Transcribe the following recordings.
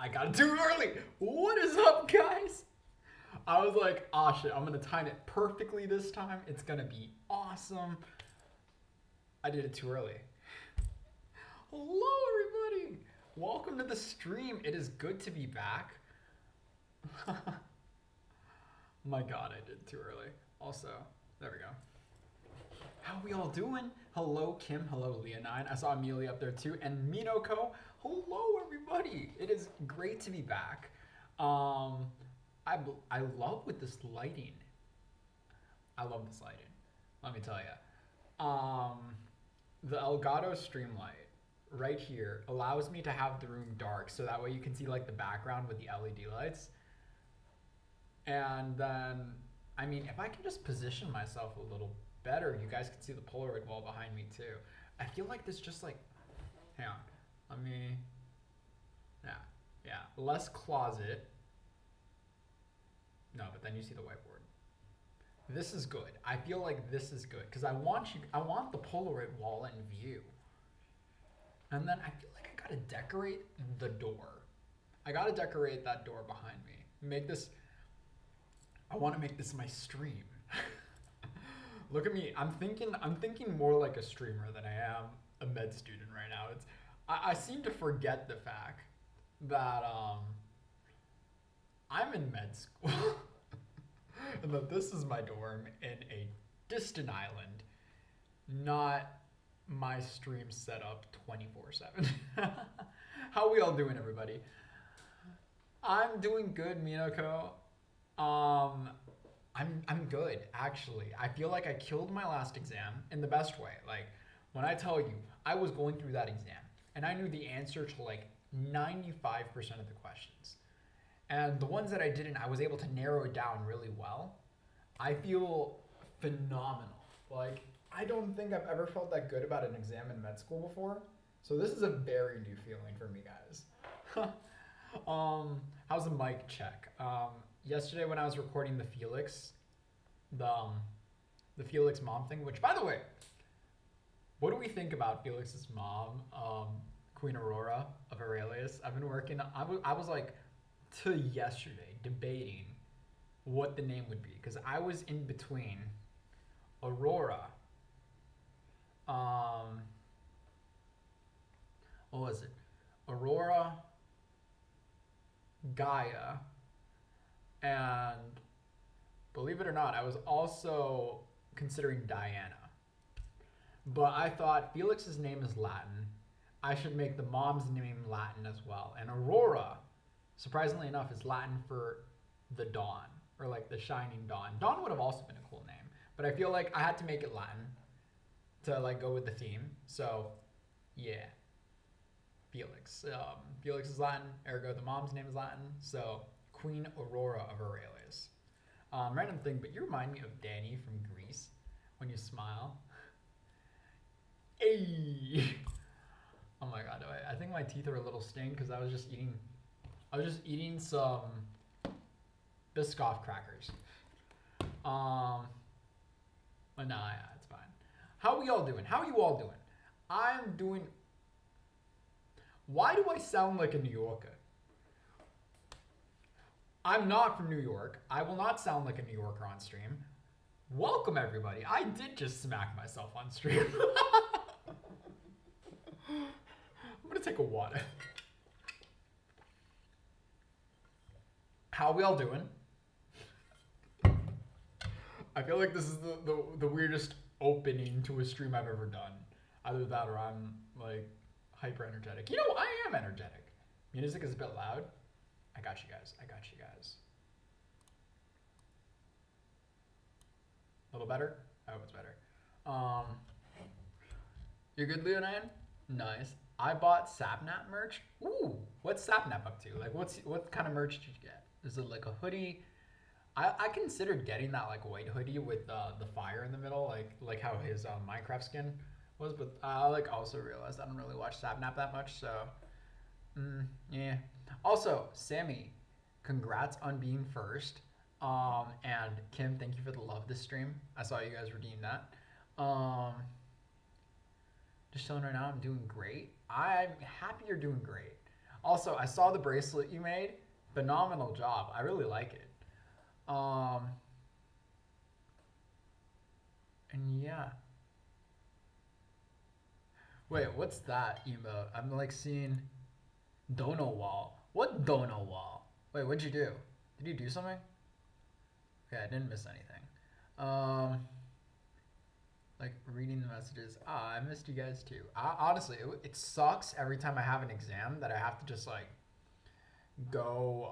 I got it too early. What is up, guys? I was like, oh shit, I'm gonna time it perfectly this time. It's gonna be awesome. I did it too early. Hello, everybody. Welcome to the stream. It is good to be back. My God, I did it too early. Also, there we go. How we all doing? Hello, Kim. Hello, Leonine. I saw Amelia up there too. And Minoko. Hello, everybody. It is great to be back. I love with this lighting. I love this lighting. Let me tell you. The Elgato Streamlight right here allows me to have the room dark, so that way you can see like the background with the LED lights. And then, I mean, if I can just position myself a little better, you guys can see the Polaroid wall behind me too. I feel like this just like, hang on, let me, yeah, less closet. No, but then you see the whiteboard. This is good. I feel like this is good because I want the Polaroid wall in view. And then I feel like I gotta decorate the door. I gotta decorate that door behind me. Make this, I wanna make this my stream. Look at me, I'm thinking more like a streamer than I am a med student right now. I seem to forget the fact that I'm in med school and that this is my dorm in a distant island, not my stream set up 24/7. How we all doing, everybody? I'm doing good, Minoko. I'm good, actually. I feel like I killed my last exam in the best way. Like, when I tell you, I was going through that exam, and I knew the answer to like 95% of the questions. And the ones that I didn't, I was able to narrow it down really well. I feel phenomenal. Like, I don't think I've ever felt that good about an exam in med school before. So this is a very new feeling for me, guys. How's the mic check? Yesterday when I was recording the Felix, the Felix mom thing, which, by the way, what do we think about Felix's mom, Queen Aurora of Aurelius? I've been working, I was like, to yesterday, debating what the name would be, because I was in between Aurora, what was it? Aurora, Gaia, and believe it or not, I was also considering Diana. But I thought Felix's name is Latin. I should make the mom's name Latin as well. And Aurora, surprisingly enough, is Latin for the dawn, or like the shining dawn. Dawn would have also been a cool name, but I feel like I had to make it Latin to like go with the theme. So yeah, Felix. Felix is Latin, ergo the mom's name is Latin. So Queen Aurora of Aurelius. Random thing, but you remind me of Danny from Greece when you smile. Hey! Oh my God, I think my teeth are a little stained because I was just eating some Biscoff crackers. But nah, yeah, it's fine. How we all doing? How are you all doing? I'm doing. Why do I sound like a New Yorker? I'm not from New York. I will not sound like a New Yorker on stream. Welcome, everybody. I did just smack myself on stream. I'm gonna take a water. How we all doing? I feel like this is the weirdest opening to a stream I've ever done. Either that or I'm like hyper energetic. You know, I am energetic. Music is a bit loud. I got you guys. I got you guys. A little better? I hope it's better. You're good, Leonine? Nice. I bought Sapnap merch. Ooh, what's Sapnap up to? Like, what kind of merch did you get? Is it like a hoodie? I considered getting that like white hoodie with the fire in the middle, like how his Minecraft skin was, but I like also realized I don't really watch Sapnap that much, so yeah. Also, Sammy, congrats on being first. And Kim, thank you for the love this stream. I saw you guys redeem that. Just showing right now, I'm doing great. I'm happy you're doing great. Also, I saw the bracelet you made. Phenomenal job. I really like it. And yeah. Wait, what's that emote? I'm like seeing Dono wall. What Dono wall? Wait, what'd you do? Did you do something? Okay, I didn't miss anything. Like reading the messages. I missed you guys too. Honestly, it sucks every time I have an exam that I have to just like go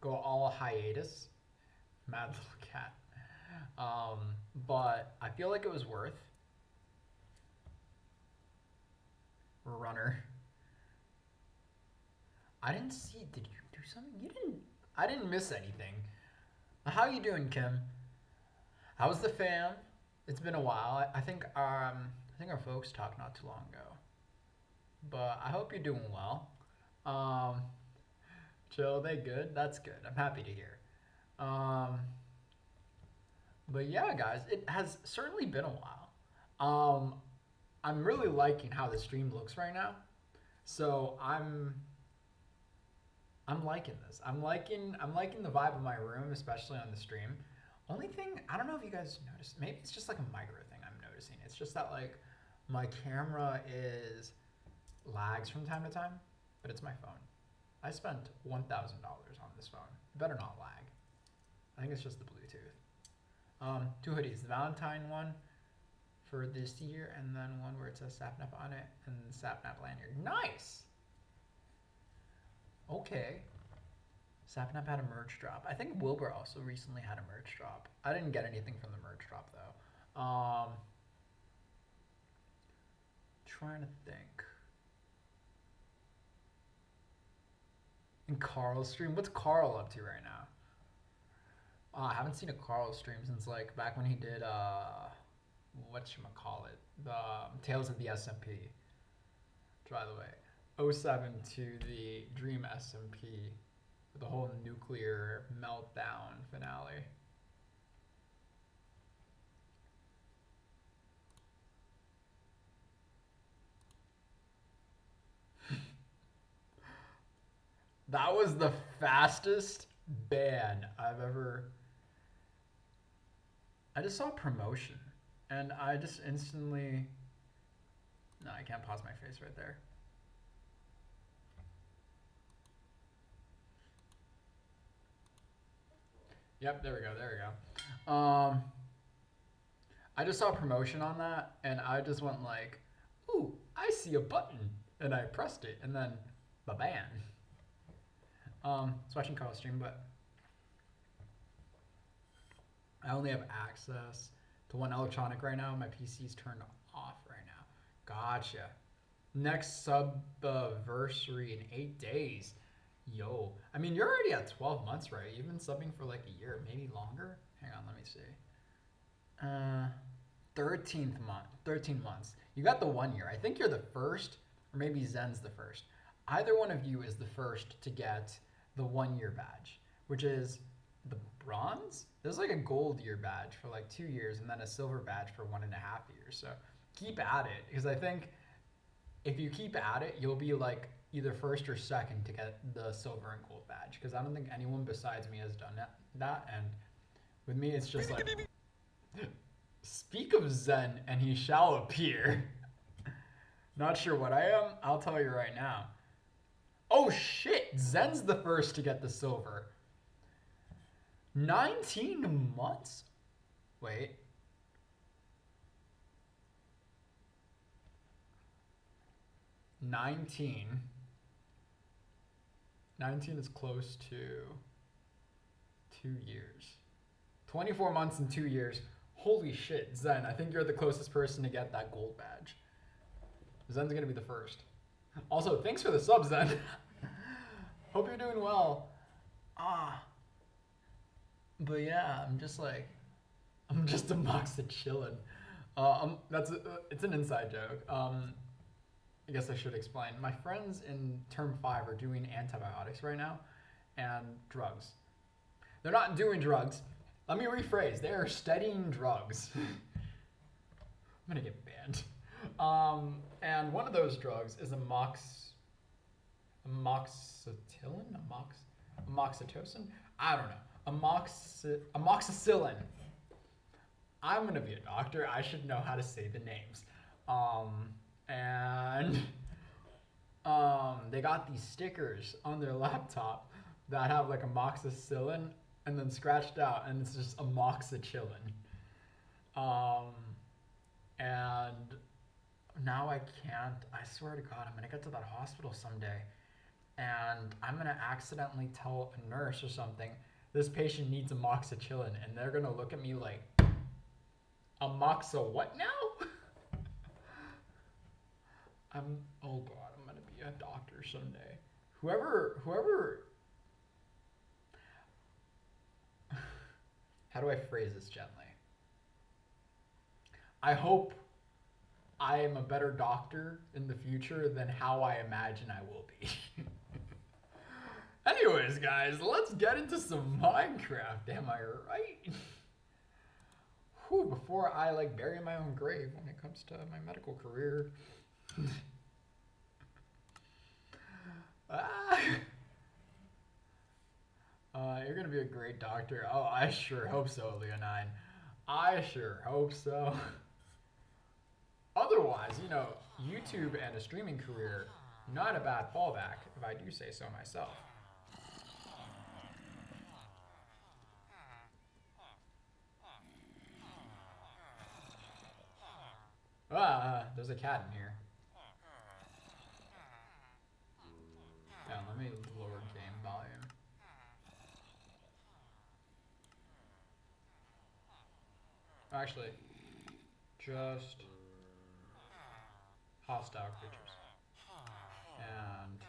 go all hiatus. Mad little cat. But I feel like it was worth. Runner. I didn't see. Did you do something? You didn't. I didn't miss anything. How you doing, Kim? How's the fam? It's been a while. I think our folks talked not too long ago. But I hope you're doing well. Chill, they good? That's good. I'm happy to hear. But yeah, guys, it has certainly been a while. I'm really liking how the stream looks right now. So I'm liking this. I'm liking the vibe of my room, especially on the stream. Only thing, I don't know if you guys noticed, maybe it's just like a micro thing I'm noticing. It's just that like my camera lags from time to time, but it's my phone. I spent $1,000 on this phone. It better not lag. I think it's just the Bluetooth. 2 hoodies, the Valentine one for this year, and then one where it says Sapnap on it, and Sapnap lanyard. Nice! Okay. Sapnap had a merch drop. I think Wilbur also recently had a merch drop. I didn't get anything from the merch drop though. Trying to think. In Carl's stream, what's Carl up to right now? I haven't seen a Carl stream since like back when he did whatchamacallit, the Tales of the SMP. By the way, 07 to the Dream SMP, with the whole nuclear meltdown finale. That was the fastest ban I've ever. I just saw promotion, and I just instantly. No, I can't pause my face right there. Yep, there we go. I just saw a promotion on that, and I just went like, ooh, I see a button, and I pressed it, and then, ba-ban. It's watching Carl's stream, but I only have access to one electronic right now. My PC's turned off right now. Gotcha. Next subversary in 8 days. Yo, I mean, you're already at 12 months, right? You've been subbing for like a year, maybe longer. Hang on, let me see. 13 months. You got the 1 year. I think you're the first, or maybe Zen's the first. Either one of you is the first to get the 1 year badge, which is the bronze. There's like a gold year badge for like 2 years, and then a silver badge for 1.5 years. So keep at it, because I think if you keep at it, you'll be like either first or second to get the silver and gold badge, because I don't think anyone besides me has done that. And with me, it's just like, speak of Zen and he shall appear. Not sure what I am. I'll tell you right now. Oh shit, Zen's the first to get the silver. 19 months? Wait. Nineteen is close to 2 years. 24 months and 2 years. Holy shit, Zen, I think you're the closest person to get that gold badge. Zen's gonna be the first. Also, thanks for the sub, Zen. Hope you're doing well. But yeah, I'm just a box of chillin'. It's an inside joke. I guess I should explain. My friends in term 5 are doing antibiotics right now and drugs. They're not doing drugs. Let me rephrase. They are studying drugs. I'm gonna get banned. And one of those drugs is a Amoxicillin? Amoxitocin? I don't know. Amoxicillin. I'm gonna be a doctor. I should know how to say the names. And they got these stickers on their laptop that have like amoxicillin and then scratched out, and it's just amoxicillin. And now I can't. I swear to God, I'm gonna get to that hospital someday, and I'm gonna accidentally tell a nurse or something, this patient needs amoxicillin, and they're gonna look at me like, amoxa what now? Oh God, I'm gonna be a doctor someday. Whoever, how do I phrase this gently? I hope I am a better doctor in the future than how I imagine I will be. Anyways, guys, let's get into some Minecraft, am I right? Whew, before I like bury my own grave when it comes to my medical career. You're gonna be a great doctor. Oh, I sure hope so, Leonine. I sure hope so. Otherwise, you know, YouTube and a streaming career, not a bad fallback, if I do say so myself. There's a cat in here. Yeah, let me lower game volume. Actually, just hostile creatures and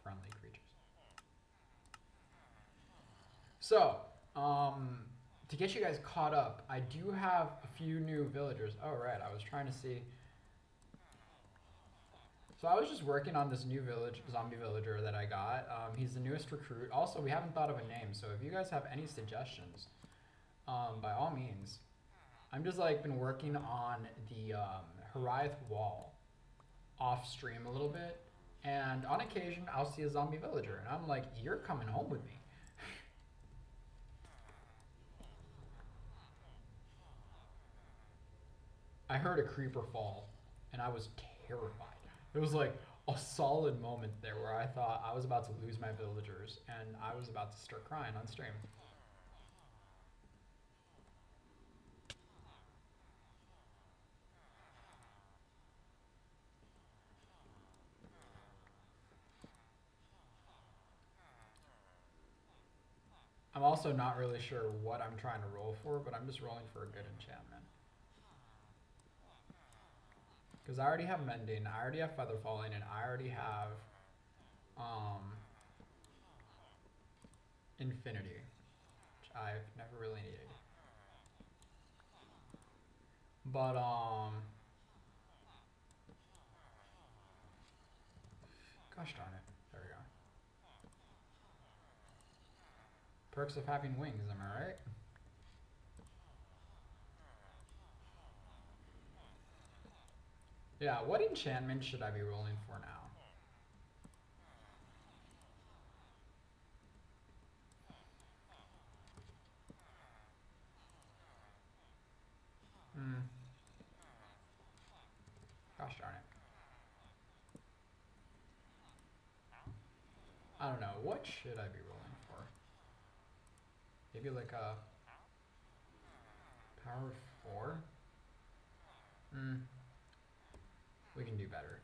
friendly creatures. So, to get you guys caught up, I do have a few new villagers. Oh, right, I was trying to see. So I was just working on this new zombie villager that I got. He's the newest recruit. Also, we haven't thought of a name, so if you guys have any suggestions, by all means. I'm just like been working on the HIRAETH wall off stream a little bit, and on occasion I'll see a zombie villager, and I'm like, you're coming home with me. I heard a creeper fall, and I was terrified. It was like a solid moment there where I thought I was about to lose my villagers, and I was about to start crying on stream. I'm also not really sure what I'm trying to roll for, but I'm just rolling for a good enchantment. Because I already have Mending, I already have Feather Falling, and I already have Infinity, which I've never really needed. But gosh darn it, there we go. Perks of having wings, am I right? Yeah, what enchantment should I be rolling for now? Gosh darn it. I don't know, what should I be rolling for? Maybe like a power 4? We can do better.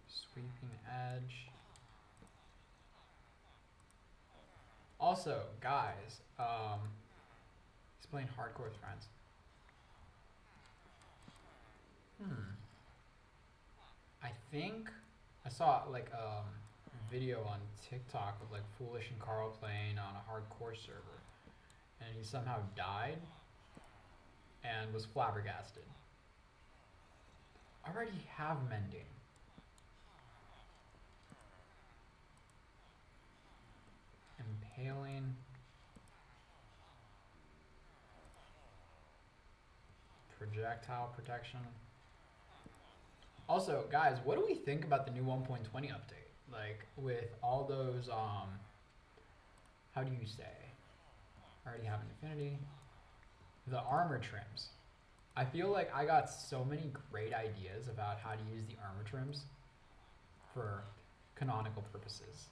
Sweeping Edge. Also, guys, he's playing hardcore with friends. I think I saw like a video on TikTok of like Foolish and Carl playing on a hardcore server, and he somehow died and was flabbergasted. I already have Mending. Impaling. projectile protection. Also, guys, what do we think about the new 1.20 update? Like, with all those, how do you say? I already have an affinity. The armor trims. I feel like I got so many great ideas about how to use the armor trims for canonical purposes.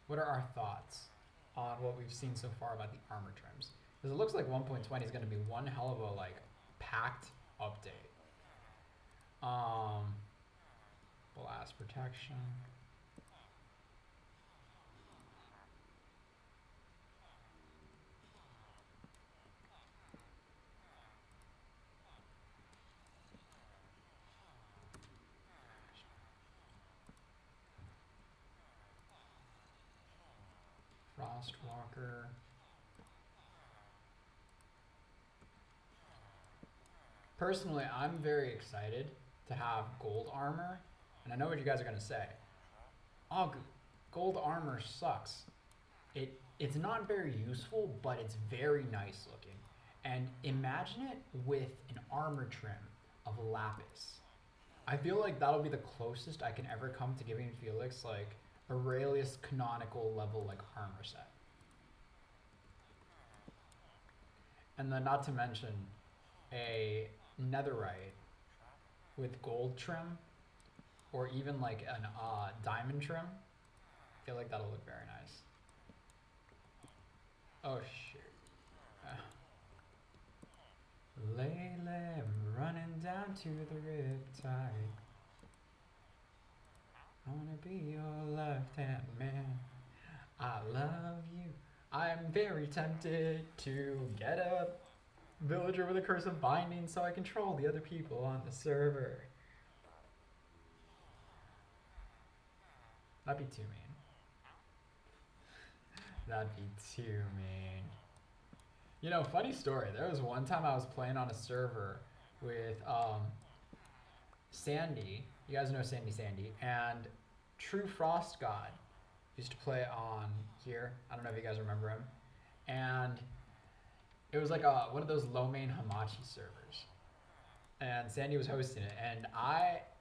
What are our thoughts on what we've seen so far about the armor trims? Because it looks like 1.20 is going to be one hell of a like packed update. Blast protection. Frostwalker. Personally, I'm very excited to have gold armor, and I know what you guys are gonna say. Oh, gold armor sucks. It's not very useful, but it's very nice looking. And imagine it with an armor trim of lapis. I feel like that'll be the closest I can ever come to giving Felix like Aurelius canonical level like armor set. And then not to mention a netherite with gold trim or even like an diamond trim. I feel like that'll look very nice. Oh shit. Lately I'm running down to the riptide. I wanna be your left-hand man. I love you. I'm very tempted to get a villager with a curse of binding so I control the other people on the server. That'd be too mean. That'd be too mean. You know, funny story. There was one time I was playing on a server with Sandy. You guys know Sandy. And True Frost God used to play on here. I don't know if you guys remember him. And it was like one of those low main Hamachi servers. And Sandy was hosting it. And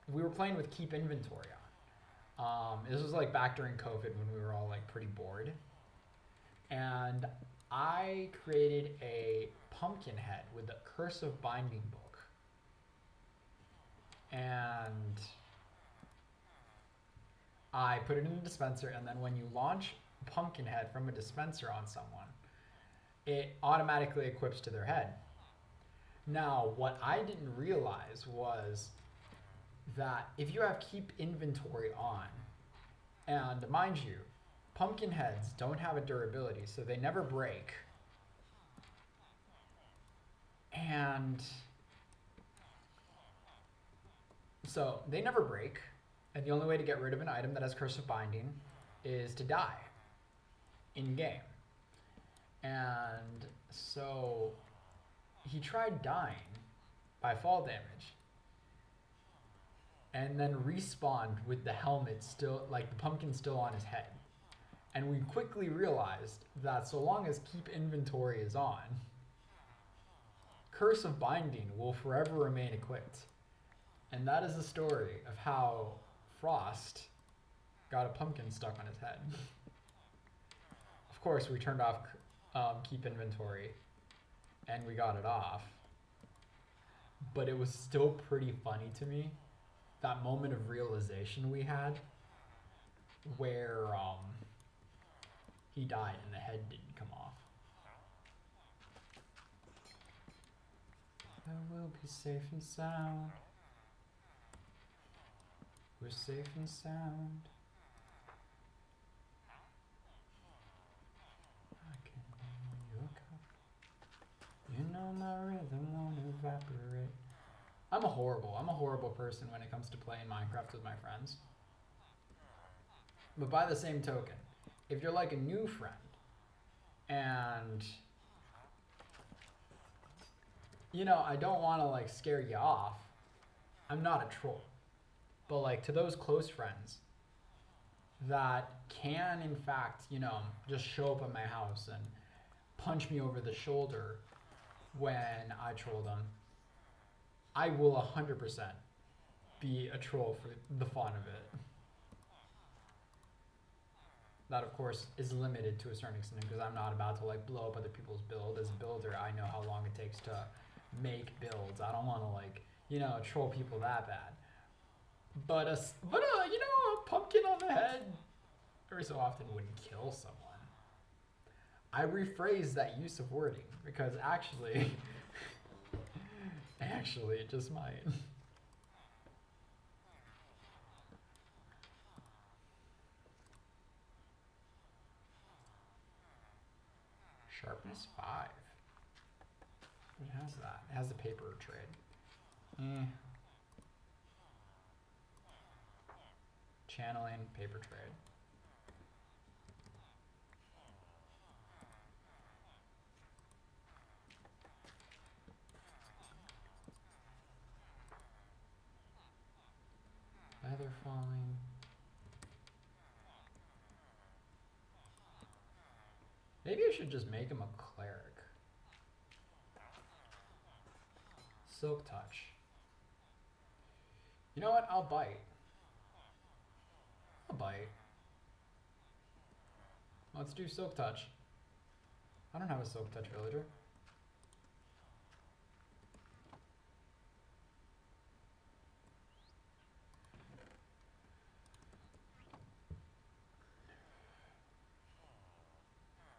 we were playing with Keep Inventory on. This was like back during COVID when we were all like pretty bored. And I created a pumpkin head with the Curse of Binding book. And I put it in a dispenser, and then when you launch pumpkin head from a dispenser on someone, it automatically equips to their head. Now, what I didn't realize was that if you have Keep Inventory on, and mind you, pumpkin heads don't have a durability, so they never break. And so they never break, and the only way to get rid of an item that has Curse of Binding is to die in game. And so he tried dying by fall damage and then respawned with the helmet still, like the pumpkin still on his head. And we quickly realized that so long as Keep Inventory is on, Curse of Binding will forever remain equipped. And that is the story of how Frost got a pumpkin stuck on his head. Of course, we turned off Keep Inventory and we got it off. But it was still pretty funny to me, that moment of realization we had where he died and the head didn't come off. I will be safe and sound. We're safe and sound. I can hear your cup. You know my rhythm won't evaporate. I'm a horrible person when it comes to playing Minecraft with my friends. But by the same token, if you're like a new friend and you know, I don't want to like scare you off. I'm not a troll. But like to those close friends, that can, in fact, you know, just show up at my house and punch me over the shoulder when I troll them, I will 100% be a troll for the fun of it. That, of course, is limited to a certain extent because I'm not about to like blow up other people's build. As a builder, I know how long it takes to make builds. I don't want to like, you know, troll people that bad. But you know, a pumpkin on the head every so often wouldn't kill someone. I rephrase that use of wording because actually, it just might. Sharpness 5. It has that. It has the paper trade. Channeling, paper trade. Feather falling. Maybe I should just make him a cleric. Silk touch. You know what? I'll bite. Let's do silk touch. I don't have a silk touch villager.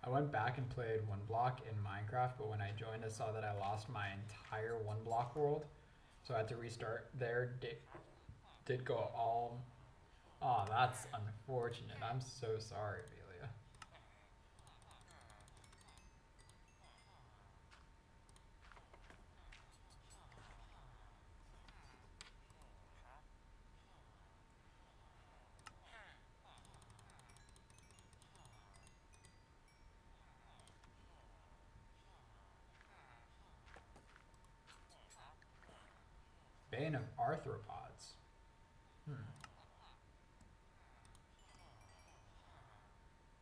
I went back and played one block in Minecraft, but when I joined, I saw that I lost my entire one block world, so I had to restart there. Did go all. Oh, that's unfortunate. I'm so sorry, Velia. Bane of arthropods.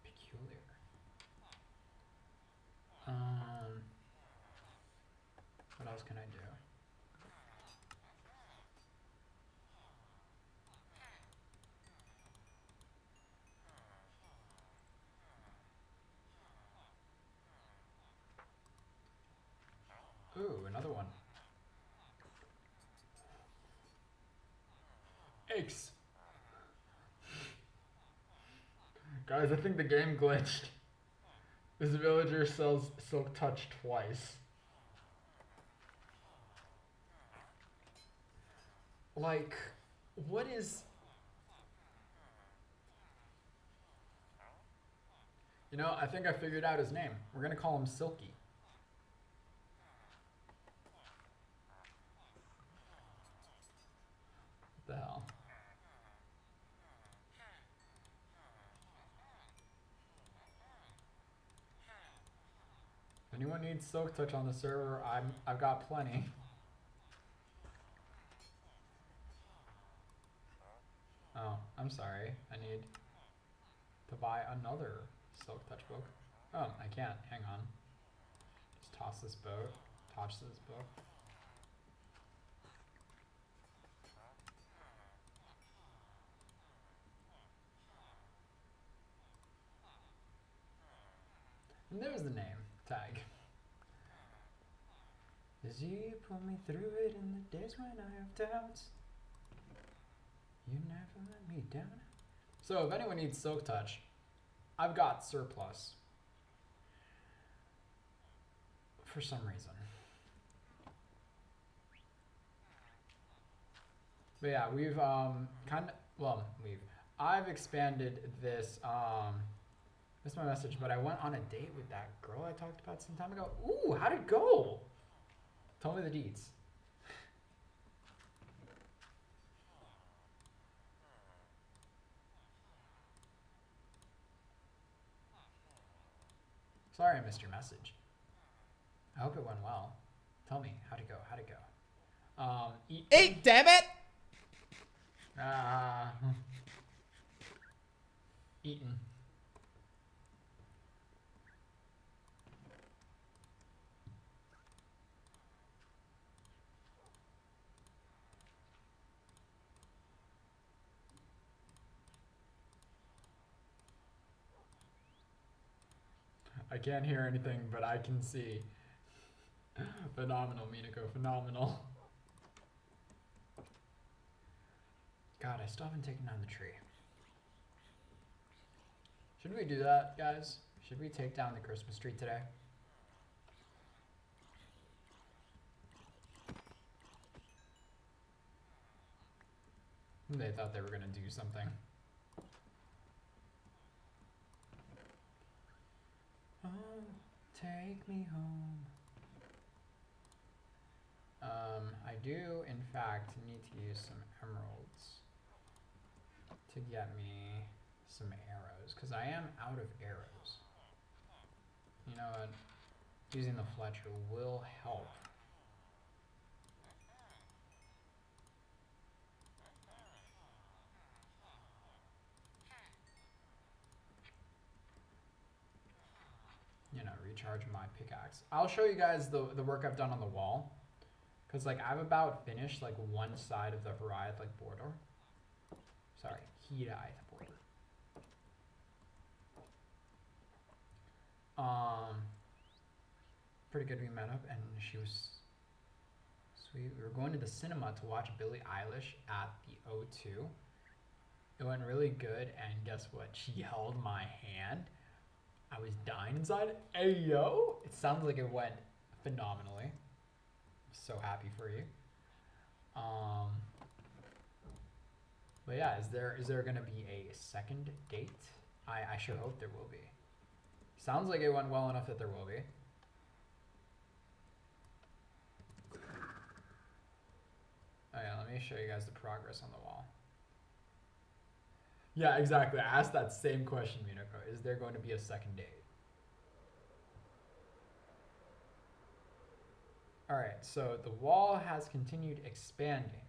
Peculiar. What else can I do? Ooh, another one. Aches. Guys, I think the game glitched. This villager sells silk touch twice. Like, what is... You know, I think I figured out his name. We're gonna call him Silky. What the hell? If anyone needs silk touch on the server, I've got plenty. Oh, I'm sorry. I need to buy another silk touch book. Oh, I can't. Hang on. Just toss this boat. Toss this book. And there's the name tag. As you pull me through it in the days when I have doubts, you never let me down. So if anyone needs silk touch, I've got surplus. For some reason. But yeah, we've I've expanded this that's my message, but I went on a date with that girl I talked about some time ago. Ooh, how'd it go? Tell me the deets. Sorry I missed your message. I hope it went well. Tell me, how'd it go? How'd it go? Hey, damn it! eaten. I can't hear anything, but I can see. Phenomenal, Minako, phenomenal. God, I still haven't taken down the tree. Should we do that, guys? Should we take down the Christmas tree today? They thought they were gonna do something. Oh, take me home. I do, in fact, need to use some emeralds to get me some arrows, because I am out of arrows. You know what? Using the Fletcher will help. You know, recharge my pickaxe. I'll show you guys the work I've done on the wall. Because, like, I've about finished, like, one side of the HIRAETH, like, border. Sorry, HIRAETH border. Pretty good. We met up, and she was sweet. We were going to the cinema to watch Billie Eilish at the O2. It went really good, and guess what? She held my hand. I was dying inside. Hey, yo! It sounds like it went phenomenally. So happy for you. But yeah, is there gonna be a second date? I sure hope there will be. Sounds like it went well enough that there will be. Oh yeah, let me show you guys the progress on the wall. Yeah, exactly. I asked that same question, Minako. Is there going to be a second date? All right, so the wall has continued expanding.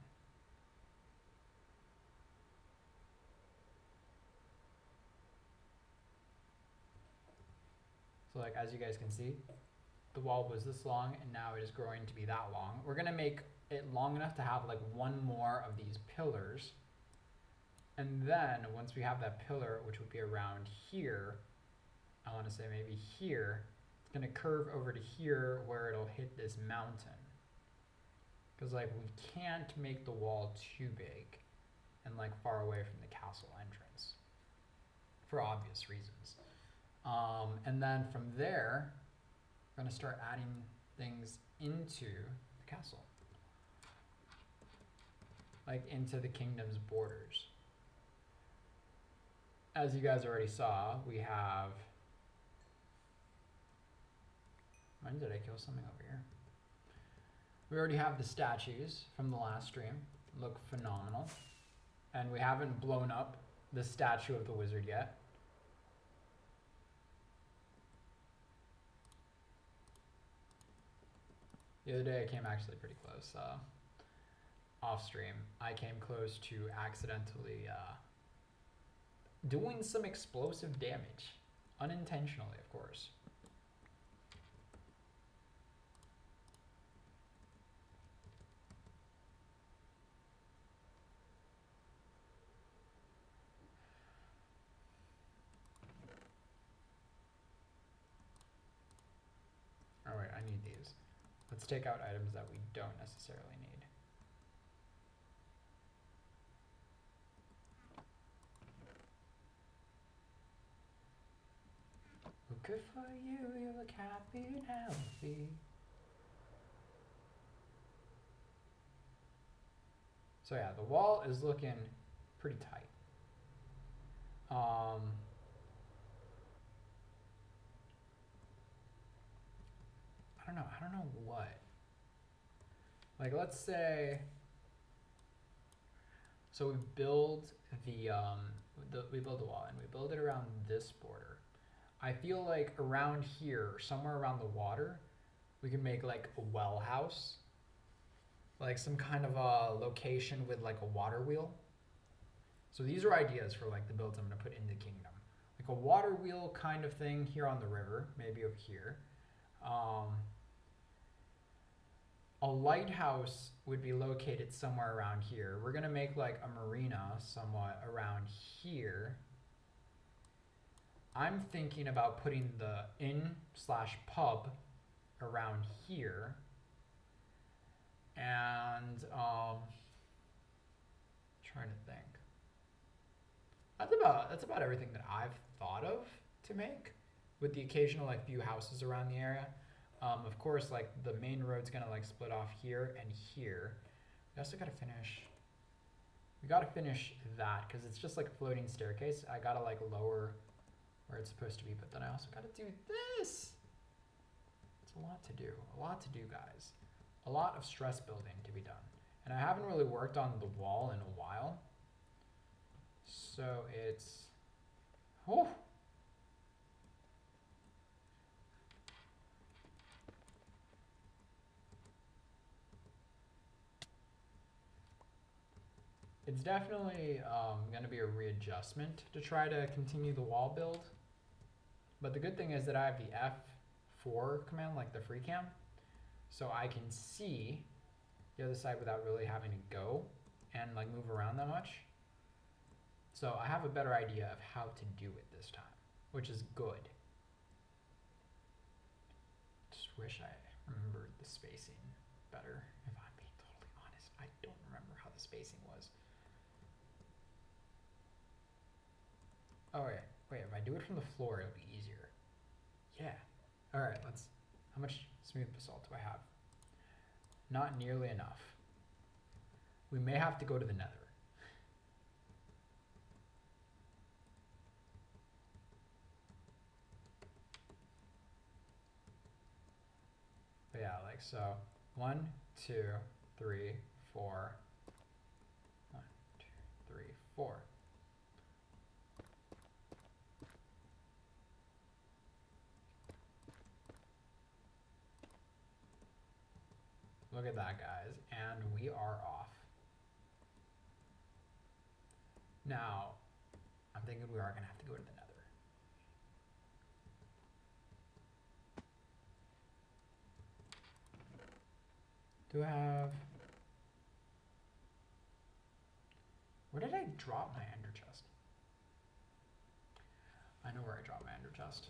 So like, as you guys can see, the wall was this long and now it is growing to be that long. We're gonna make it long enough to have like one more of these pillars. And then once we have that pillar, which would be around here, I wanna say maybe here, it's gonna curve over to here where it'll hit this mountain. Because like we can't make the wall too big and like far away from the castle entrance for obvious reasons. And then from there, we're gonna start adding things into the castle. Like into the kingdom's borders. As you guys already saw, we have, when did I kill something over here? We already have the statues from the last stream, look phenomenal. And we haven't blown up the statue of the wizard yet. The other day I came actually pretty close, off stream. I came close to accidentally doing some explosive damage, unintentionally of course. Alright, I need these. Let's take out items that we don't necessarily need. Well, good for you, you look happy and healthy. So yeah, the wall is looking pretty tight. I don't know what. Like let's say, so we build we build the wall and we build it around this border. I feel like around here, somewhere around the water, we can make like a well house. Like some kind of a location with like a water wheel. So these are ideas for like the builds I'm gonna put in the kingdom. like a water wheel kind of thing here on the river, maybe over here. A lighthouse would be located somewhere around here. We're gonna make like a marina somewhat around here. I'm thinking about putting the inn/pub around here. And trying to think. That's about everything that I've thought of to make, with the occasional like few houses around the area. Of course, like the main road's gonna like split off here and here. We also gotta finish. We gotta finish that because it's just like a floating staircase. I gotta like lower where it's supposed to be, but then I also gotta do this. It's a lot to do. A lot to do, guys. A lot of stress building to be done. And I haven't really worked on the wall in a while. So it's, oh. It's definitely going to be a readjustment to try to continue the wall build. But the good thing is that I have the F4 command, like the free cam. So I can see the other side without really having to go and like move around that much. So I have a better idea of how to do it this time, which is good. Just wish I remembered the spacing better. If I'm being totally honest, I don't remember how the spacing was. Oh wait, if I do it from the floor, it'll be easier. Yeah. All right, how much smooth basalt do I have? Not nearly enough. We may have to go to the nether. But yeah, like so. 1, 2, 3, 4. 1, 2, 3, 4. Look at that, guys, and we are off. Now, I'm thinking we are gonna have to go to the nether. Do I have, where did I drop my ender chest? I know where I dropped my ender chest.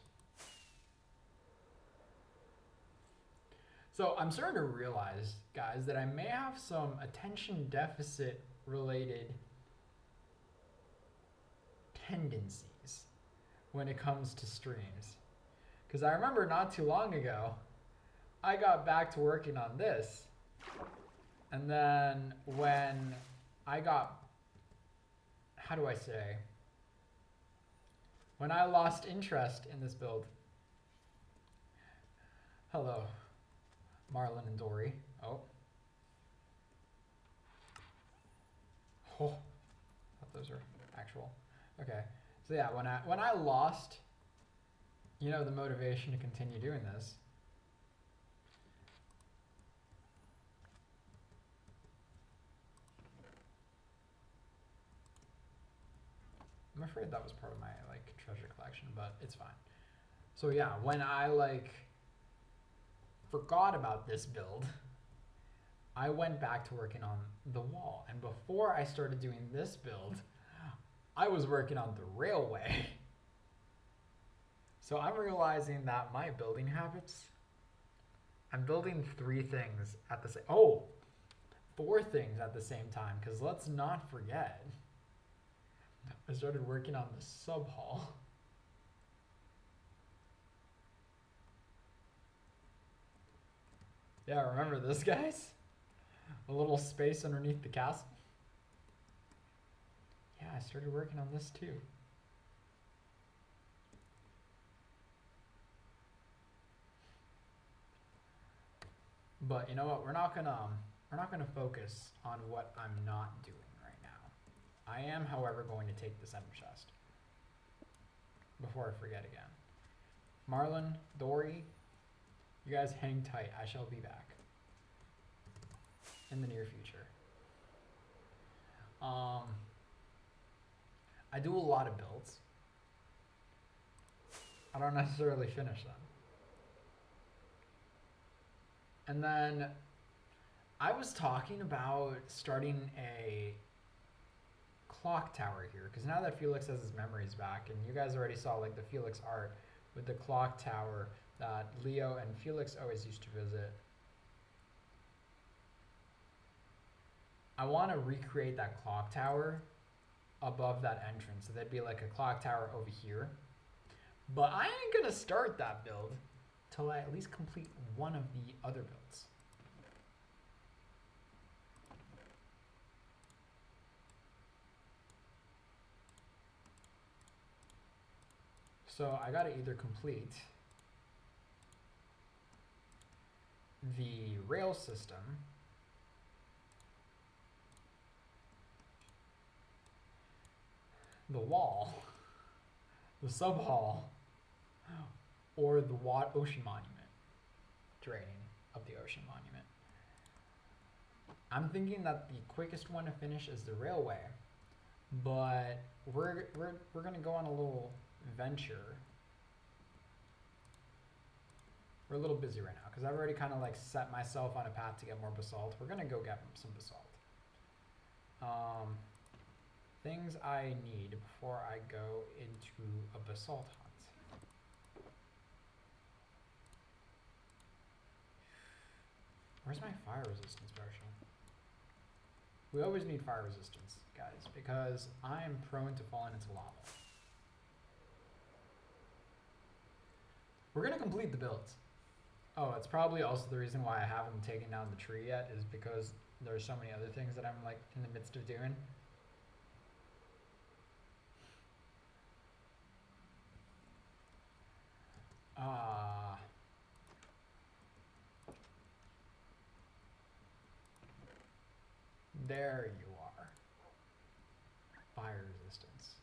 So I'm starting to realize, guys, that I may have some attention deficit related tendencies when it comes to streams. Because I remember not too long ago, I got back to working on this. And then when I got, how do I say? When I lost interest in this build. Hello. Marlon and Dory. Oh. Oh. Thought those are actual. Okay. So yeah, when I lost, you know, the motivation to continue doing this. I'm afraid that was part of my like treasure collection, but it's fine. So yeah, when I like forgot about this build, I went back to working on the wall. And before I started doing this build, I was working on the railway. So I'm realizing that my building habits, I'm building 3 things at the same, 4 things at the same time, because let's not forget, I started working on the sub hall. Yeah, remember this, guys? A little space underneath the castle. Yeah, I started working on this too. But you know what? We're not gonna focus on what I'm not doing right now. I am, however, going to take this ender chest before I forget again. Marlon, Dory, you guys hang tight. I shall be back in the near future. I do a lot of builds. I don't necessarily finish them. And then I was talking about starting a clock tower here, because now that Felix has his memories back, and you guys already saw like the Felix art with the clock tower that Leo and Felix always used to visit. I want to recreate that clock tower above that entrance, so there'd be like a clock tower over here. But I ain't gonna start that build till I at least complete one of the other builds. So I gotta either complete the rail system, the wall, the sub-hall, or the ocean monument, draining of the ocean monument. I'm thinking that the quickest one to finish is the railway, but we're gonna go on a little venture. We're a little busy right now because I've already kind of like set myself on a path to get more basalt. We're gonna go get some basalt. Things I need before I go into a basalt hunt. Where's my fire resistance potion? We always need fire resistance, guys, because I am prone to falling into lava. We're gonna complete the builds. Oh, it's probably also the reason why I haven't taken down the tree yet, is because there's so many other things that I'm like in the midst of doing. There you are. Fire resistance.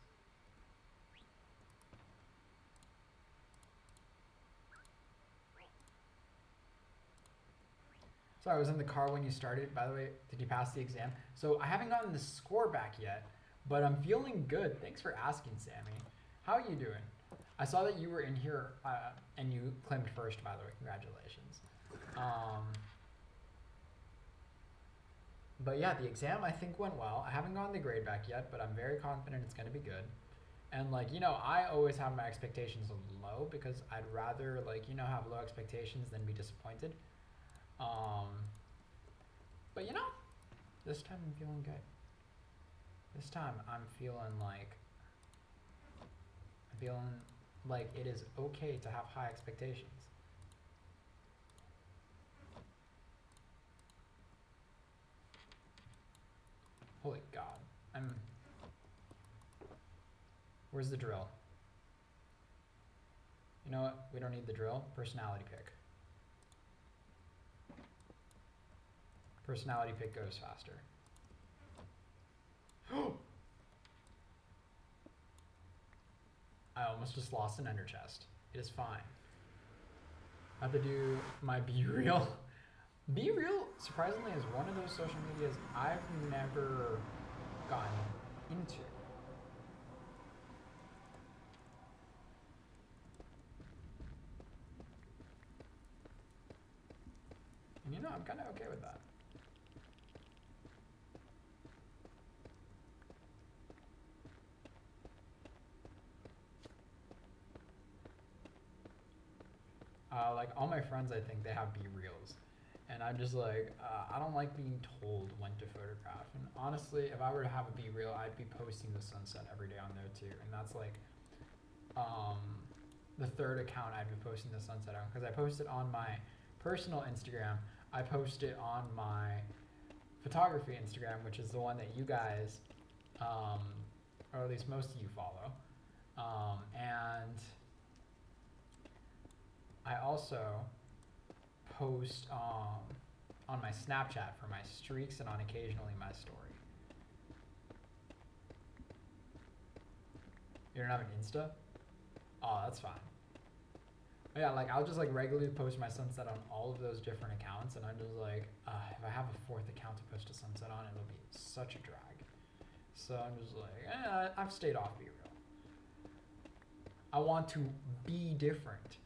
So I was in the car when you started. By the way, did you pass the exam? So I haven't gotten the score back yet, but I'm feeling good. Thanks for asking, Sammy. How are you doing? I saw that you were in here and you claimed first, by the way. Congratulations. But yeah, the exam I think went well. I haven't gotten the grade back yet, but I'm very confident it's going to be good. And like, you know, I always have my expectations low because I'd rather like, you know, have low expectations than be disappointed. But you know, this time I'm feeling good. This time I'm feeling like it is okay to have high expectations. Holy God, where's the drill? You know what, we don't need the drill, personality pick. Personality pick goes faster. I almost just lost an ender chest. It is fine. I have to do my Be Real. Be Real, surprisingly, is one of those social medias I've never gotten into. And you know, I'm kind of okay with that. Like all my friends, I think they have B-reels, and I'm just like, I don't like being told when to photograph. And honestly, if I were to have a B-reel, I'd be posting the sunset every day on there too. And that's like, the third account I'd be posting the sunset on, because I post it on my personal Instagram. I post it on my photography Instagram, which is the one that you guys, or at least most of you follow, and I also post on my Snapchat for my streaks and on occasionally my story. You don't have an Insta? Oh, that's fine. But yeah, like I'll just like regularly post my sunset on all of those different accounts, and I'm just like, if I have a fourth account to post a sunset on, it'll be such a drag. So I'm just like, I've stayed off B-Real. I want to be different.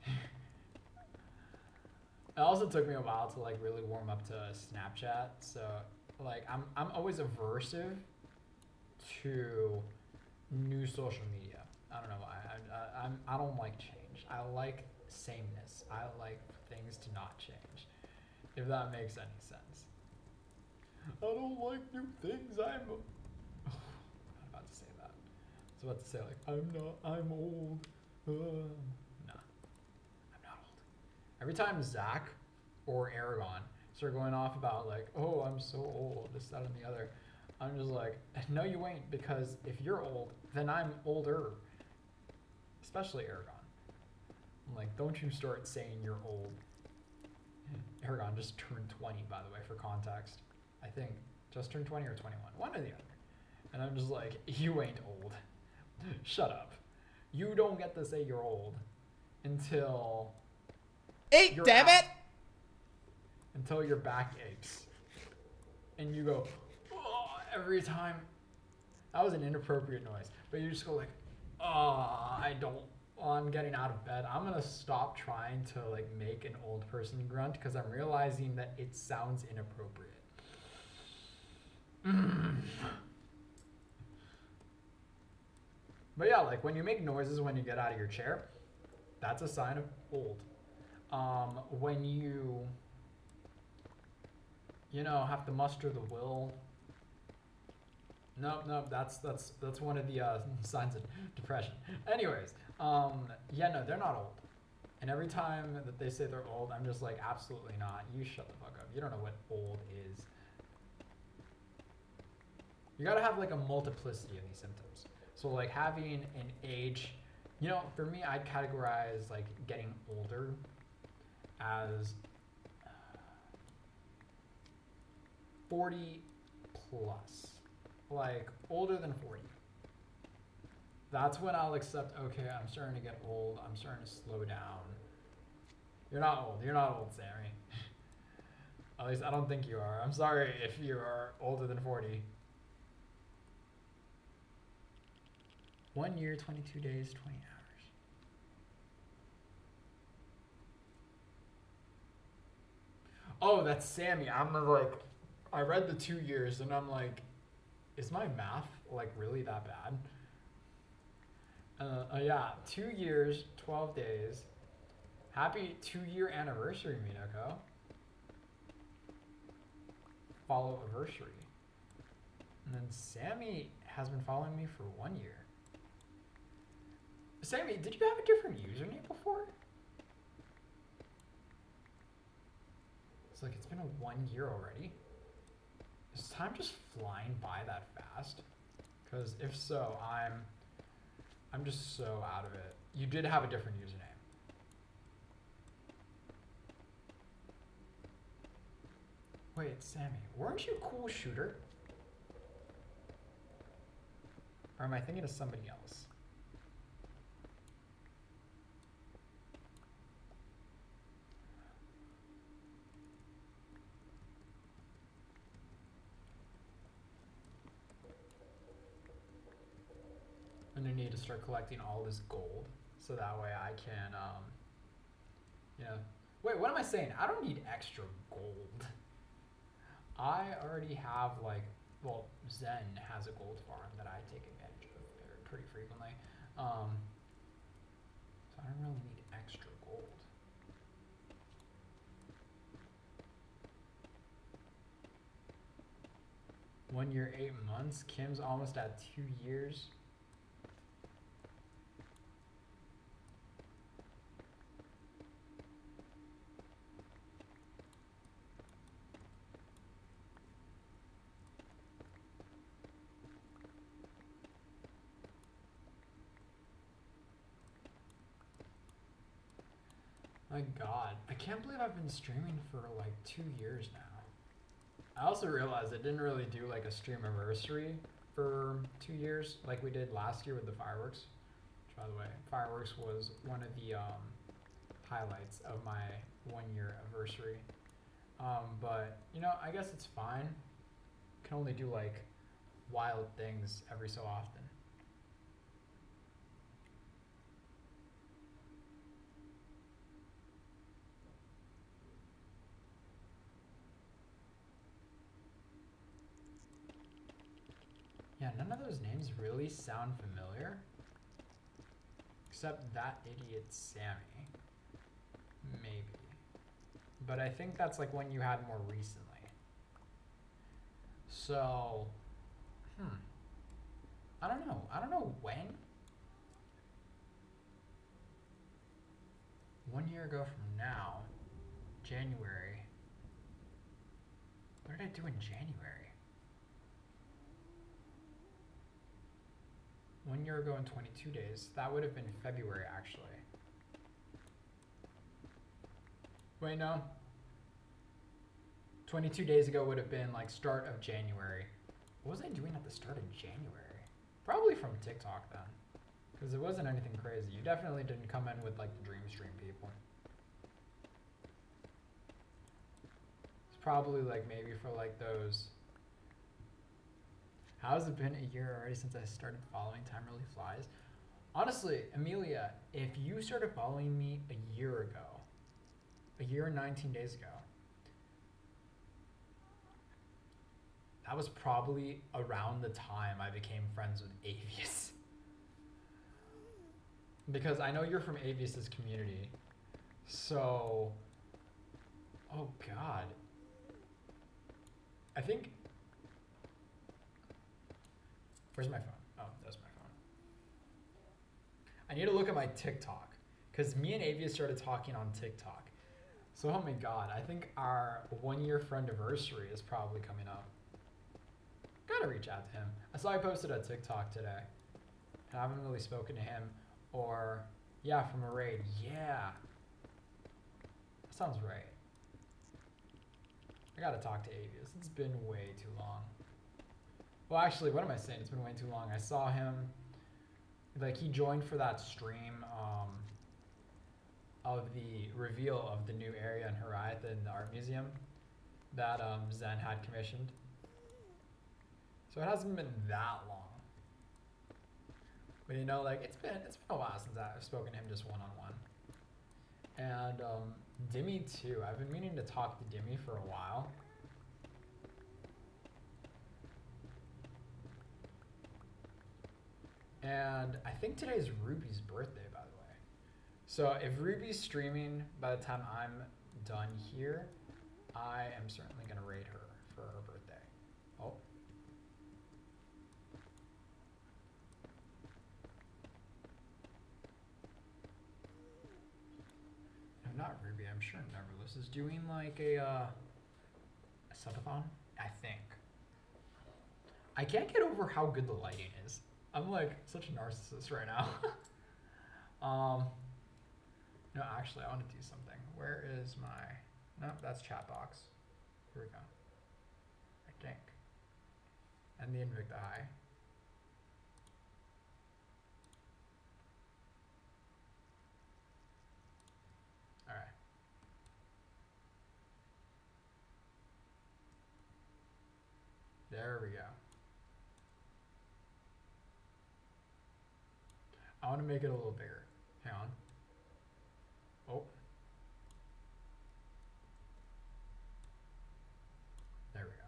It also took me a while to like really warm up to Snapchat. So like I'm always aversive to new social media. I don't know why. I don't like change. I like sameness. I like things to not change. If that makes any sense. I don't like new things. I'm not about to say that. I was about to say like I'm old. Nah, I'm not old. Every time Zach or Aragon start going off about like, oh, I'm so old, this, that, and the other, I'm just like, no, you ain't, because if you're old, then I'm older. Especially Aragon. I'm like, don't you start saying you're old. Aragon just turned 20, by the way, for context. I think just turned 20 or 21, one or the other. And I'm just like, you ain't old. Shut up. You don't get to say you're old until Hey, damn it! Until your back aches. And you go, oh, every time. That was an inappropriate noise. But you just go like, oh, I'm getting out of bed. I'm gonna stop trying to like make an old person grunt because I'm realizing that it sounds inappropriate. But yeah, like when you make noises when you get out of your chair, that's a sign of old. When you have to muster the will. Nope, that's one of the signs of depression. Anyways, yeah, no, they're not old. And every time that they say they're old, I'm just like, absolutely not. You shut the fuck up. You don't know what old is. You gotta have like a multiplicity of these symptoms. So like having an age, for me, I'd categorize like getting older as 40 plus. Like older than 40. That's when I'll accept, okay, I'm starting to get old. I'm starting to slow down. You're not old. You're not old, Sammy. At least I don't think you are. I'm sorry if you are older than 40. 1 year, 22 days, 20 hours. Oh, that's Sammy. I'm like, I read the 2 years and I'm like, is my math like really that bad? Yeah, 2 years, 12 days. Happy 2-year anniversary, Minako. Follow anniversary. And then Sammy has been following me for 1 year. Sammy, did you have a different username before? It's like it's been 1 year already. Is time just flying by that fast? Because if so, I'm just so out of it. You did have a different username. Wait, Sammy, weren't you Cool Shooter? Or am I thinking of somebody else? I'm gonna need to start collecting all this gold so that way I can, Wait, what am I saying? I don't need extra gold. I already have Zen has a gold farm that I take advantage of pretty frequently. So I don't really need extra gold. One year, 8 months. Kim's almost at 2 years. My God, I can't believe I've been streaming for like 2 years now. I also realized I didn't really do like a stream anniversary for 2 years like we did last year with the fireworks. Which, by the way, fireworks was one of the highlights of my 1 year anniversary. But I guess it's fine. Can only do like wild things every so often. Man, none of those names really sound familiar. Except that idiot Sammy. Maybe. But I think that's like one you had more recently. So, I don't know. I don't know when. 1 year ago from now, January. What did I do in January? 1 year ago and 22 days. That would have been February, actually. Wait, no. 22 days ago would have been like start of January. What was I doing at the start of January? Probably from TikTok then. Because it wasn't anything crazy. You definitely didn't come in with like the Dream Stream people. It's probably like maybe for like those. How's it been a year already since I started following Time Really Flies? Honestly, Amelia, if you started following me a year ago, a year and 19 days ago, that was probably around the time I became friends with Avius. Because I know you're from Avius's community. So, oh God. I think, where's my phone? Oh, that's my phone. I need to look at my TikTok. Because me and Avius started talking on TikTok. So, oh my God, I think our 1 year friendiversary is probably coming up. Gotta reach out to him. I saw he posted a TikTok today. And I haven't really spoken to him. Or, yeah, from a raid. Yeah. That sounds right. I gotta talk to Avius. It's been way too long. Well, actually, what am I saying? It's been way too long. I saw him, like, he joined for that stream of the reveal of the new area in HIRAETH in the art museum that Zen had commissioned. So it hasn't been that long. But you know, like it's been a while since I've spoken to him just one-on-one. And Dimmy too. I've been meaning to talk to Dimmy for a while. And I think today's Ruby's birthday, by the way. So if Ruby's streaming by the time I'm done here, I am certainly gonna raid her for her birthday. Oh. Not Ruby, I'm sure Neverless is doing like a subathon, I think. I can't get over how good the lighting is. I'm like such a narcissist right now. No, actually, I want to do something. Where is my, no, that's chat box. Here we go. I think. And the Invicta High. All right. There we go. I want to make it a little bigger. Hang on. Oh. There we go.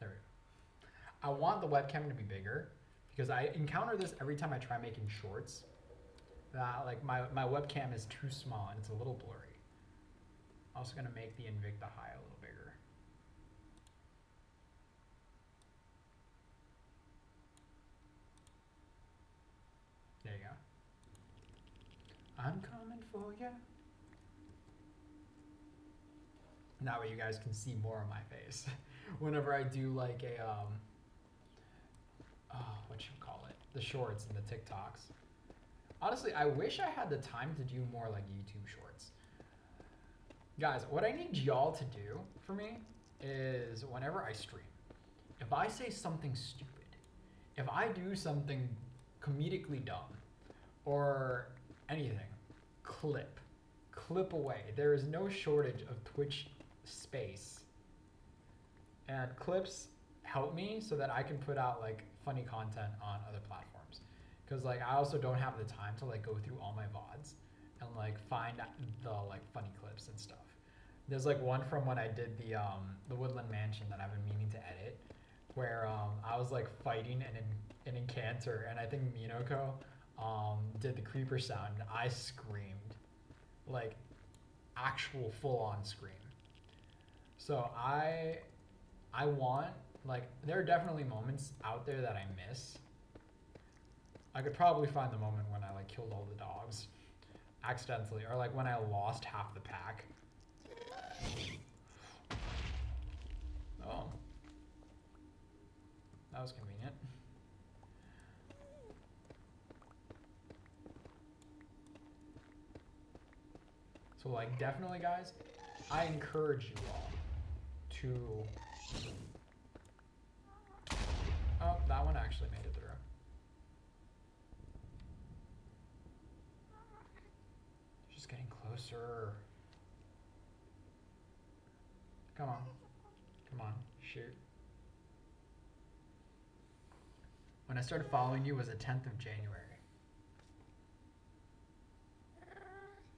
There we go. I want the webcam to be bigger because I encounter this every time I try making shorts. That like my webcam is too small and it's a little blurry. Also gonna make the Invicta High a little bigger. There you go. I'm coming for you. That way you guys can see more of my face. Whenever I do like a, what you call it? The shorts and the TikToks. Honestly, I wish I had the time to do more like YouTube shorts. Guys, what I need y'all to do for me is whenever I stream, if I say something stupid, if I do something comedically dumb or anything, clip away. There is no shortage of Twitch space. And clips help me so that I can put out like funny content on other platforms. Because like I also don't have the time to like go through all my VODs and like find the like funny clips and stuff. There's like one from when I did the Woodland Mansion that I've been meaning to edit, where I was like fighting an incanter, and I think Minoko did the creeper sound, and I screamed, like actual full on scream. So I want, like, there are definitely moments out there that I miss. I could probably find the moment when I like killed all the dogs accidentally, or like when I lost half the pack. Oh, that was convenient. So like definitely guys, I encourage you all to, oh, that one actually made it through. Just getting closer. Come on. Come on. Shoot. When I started following you was the 10th of January.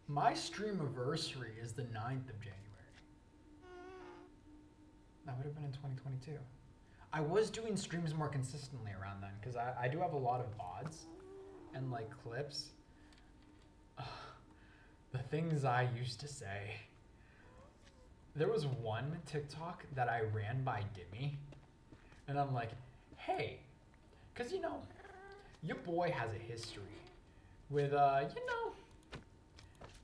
My stream anniversary is the 9th of January. That would have been in 2022. I was doing streams more consistently around then because I do have a lot of VODs and like clips. The things I used to say. There was one TikTok that I ran by Dimmy, and I'm like, hey, because you know, your boy has a history with, you know,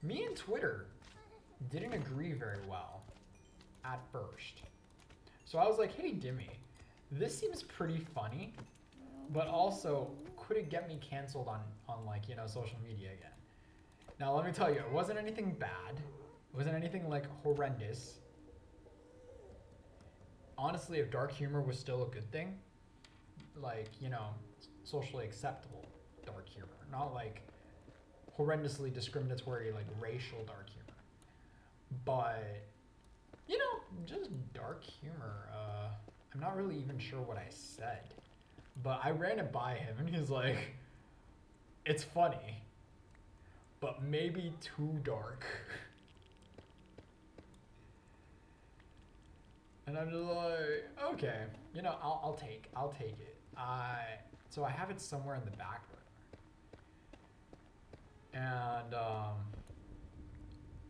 me and Twitter didn't agree very well at first. So I was like, hey, Dimmy, this seems pretty funny, but also could it get me canceled on like, you know, social media again? Now, let me tell you, it wasn't anything bad. It wasn't anything like horrendous. Honestly, if dark humor was still a good thing, like, you know, socially acceptable dark humor, not like horrendously discriminatory, like racial dark humor. But, you know, just dark humor. I'm not really even sure what I said, but I ran it by him and he's like, it's funny, but maybe too dark. And I'm just like, okay, you know, I'll take it. So I have it somewhere in the back burner. And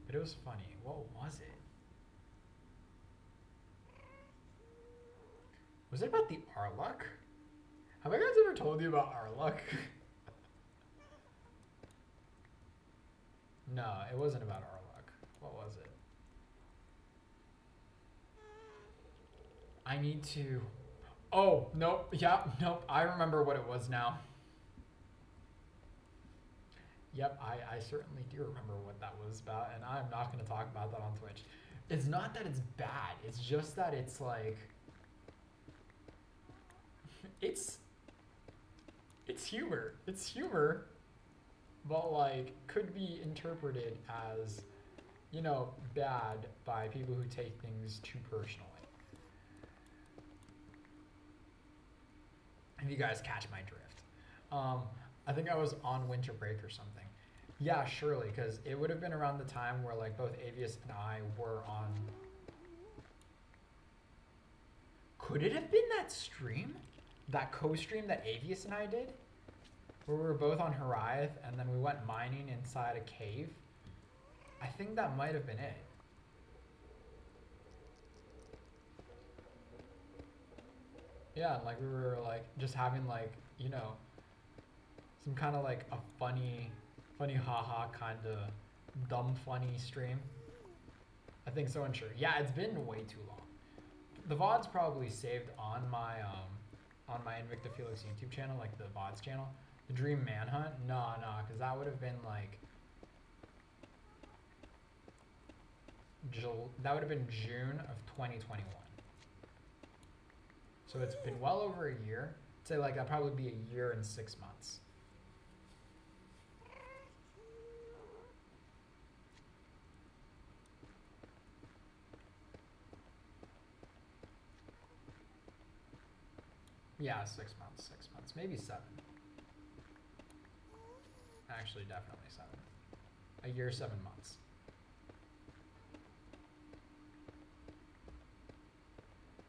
but it was funny. What was it? Was it about the Arluck? Have I guys ever told you about Arluck? No, it wasn't about Arluck. What was it? I need to... Oh, nope. Yeah, nope. I remember what it was now. Yep, I certainly do remember what that was about, and I'm not going to talk about that on Twitch. It's not that it's bad. It's just that it's like... It's humor. It's humor, but like could be interpreted as, you know, bad by people who take things too personally. If you guys catch my drift. I think I was on winter break or something. Yeah, surely, because it would have been around the time where like both Avius and I were on... Could it have been that stream? That co-stream that Avius and I did? Where we were both on HIRAETH and then we went mining inside a cave? I think that might have been it. Yeah, and like we were like just having like, you know, some kind of like a funny haha kind of dumb funny stream. I think so, unsure. Yeah, it's been way too long. The VOD's probably saved on my Invicta Felix YouTube channel, like the VODs channel. The Dream Manhunt? No, because that would have been like that would have been June of 2021. So it's been well over a year. I'd say like that'd probably be a year and 6 months. Yeah, 6 months, 6 months, maybe 7. Actually, definitely 7. A year, 7 months.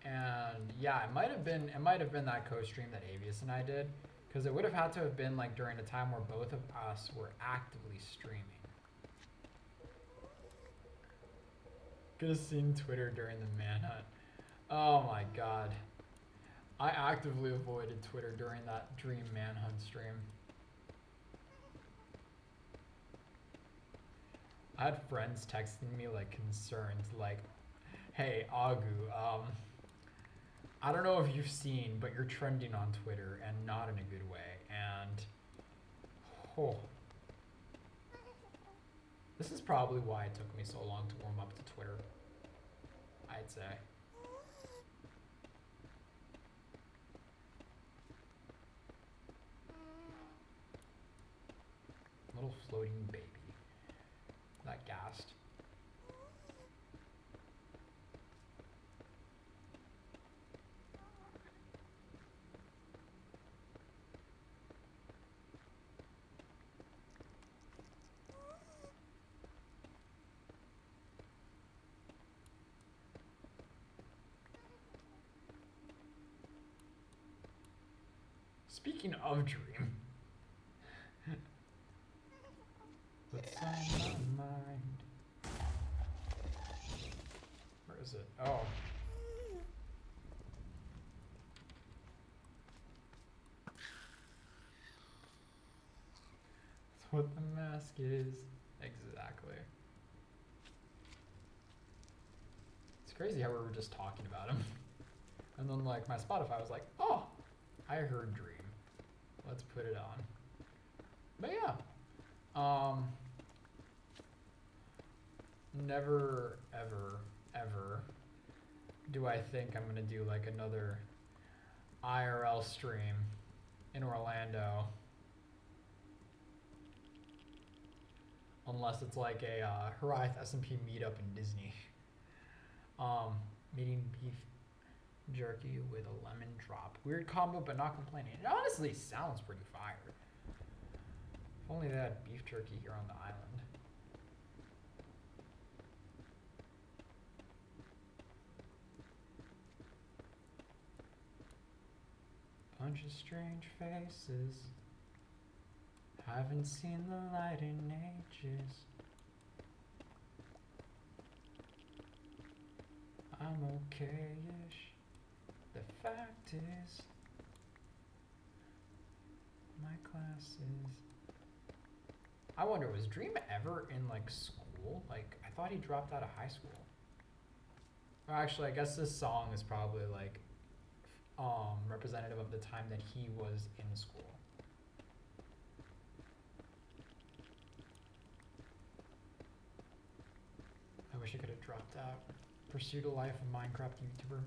And yeah, it might have been that co-stream that Avius and I did, because it would have had to have been like during a time where both of us were actively streaming. Could have seen Twitter during the manhunt. Oh my god. I actively avoided Twitter during that Dream Manhunt stream. I had friends texting me like concerned, like, hey, Agu, I don't know if you've seen, but you're trending on Twitter and not in a good way. And, oh, this is probably why it took me so long to warm up to Twitter, I'd say. Little floating baby. That gassed. Speaking of Dream, what's on my mind? Where is it? Oh. That's what the mask is. Exactly. It's crazy how we were just talking about him. And then like my Spotify was like, oh, I heard Dream. Let's put it on. But yeah. Never, ever, ever do I think I'm gonna do like another IRL stream in Orlando. Unless it's like a HIRAETH SMP meetup in Disney. Meeting beef jerky with a lemon drop. Weird combo, but not complaining. It honestly sounds pretty fire. If only they had beef jerky here on the island. Bunch of strange faces. Haven't seen the light in ages. I'm okay-ish. The fact is, my classes. I wonder, was Dream ever in like school? Like, I thought he dropped out of high school. Or actually, I guess this song is probably like representative of the time that he was in school. I wish I could have dropped out. Pursued a life of Minecraft YouTuber.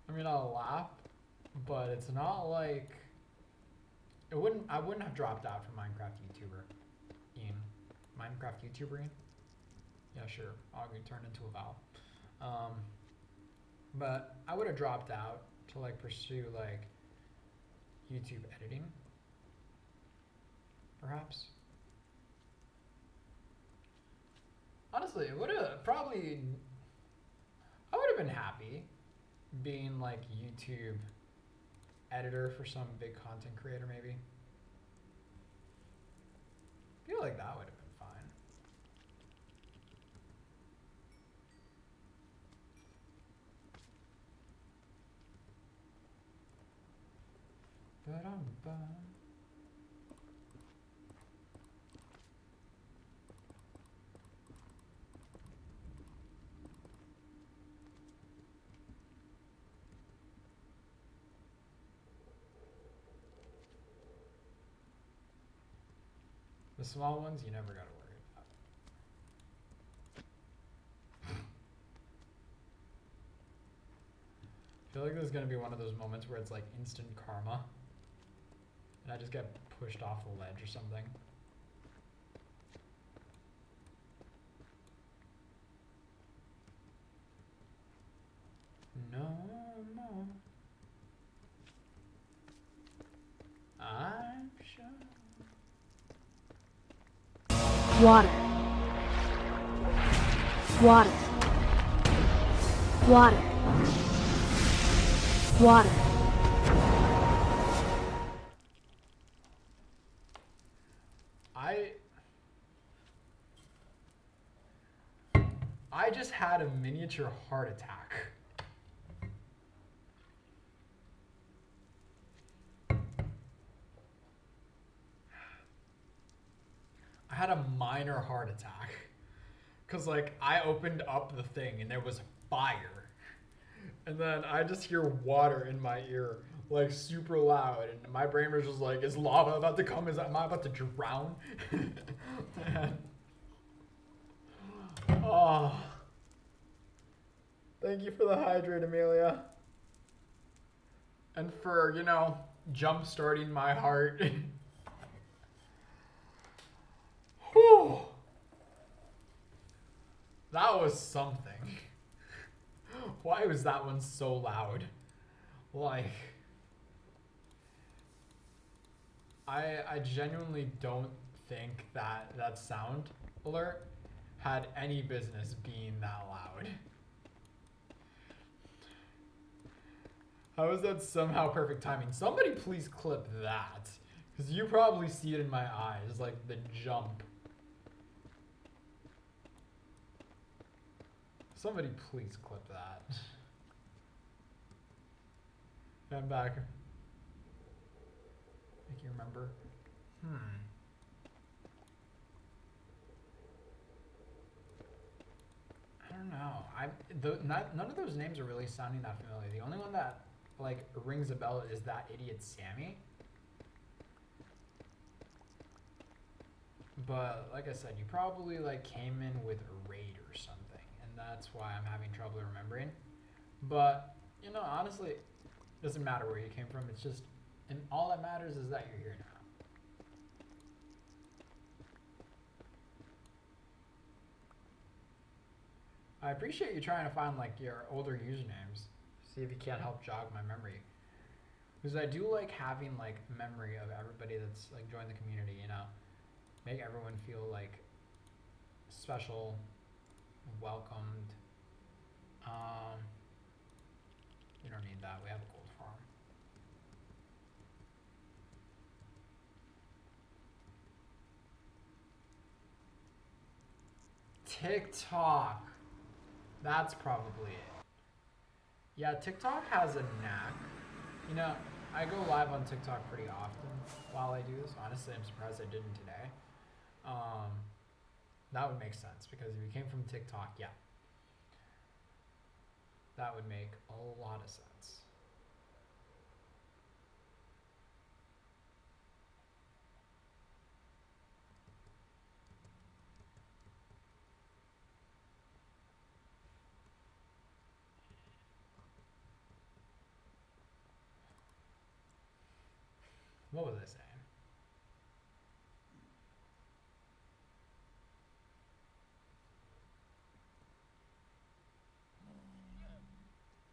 I mean, I'll laugh, but it's not like I wouldn't have dropped out from Minecraft YouTuber. Ian. Minecraft YouTuber Ian? Yeah, sure. I'll turn into a Val. But I would have dropped out to like pursue like YouTube editing. Perhaps. Honestly, it would have probably, I would have been happy being like YouTube editor for some big content creator maybe. I feel like that would have been fine. Ba-dum-bum. The small ones, you never gotta worry about. I feel like this is gonna be one of those moments where it's like instant karma. And I just get pushed off the ledge or something. No more. I'm sure. Water. Water. Water. Water. I just had a miniature heart attack. I had a minor heart attack. Cause like I opened up the thing and there was fire. And then I just hear water in my ear, like super loud. And my brain was just like, is lava about to come? Am I about to drown? And, oh. Thank you for the hydrate, Amelia. And for, you know, jump starting my heart. Whew. That was something. Why was that one so loud? Like, I genuinely don't think that sound alert had any business being that loud. How is that somehow perfect timing? Somebody please clip that. Because you probably see it in my eyes, like the jump. Somebody please clip that. I'm back. Make you remember. I don't know. None of those names are really sounding that familiar. The only one that like rings a bell is that idiot Sammy. But like I said, you probably like came in with a raid or something, and that's why I'm having trouble remembering. But you know, honestly, it doesn't matter where you came from. It's just, and all that matters is that you're here now. I appreciate you trying to find like your older usernames. See if you can't help jog my memory. Because I do like having like memory of everybody that's like joined the community, you know. Make everyone feel like special, welcomed. We don't need that. We have a gold farm. TikTok. That's probably it. Yeah, TikTok has a knack. You know, I go live on TikTok pretty often while I do this. Honestly, I'm surprised I didn't today. That would make sense because if you came from TikTok, yeah. That would make a lot of sense. What was I saying?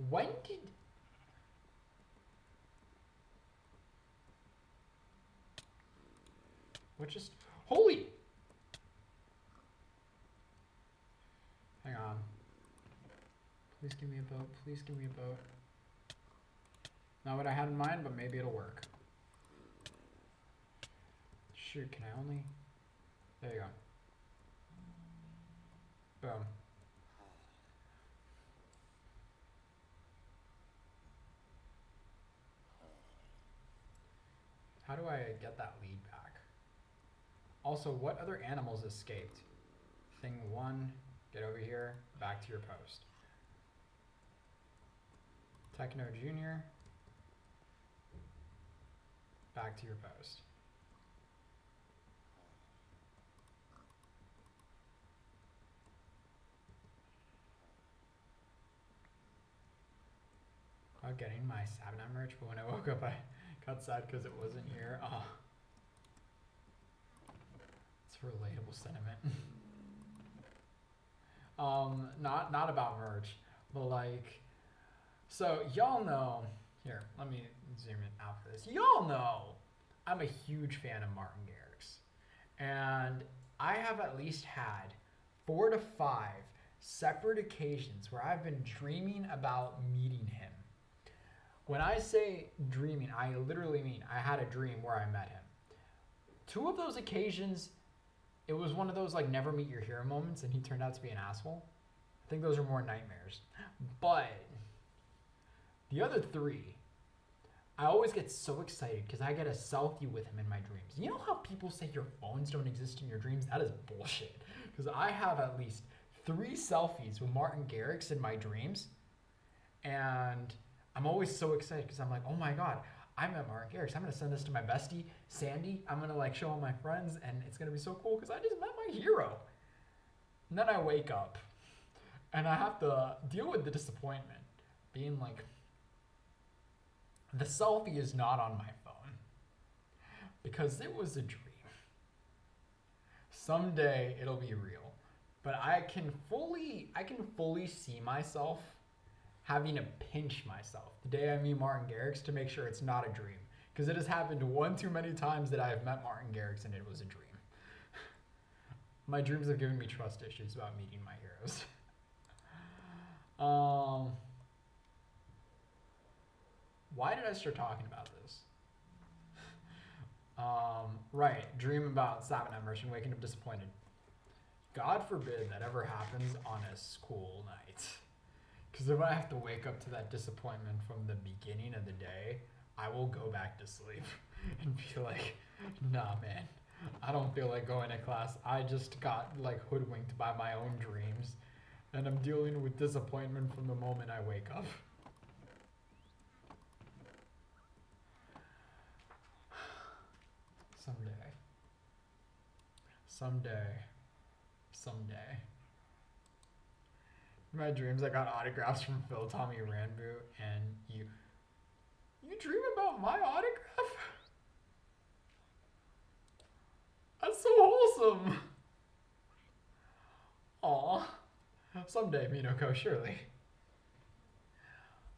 When did... What just... Holy... Hang on. Please give me a boat. Please give me a boat. Not what I had in mind, but maybe it'll work. Shoot, can I only... There you go. Boom. How do I get that lead back? Also, what other animals escaped? Thing 1, get over here, back to your post. Techno Junior, back to your post. About getting my Sabina merch, but when I woke up, I got sad because it wasn't here. Oh. It's a relatable sentiment. Not about merch, but like, so y'all know, here, let me zoom in out for this. Y'all know I'm a huge fan of Martin Garrix. And I have at least had 4 to 5 separate occasions where I've been dreaming about meeting him. When I say dreaming, I literally mean I had a dream where I met him. 2 of those occasions, it was one of those like never meet your hero moments and he turned out to be an asshole. I think those are more nightmares. But the other 3, I always get so excited because I get a selfie with him in my dreams. You know how people say your phones don't exist in your dreams? That is bullshit. Because I have at least 3 selfies with Martin Garrix in my dreams. And I'm always so excited because I'm like, oh my God, I met Martin Garrix. I'm going to send this to my bestie, Sandy. I'm going to like show all my friends and it's going to be so cool because I just met my hero. And then I wake up and I have to deal with the disappointment. Being like, the selfie is not on my phone because it was a dream. Someday it'll be real, but I can fully see myself having to pinch myself the day I meet Martin Garrix to make sure it's not a dream, because it has happened one too many times that I have met Martin Garrix and it was a dream. My dreams have given me trust issues about meeting my heroes. Why did I start talking about this? Right, dream about stopping at immersion, waking up disappointed. God forbid that ever happens on a school night. Because if I have to wake up to that disappointment from the beginning of the day, I will go back to sleep and be like, nah, man, I don't feel like going to class. I just got like hoodwinked by my own dreams, and I'm dealing with disappointment from the moment I wake up. Someday. In my dreams, I got autographs from Phil, Tommy Ranbu, and you. You dream about my autograph? That's so wholesome. Aw. Someday, Minoko, surely.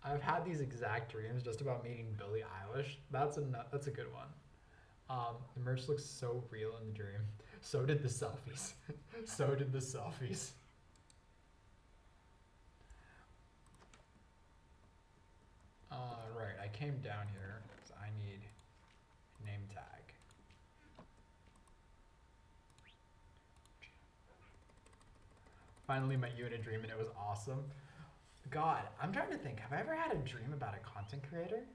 I've had these exact dreams just about meeting Billie Eilish. That's a good one. The merch looks so real in the dream. So did the selfies. Right, I came down here because I need a name tag. Finally met you in a dream and it was awesome. God, I'm trying to think. Have I ever had a dream about a content creator?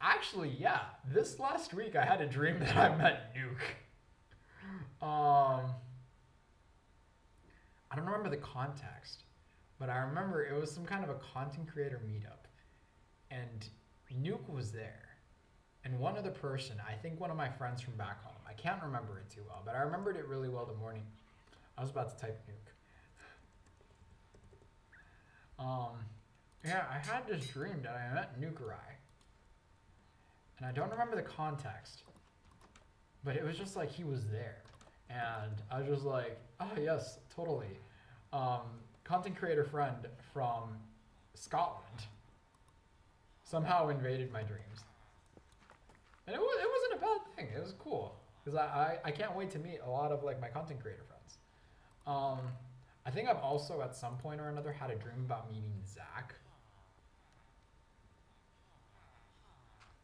Actually, yeah. This last week I had a dream that I met Nuke. I don't remember the context, but I remember it was some kind of a content creator meetup. And Nuke was there. And one other person, I think one of my friends from back home. I can't remember it too well, but I remembered it really well the morning. I was about to type Nuke. Yeah, I had this dream that I met Nukerai. And I don't remember the context, but it was just like he was there. And I was just like, oh yes, totally. Content creator friend from Scotland somehow invaded my dreams. And it wasn't a bad thing. It was cool. Because I can't wait to meet a lot of like my content creator friends. I think I've also at some point or another had a dream about meeting Zach.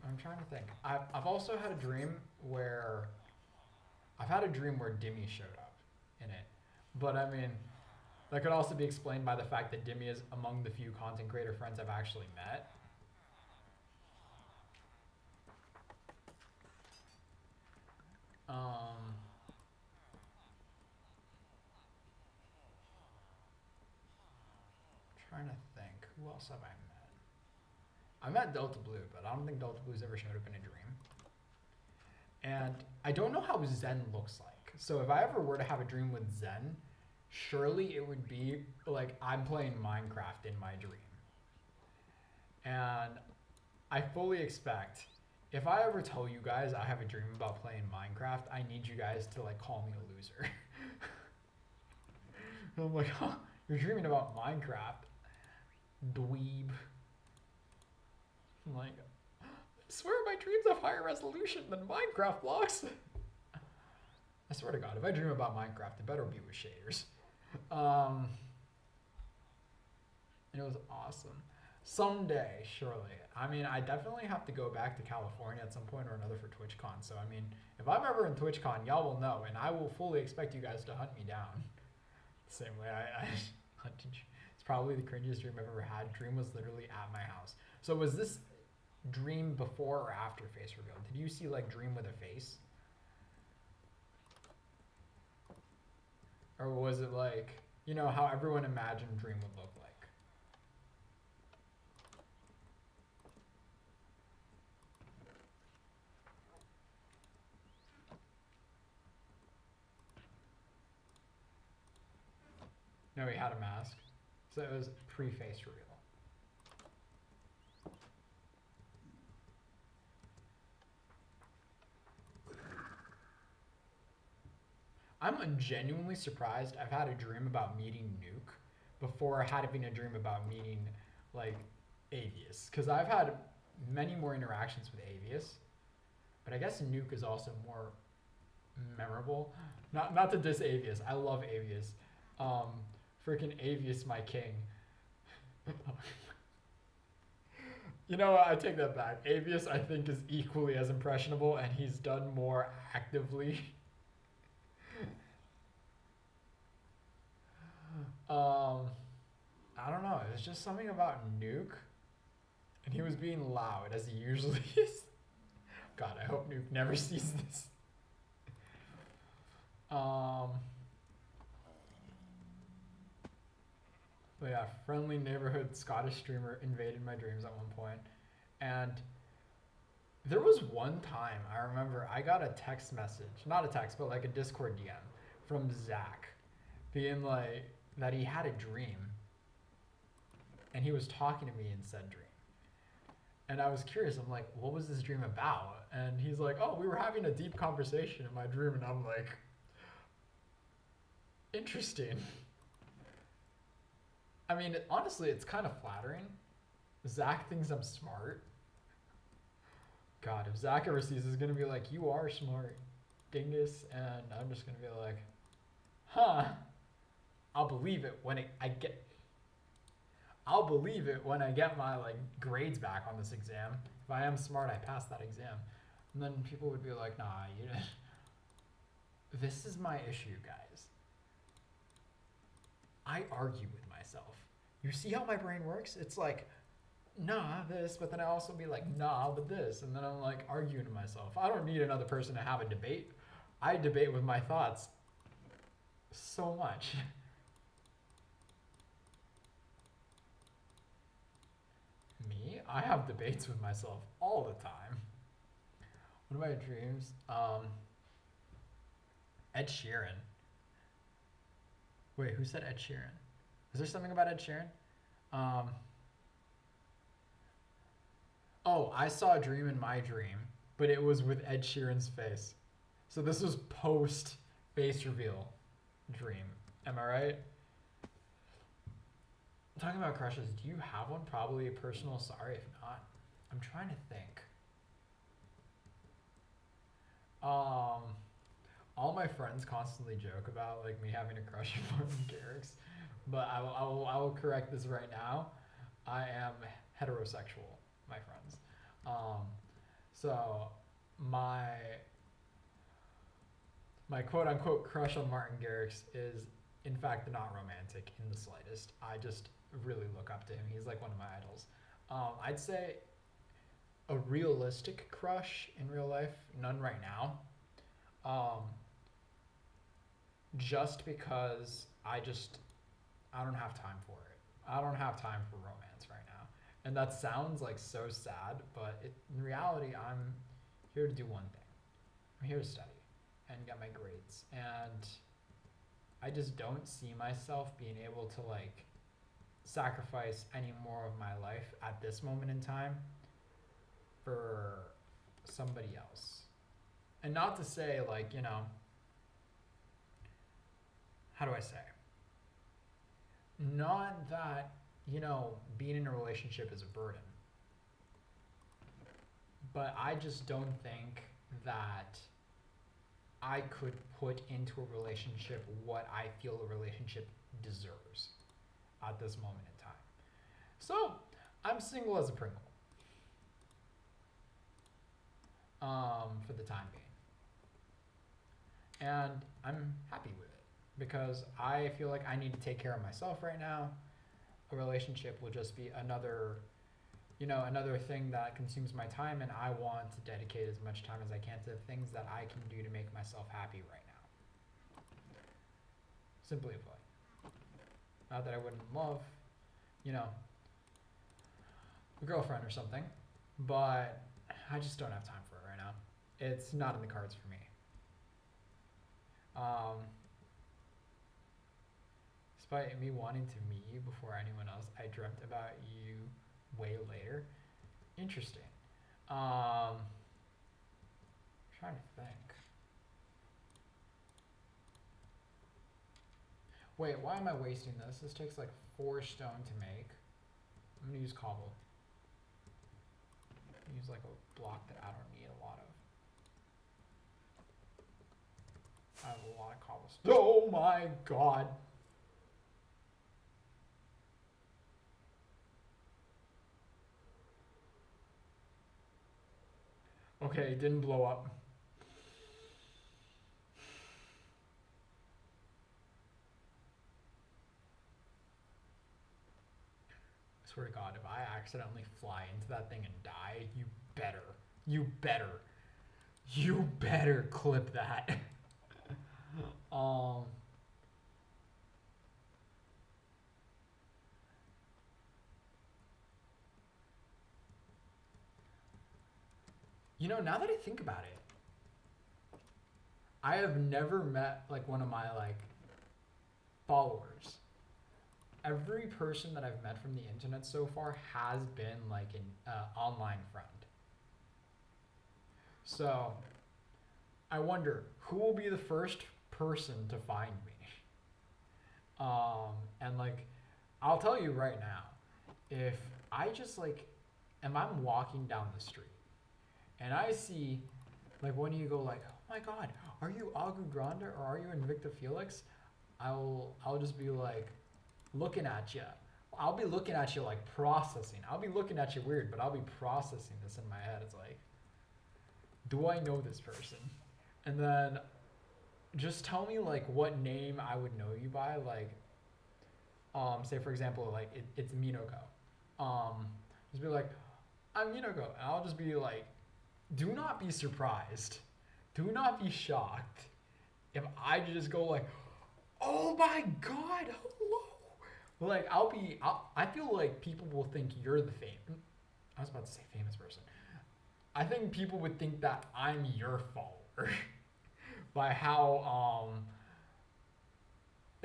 I'm trying to think. I've also had a dream where Dimmy showed up in it. But I mean, that could also be explained by the fact that Dimmy is among the few content creator friends I've actually met. Trying to think. Who else have I met? I met Delta Blue, but I don't think Delta Blue's ever showed up in a dream. And I don't know how Zen looks like. So if I ever were to have a dream with Zen, surely it would be like I'm playing Minecraft in my dream. And I fully expect, if I ever tell you guys I have a dream about playing Minecraft, I need you guys to like call me a loser. And I'm like, huh, you're dreaming about Minecraft, dweeb. I'm like, I swear my dreams have higher resolution than Minecraft blocks. I swear to God, if I dream about Minecraft, it better be with shaders. It was awesome. Someday, surely. I mean, I definitely have to go back to California at some point or another for TwitchCon. So, I mean, if I'm ever in TwitchCon, y'all will know, and I will fully expect you guys to hunt me down. Same way I hunted you. It's probably the cringiest dream I've ever had. Dream was literally at my house. So was this dream before or after face reveal? Did you see like dream with a face? Or was it like, you know, how everyone imagined dream would look like? No, he had a mask. So it was pre-face reveal. I'm genuinely surprised I've had a dream about meeting Nuke before having a dream about meeting, like, Avius. Because I've had many more interactions with Avius, but I guess Nuke is also more memorable. Not to diss Avius. I love Avius. Freaking Avius, my king. You know what? I take that back. Avius, I think, is equally as impressionable, and he's done more actively. I don't know. It was just something about Nuke, and he was being loud as he usually is. God, I hope Nuke never sees this. But yeah, friendly neighborhood Scottish streamer invaded my dreams at one point, and there was one time I remember I got a text message, not a text, but like a Discord DM from Zach, being like that he had a dream, and he was talking to me in said dream. And I was curious. I'm like, what was this dream about? And he's like, oh, we were having a deep conversation in my dream. And I'm like, interesting. I mean, honestly, it's kind of flattering. Zach thinks I'm smart. God, if Zach ever sees this, he's going to be like, you are smart, dingus. And I'm just going to be like, huh. I'll believe it when I'll believe it when I get my like grades back on this exam. If I am smart, I pass that exam. And then people would be like, nah, you didn't. This is my issue, guys. I argue with myself. You see how my brain works? It's like, nah, this, but then I also be like, nah, but this. And then I'm like arguing to myself. I don't need another person to have a debate. I debate with my thoughts so much. Me? I have debates with myself all the time. What are my dreams? Ed Sheeran. Wait, who said Ed Sheeran? Is there something about Ed Sheeran? Oh, I saw a dream in my dream, but it was with Ed Sheeran's face. So this was post face reveal dream. Am I right? Talking about crushes, do you have one? Probably a personal. Sorry if not. I'm trying to think. All my friends constantly joke about like me having a crush on Martin Garrix, but I will correct this right now. I am heterosexual, my friends. So my quote unquote crush on Martin Garrix is in fact not romantic in the slightest. I just really look up to him. He's like one of my idols. I'd say a realistic crush in real life, none right now. Just because I don't have time for it. I don't have time for romance right now. And that sounds like so sad, but in reality, I'm here to do one thing. I'm here to study and get my grades. And I just don't see myself being able to like sacrifice any more of my life at this moment in time for somebody else. And not to say like, you know, how do I say? Not that, you know, being in a relationship is a burden. But I just don't think that I could put into a relationship what I feel a relationship deserves at this moment in time. So I'm single as a Pringle. For the time being. And I'm happy with it because I feel like I need to take care of myself right now. A relationship will just be another, another thing that consumes my time, and I want to dedicate as much time as I can to things that I can do to make myself happy right now. Simply put. Not that I wouldn't love, a girlfriend or something, but I just don't have time for it right now. It's not in the cards for me. Despite me wanting to meet you before anyone else, I dreamt about you way later. Interesting. I'm trying to think. Wait, why am I wasting this? This takes like 4 stone to make. I'm gonna use cobble. Use like a block that I don't need a lot of. I have a lot of cobblestone. Oh my god. Okay, it didn't blow up. I swear to God, if I accidentally fly into that thing and die, you better clip that. Now that I think about it, I have never met like one of my like followers. Every person that I've met from the internet so far has been like an online friend. So I wonder who will be the first person to find me. And like, I'll tell you right now, if I just like, if I'm walking down the street and I see like one of you go like, oh my God, are you Agu Grande or are you Invicta Felix? I'll just be like looking at you. I'll be looking at you like processing. I'll be looking at you weird, but I'll be processing this in my head. It's like, do I know this person? And then just tell me like what name I would know you by. Like, say for example, like it's Minoko. Just be like, I'm Minoko. And I'll just be like, do not be surprised. Do not be shocked if I just go like, oh my God, hello. Like I feel like people will think you're the I was about to say famous person. I think people would think that I'm your follower by how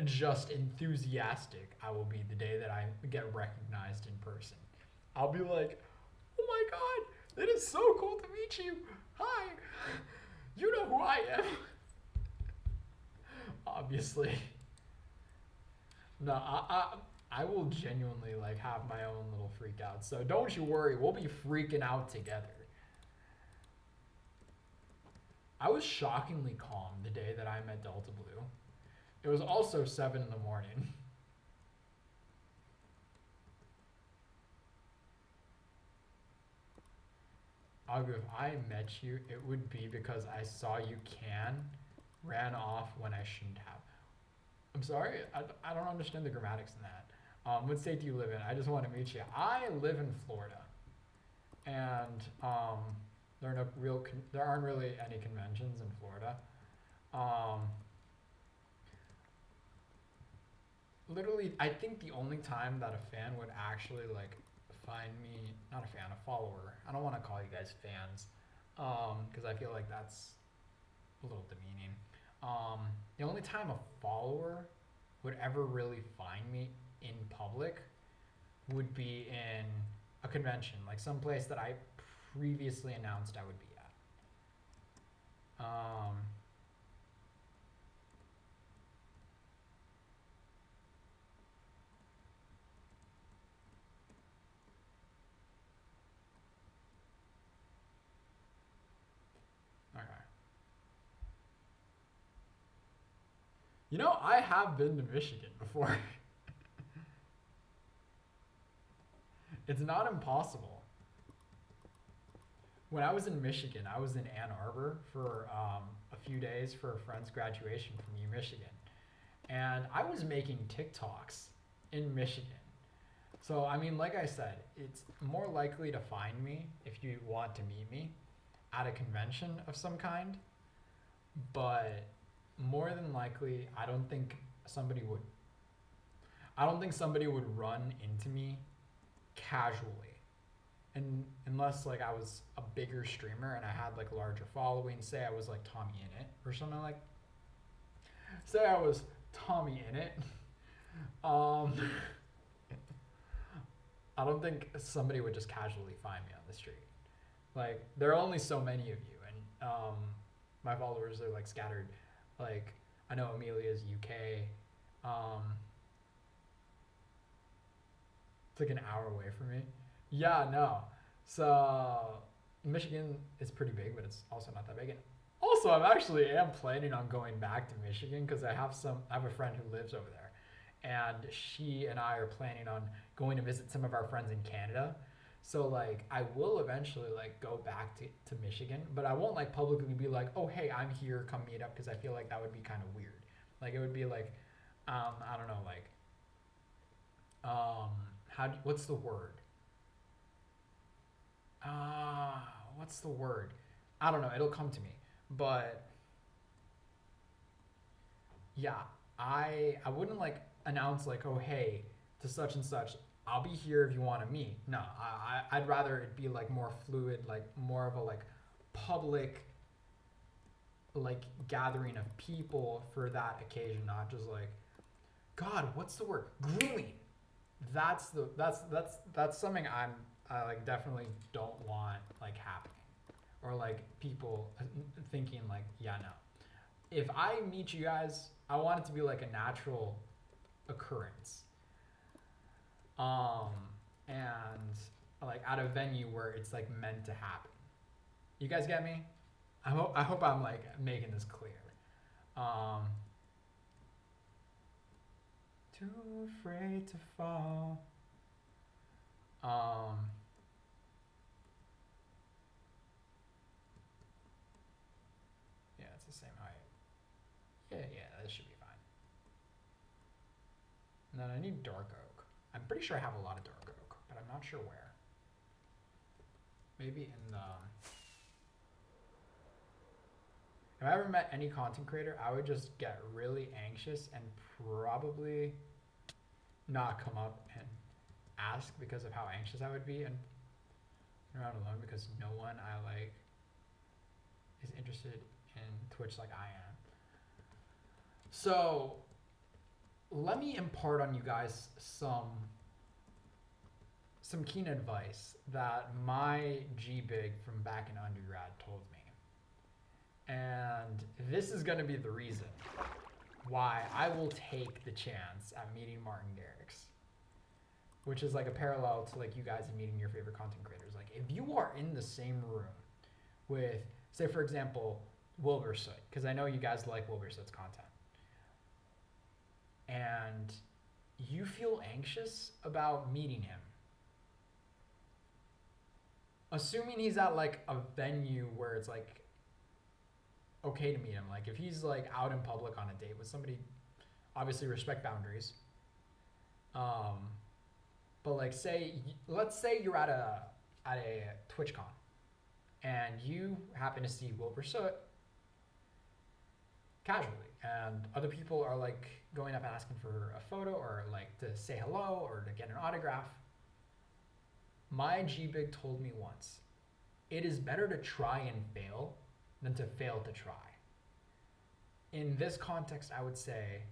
just enthusiastic I will be the day that I get recognized in person. I'll be like, oh my God, it is so cool to meet you. Hi, you know who I am. Obviously. No, I will genuinely like have my own little freak out. So don't you worry, we'll be freaking out together. I was shockingly calm the day that I met Delta Blue. It was also 7 in the morning. Agu, if I met you, it would be because I saw you ran off when I shouldn't have. I'm sorry, I don't understand the grammatics in that. What state do you live in? I just want to meet you. I live in Florida, and there aren't really any conventions in Florida. Literally, I think the only time that a fan would actually like find me, not a fan, a follower. I don't want to call you guys fans, because I feel like that's a little demeaning. The only time a follower would ever really find me in public would be in a convention, like some place that I previously announced I would be at. Okay. You know, I have been to Michigan before. It's not impossible. When I was in Michigan, I was in Ann Arbor for a few days for a friend's graduation from U Michigan. And I was making TikToks in Michigan. So, I mean, like I said, it's more likely to find me if you want to meet me at a convention of some kind. But more than likely, I don't think somebody would run into me casually. And unless like I was a bigger streamer and I had like a larger following, say I was like Tommy Innit or something like. Say I was Tommy Innit. I don't think somebody would just casually find me on the street. Like there are only so many of you, and my followers are like scattered. Like I know Amelia's UK. It's like an hour away from me. Yeah, no. So Michigan is pretty big, but it's also not that big. And also, am planning on going back to Michigan because I have a friend who lives over there, and she and I are planning on going to visit some of our friends in Canada. So like, I will eventually like go back to Michigan, but I won't like publicly be like, oh hey, I'm here, come meet up, because I feel like that would be kind of weird. Like it would be like, I don't know, like, what's the word? What's the word? I don't know. It'll come to me. But yeah, I wouldn't like announce like, oh hey, to such and such, I'll be here if you want to meet. No, I'd rather it be like more fluid, like more of a like public like gathering of people for that occasion, not just like, God, what's the word? Grooming. That's something I like definitely don't want like happening, or like people thinking like, yeah, no. If I meet you guys, I want it to be like a natural occurrence, and like at a venue where it's like meant to happen. You guys get me? I hope I'm like making this clear. Too afraid to fall. Yeah, it's the same height. Yeah, this should be fine. And then I need dark oak. I'm pretty sure I have a lot of dark oak, but I'm not sure where. Maybe in the... If I ever met any content creator, I would just get really anxious and probably not come up and ask because of how anxious I would be, and around alone because no one I like is interested in Twitch like I am. So let me impart on you guys some keen advice that my G-Big from back in undergrad told me. And this is going to be the reason why I will take the chance at meeting Martin Garrix, which is like a parallel to like you guys meeting your favorite content creators. Like if you are in the same room with, say for example, Wilbur Soot, because I know you guys like Wilbur Soot's content, and you feel anxious about meeting him, assuming he's at like a venue where it's like okay to meet him. Like if he's like out in public on a date with somebody, obviously respect boundaries. But like let's say you're at a TwitchCon and you happen to see Wilbur Soot casually, and other people are like going up and asking for a photo or like to say hello or to get an autograph. My G-Big told me once, it is better to try and fail than to fail to try. In this context, I would say,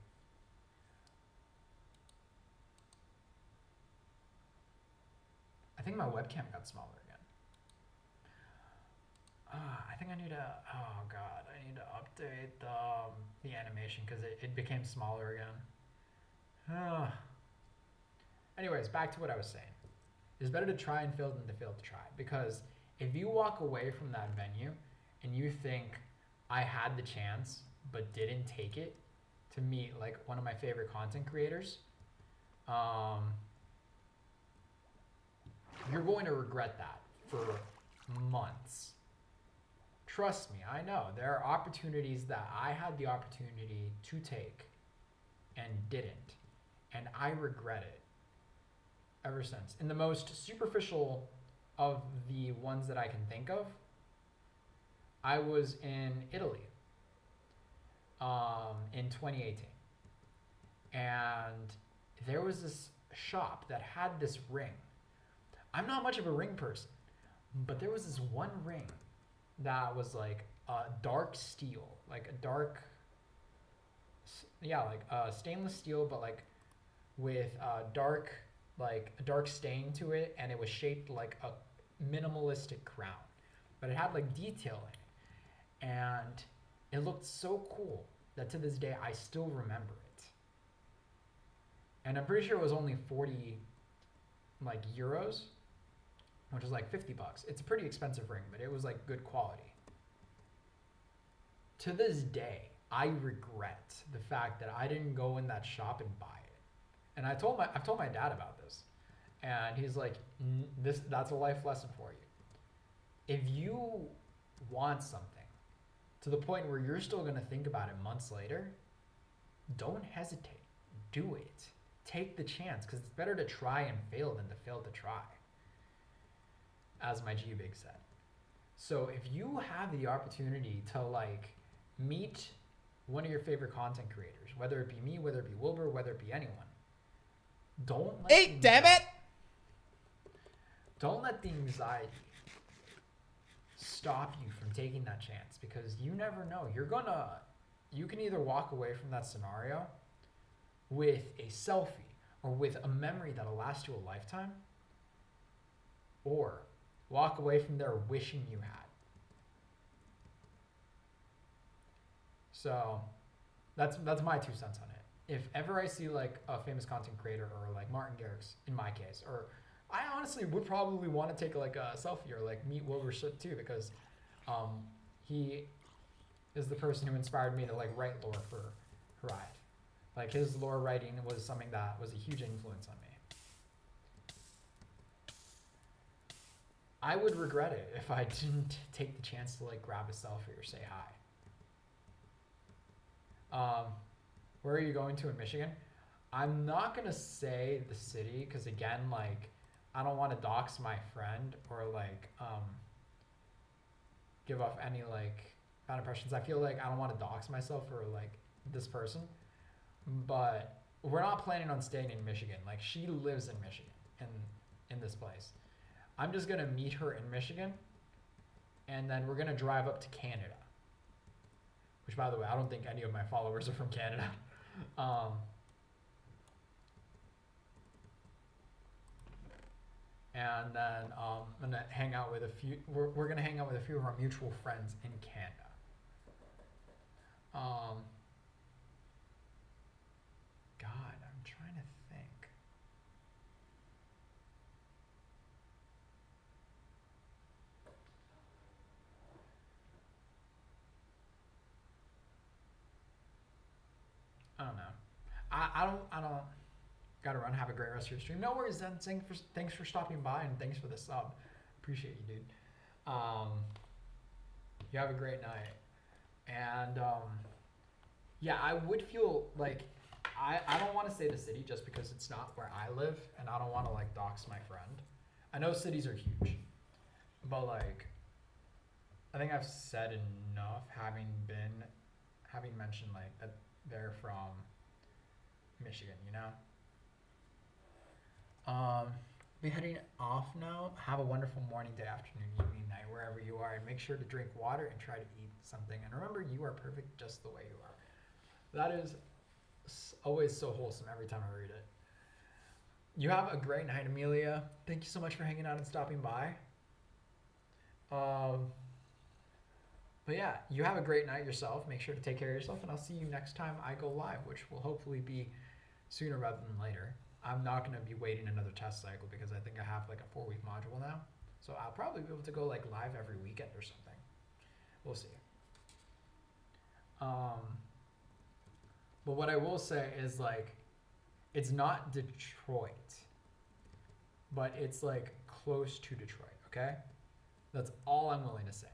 I think my webcam got smaller again. I think I need to, oh God, I need to update the animation because it became smaller again. Anyways, back to what I was saying. It's better to try and fail than to fail to try, because if you walk away from that venue and you think I had the chance but didn't take it to meet like one of my favorite content creators, you're going to regret that for months. Trust me, I know. There are opportunities that I had the opportunity to take and didn't. And I regret it ever since. In the most superficial of the ones that I can think of, I was in Italy in 2018. And there was this shop that had this ring. I'm not much of a ring person, but there was this one ring that was like a dark steel, like a dark, like stainless steel, but like with a dark stain to it, and it was shaped like a minimalistic crown, but it had like detail in it, and it looked so cool that to this day I still remember it. And I'm pretty sure it was only 40 like euros, which is like $50. It's a pretty expensive ring, but it was like good quality. To this day, I regret the fact that I didn't go in that shop and buy it. And I've told my dad about this, and he's like, that's a life lesson for you. If you want something to the point where you're still going to think about it months later, don't hesitate. Do it. Take the chance, because it's better to try and fail than to fail to try, as my G-Big said. So if you have the opportunity to like meet one of your favorite content creators, whether it be me, whether it be Wilbur, whether it be anyone, don't let don't let the anxiety stop you from taking that chance, because you never know. You can either walk away from that scenario with a selfie or with a memory that'll last you a lifetime, or walk away from there wishing you had. So that's my 2 cents on it. If ever I see like a famous content creator, or like Martin Garrix in my case, or I honestly would probably want to take like a selfie or like meet Wilbur too, because he is the person who inspired me to like write lore for HIRAETH. Like his lore writing was something that was a huge influence on me. I would regret it if I didn't take the chance to like grab a selfie or say hi. Where are you going to in Michigan? I'm not gonna say the city, because again, like I don't want to dox my friend or like give off any like bad impressions. I feel like I don't want to dox myself for like this person, but we're not planning on staying in Michigan. Like she lives in Michigan in this place. I'm just gonna meet her in Michigan, and then we're gonna drive up to Canada. Which, by the way, I don't think any of my followers are from Canada. And then I'm gonna hang out with a few. We're gonna hang out with a few of our mutual friends in Canada. God, I'm trying to think. I don't know. I don't gotta run. Have a great rest of your stream. No worries then. Thanks for stopping by, and thanks for the sub. Appreciate you, dude. You have a great night. And yeah, I would feel like I don't want to say the city just because it's not where I live, and I don't want to like dox my friend. I know cities are huge, but like I think I've said enough having mentioned like that they're from Michigan, you know? Be heading off now. Have a wonderful morning, day, afternoon, evening, night, wherever you are, and make sure to drink water and try to eat something. And remember, you are perfect just the way you are. That is always so wholesome every time I read it. You have a great night, Amelia. Thank you so much for hanging out and stopping by. But yeah, you have a great night yourself. Make sure to take care of yourself, and I'll see you next time I go live, which will hopefully be sooner rather than later. I'm not going to be waiting another test cycle because I think I have like a 4-week module now. So I'll probably be able to go like live every weekend or something. We'll see. But what I will say is like, it's not Detroit, but it's like close to Detroit, okay? That's all I'm willing to say.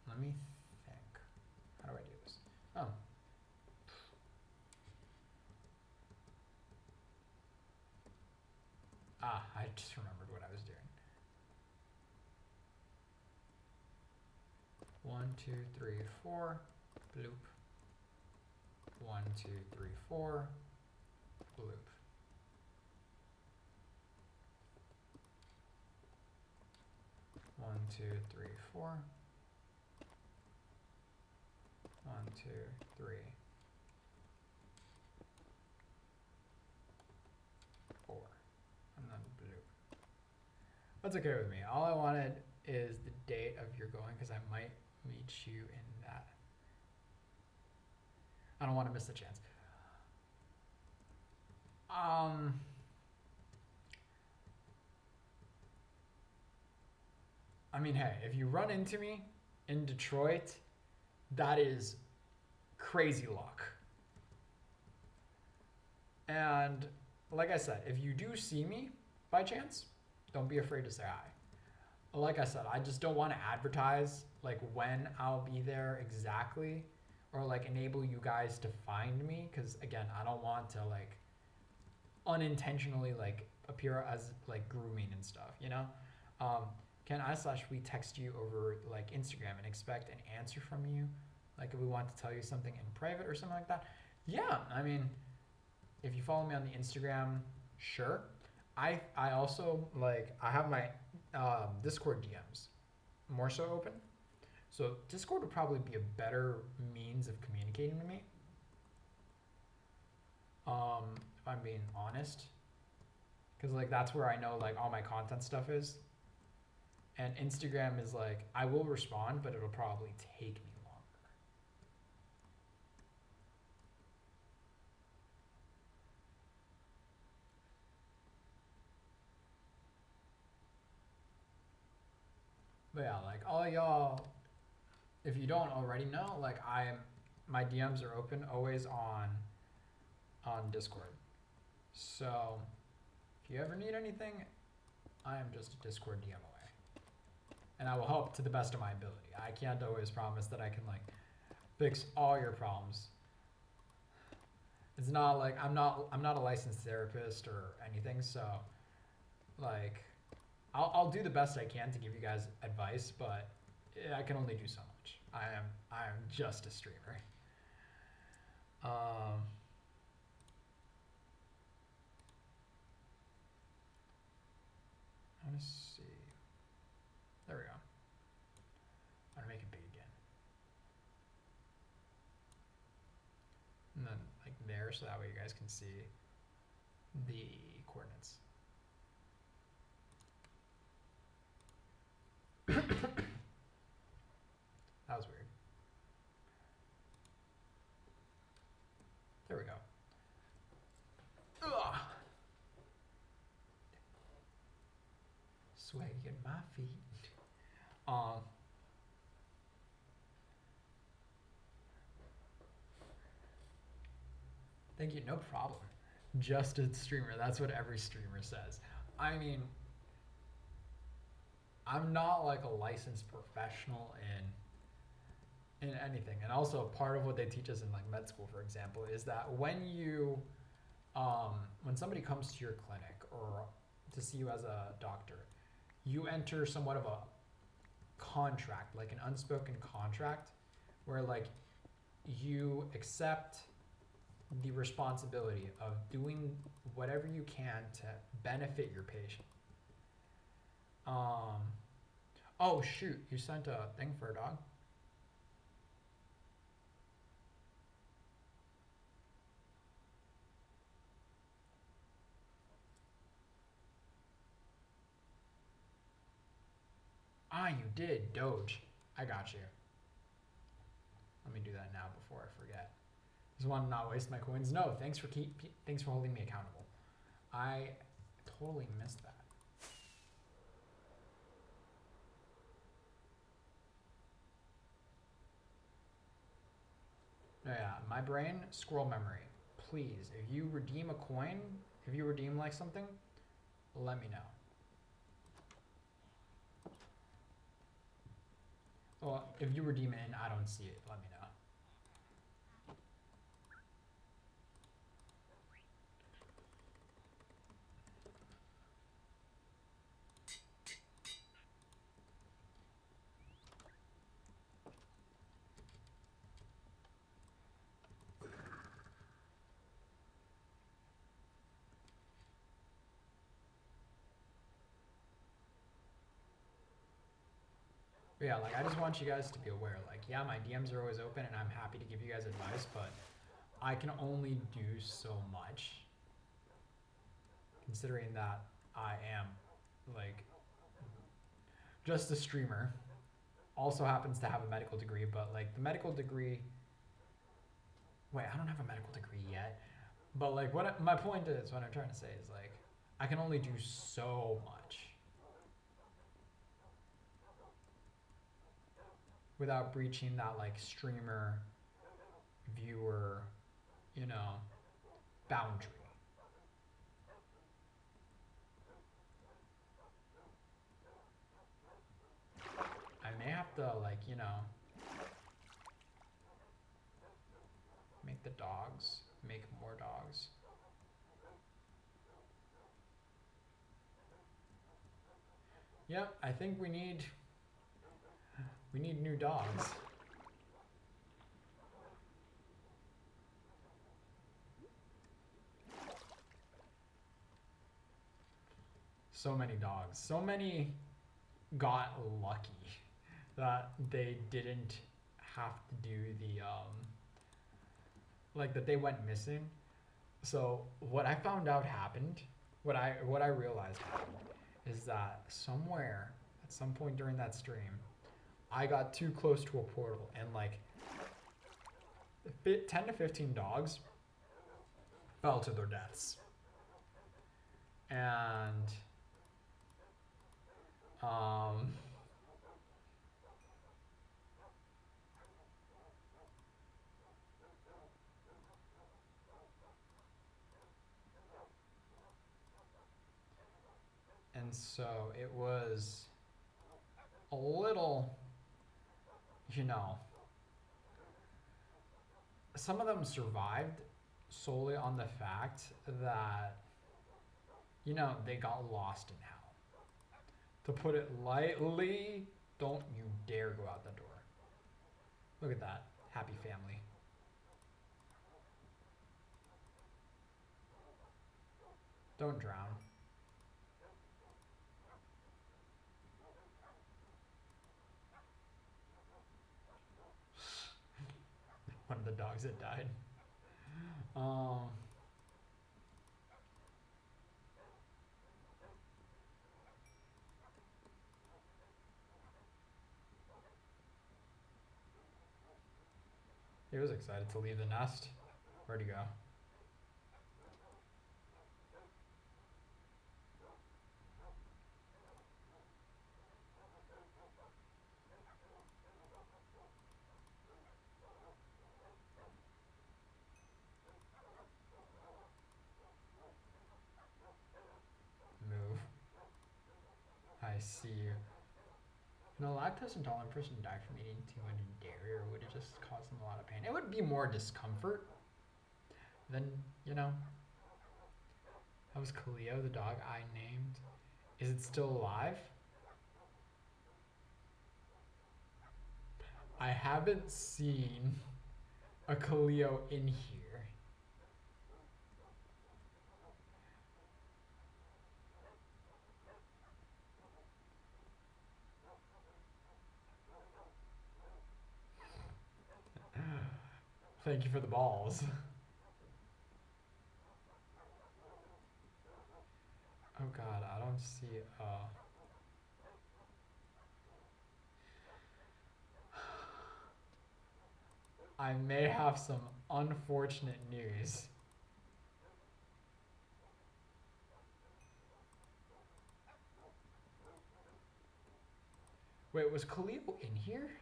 Let me think. How do I do this? Oh. I just remembered what I was doing. 1, 2, 3, 4, bloop. 1, 2, 3, 4, bloop. One, two, three, four. 1, 2, 3, 4, and then bloop. That's okay with me. All I wanted is the date of your going, because I might meet you in that. I don't want to miss the chance. I mean, hey, if you run into me in Detroit, that is crazy luck. And like I said, if you do see me by chance, don't be afraid to say hi. Like I said, I just don't want to advertise like when I'll be there exactly, or like enable you guys to find me, because again, I don't want to like unintentionally like appear as like grooming and stuff, you know? Can I/we text you over like Instagram and expect an answer from you? Like if we want to tell you something in private or something like that? Yeah, I mean, if you follow me on the Instagram, sure. I also like, I have my Discord DMs more so open. So Discord would probably be a better means of communicating with me. If I'm being honest. Because like that's where I know like all my content stuff is. And Instagram is like, I will respond, but it'll probably take me longer. But yeah, like all y'all, if you don't already know, like my DMs are open always on Discord. So if you ever need anything, I am just a Discord DM away. And I will help to the best of my ability. I can't always promise that I can like fix all your problems. It's not like I'm not a licensed therapist or anything, so like I'll do the best I can to give you guys advice, but I can only do so much. I am just a streamer. I want to see. There we go. I'm gonna make it big again. And then like there, so that way you guys can see the coordinates. That was weird. There we go. Ugh. Swag in my feet. Thank you, no problem. Just a streamer. That's what every streamer says. I mean, I'm not like a licensed professional in anything. And also part of what they teach us in like med school, for example, is that when you when somebody comes to your clinic or to see you as a doctor, you enter somewhat of a contract, like an unspoken contract, where like you accept the responsibility of doing whatever you can to benefit your patient. Oh shoot, you sent a thing for a dog? Ah, you did, Doge. I got you. Let me do that now before I forget. Just want to not waste my coins. No, thanks for holding me accountable. I totally missed that. Oh yeah, my brain, squirrel memory. Please, if you redeem a coin, if you redeem like something, let me know. Well, if you redeem it and I don't see it, let me know. But yeah, like I just want you guys to be aware, like, yeah, my DMs are always open and I'm happy to give you guys advice, but I can only do so much considering that I am like just a streamer. Also happens to have a medical degree, but like the medical degree, wait, I don't have a medical degree yet, but like my point is, what I'm trying to say is like, I can only do so much without breaching that like streamer, viewer, you know, boundary. I may have to like, you know, make the dogs make more dogs. Yep, I think we need new dogs. So many dogs. So many got lucky that they didn't have to do the like that they went missing. So what I found out happened, what I realized happened is that somewhere at some point during that stream, I got too close to a portal and like 10 to 15 dogs fell to their deaths. And and so it was a little, you know, some of them survived solely on the fact that, you know, they got lost in hell. To put it lightly, don't you dare go out the door. Look at that. Happy family. Don't drown. One of the dogs that died. He was excited to leave the nest. Where'd he go? Move. I see you. No, lactose intolerant person died from eating too much dairy, or would it just cause them a lot of pain? It would be more discomfort than, you know. That was Cleo, the dog I named. Is it still alive? I haven't seen a Cleo in here. Thank you for the balls. Oh god, I don't see, I may have some unfortunate news. Wait, was Khalil in here?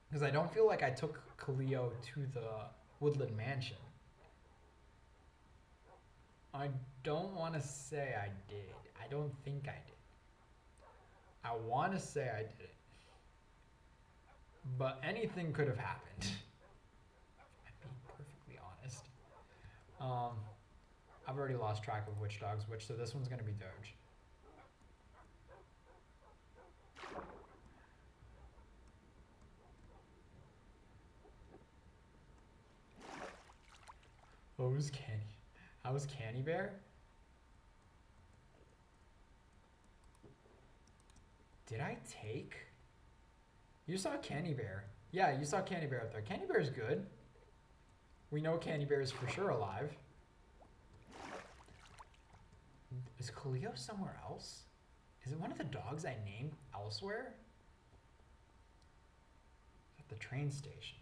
Because I don't feel like I took Khalil to the Woodland Mansion. I don't want to say I did. I don't think I did. I want to say I did it. But anything could have happened. I'm being perfectly honest. I've already lost track of which dog's which, so this one's going to be Doge. Oh, who's Canny? How was Canny Bear? Did I take? You saw Canny Bear. Yeah, you saw Canny Bear up there. Canny Bear's good. We know Canny Bear is for sure alive. Is Cleo somewhere else? Is it one of the dogs I named elsewhere? At the train station.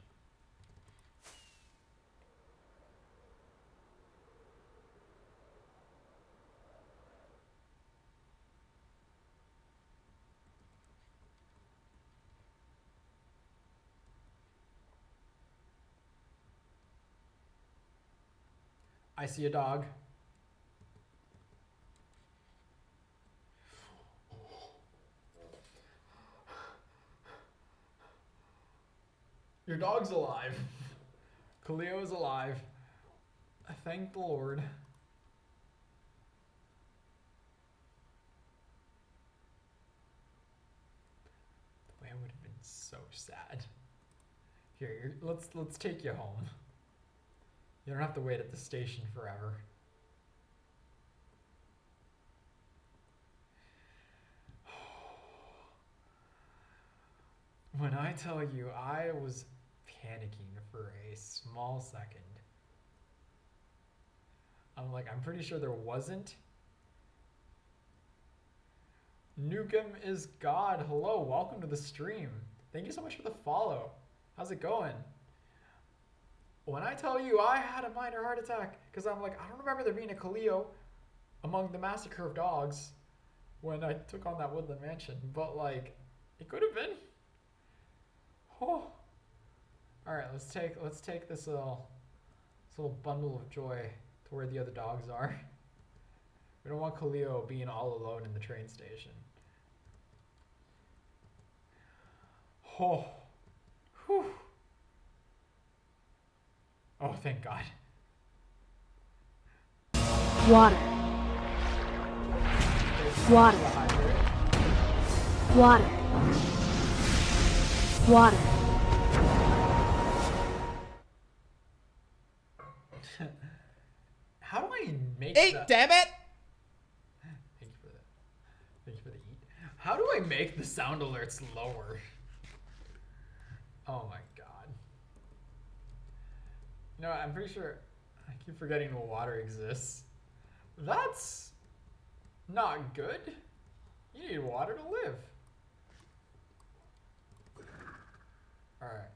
I see a dog. Your dog's alive. Khalil is alive. Thank the Lord. The way would have been so sad. Here, let's take you home. You don't have to wait at the station forever. When I tell you, I was panicking for a small second. I'm pretty sure there wasn't. Nukem is God. Hello, welcome to the stream. Thank you so much for the follow. How's it going? When I tell you I had a minor heart attack, because I'm like, I don't remember there being a Khalil among the massacre of dogs when I took on that Woodland Mansion, but like, it could have been. Oh. All right, let's take this little bundle of joy to where the other dogs are. We don't want Khalil being all alone in the train station. Oh. Whew. Oh, thank God. Water. Water. Water. Water. How do I make Eat, that? damn it! Thank you for that. Thank you for the eat. How do I make the sound alerts lower? Oh my God. No, I'm pretty sure I keep forgetting water exists. That's not good. You need water to live. Alright.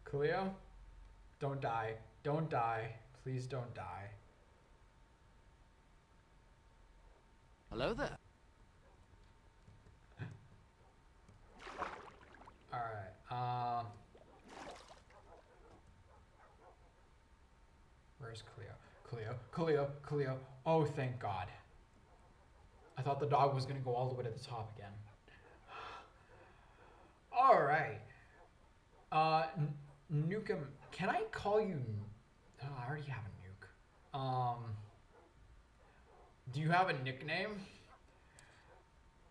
Cleo, don't die. Don't die. Please don't die. Hello there. Alright. Where's Cleo? Oh, thank God. I thought the dog was going to go all the way to the top again. All right. Nukem, can I call you? Oh, I already have a nuke. Do you have a nickname?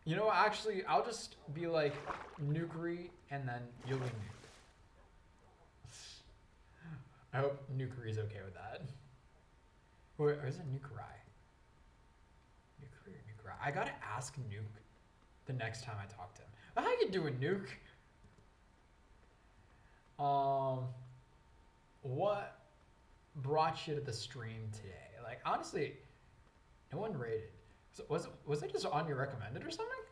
You know, actually, I'll just be like Nukery, and then you'll be Nuke. I hope Nukery's okay with that. Or is it Nukerai? Nukery or Nukerai? I gotta ask Nuke the next time I talk to him. How you doing, Nuke? What brought you to the stream today? Like, honestly, no one rated. So was it just on your recommended or something?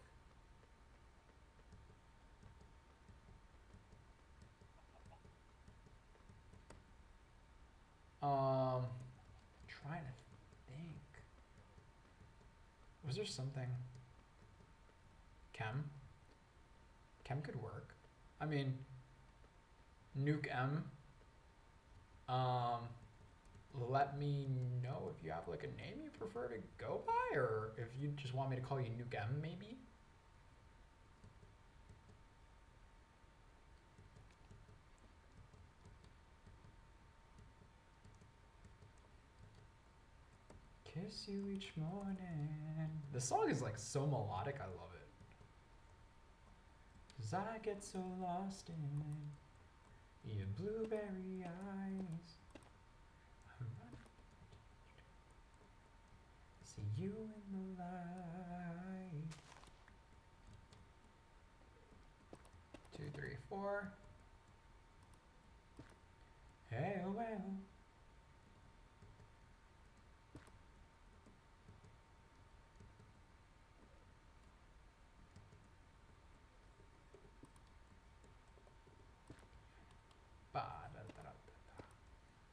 Trying to think. Was there something? Chem? Chem could work. I mean, Nuke M. Let me know if you have like a name you prefer to go by, or if you just want me to call you Nuke M, maybe. Kiss you each morning. The song is like so melodic, I love it. 'Cause I get so lost in your blueberry eyes. See you in the light. 2, 3, 4. Hey, oh well.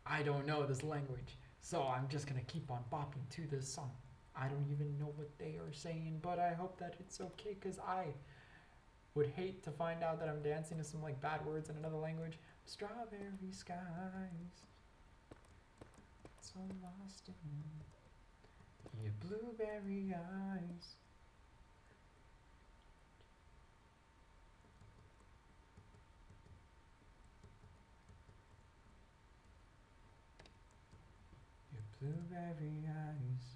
I don't know this language, so I'm just gonna keep on bopping to this song. I don't even know what they are saying, but I hope that it's okay, because I would hate to find out that I'm dancing to some like bad words in another language. Strawberry skies, so lost in your blueberry eyes. Blueberry eyes.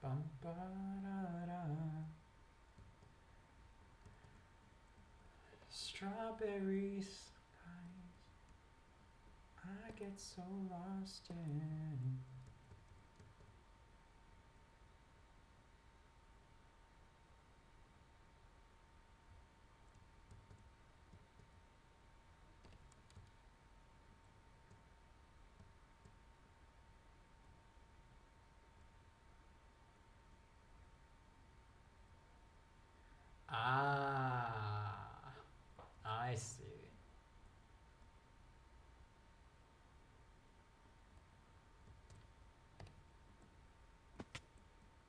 Bum, ba, da, da. Strawberry skies, I get so lost in. Ah, I see.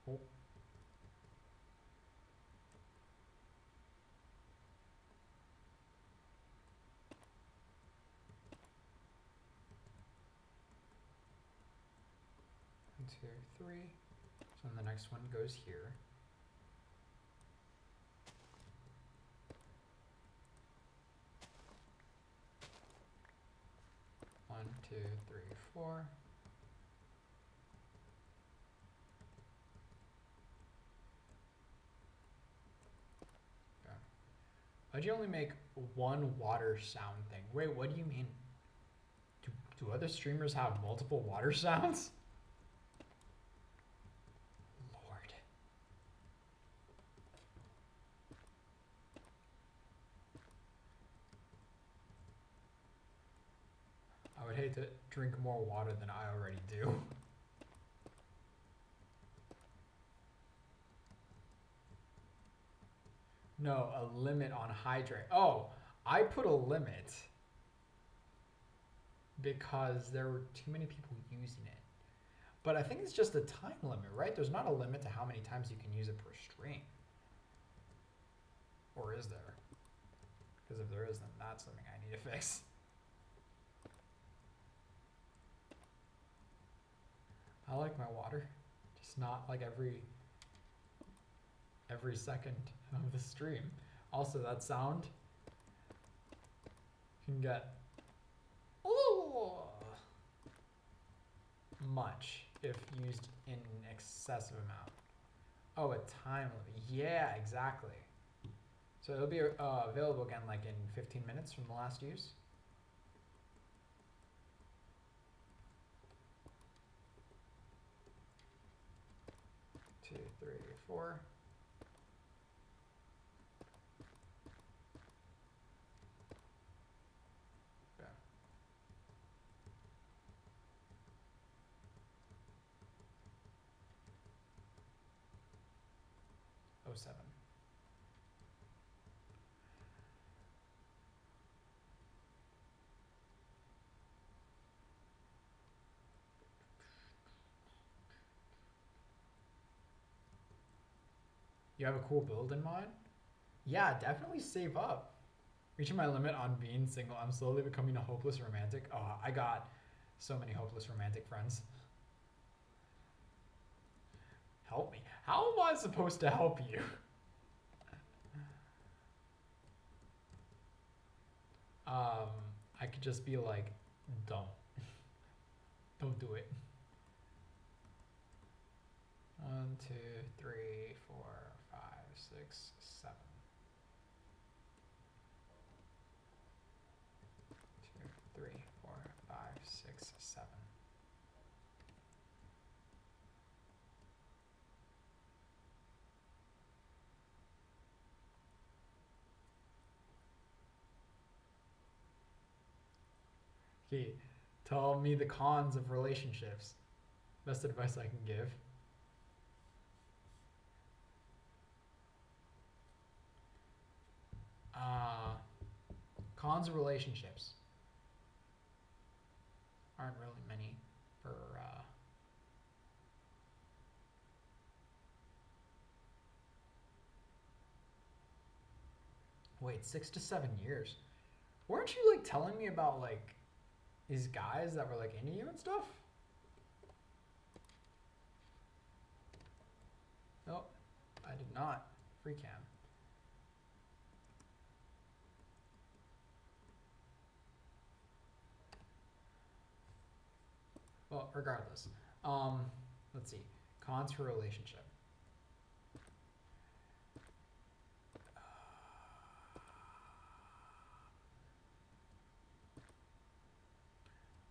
Oh. One, 2, 3. So then the next one goes here. One, 2, 3, 4. Okay. Why'd you only make one water sound thing? Wait, what do you mean? Do other streamers have multiple water sounds? Lord. I would hate to drink more water than I already do. No, a limit on hydrate. Oh, I put a limit because there were too many people using it. But I think it's just a time limit, right? There's not a limit to how many times you can use it per stream. Or is there? Because if there is, then that's something I need to fix. I like my water, just not like every second of the stream. Also, that sound can get much if used in an excessive amount. Oh, a time limit. Yeah, exactly. So it'll be available again like in 15 minutes from the last use. Two, 3, 4. Okay. 07. You have a cool build in mind? Yeah, definitely save up. Reaching my limit on being single, I'm slowly becoming a hopeless romantic. Oh, I got so many hopeless romantic friends. Help me. How am I supposed to help you? I could just be like, don't. Don't do it. 1, 2, 3, 4, 5, 6, 7. 2, 3, 4, 5, 6, 7. Okay, tell me the cons of relationships. Best advice I can give. Cons of relationships aren't really many for wait, 6 to 7 years. Weren't you like telling me about like these guys that were like into you and stuff? Nope, I did not. Free cam. Well, regardless. Let's see. Cons for relationship.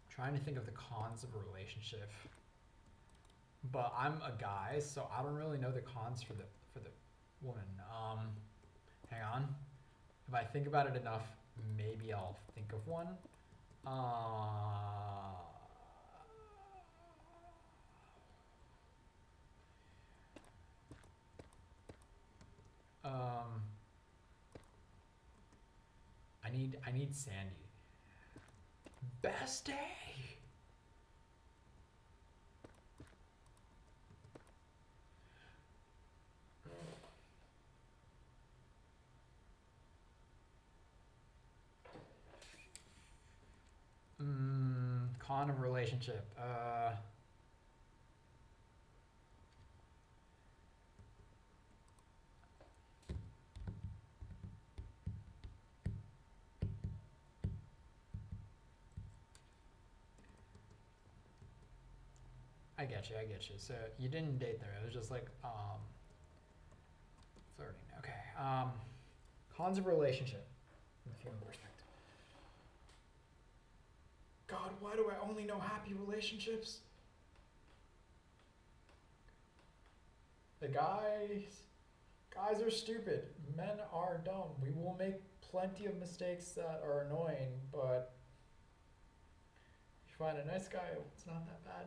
Trying to think of the cons of a relationship. But I'm a guy, so I don't really know the cons for the woman. Hang on. If I think about it enough, maybe I'll think of one. I need Sandy. Best day. Con of relationship. I get you. So you didn't date there. It was just like flirting. Okay. Cons of relationship. From the female perspective. God, why do I only know happy relationships? The guys are stupid. Men are dumb. We will make plenty of mistakes that are annoying, but if you find a nice guy, it's not that bad.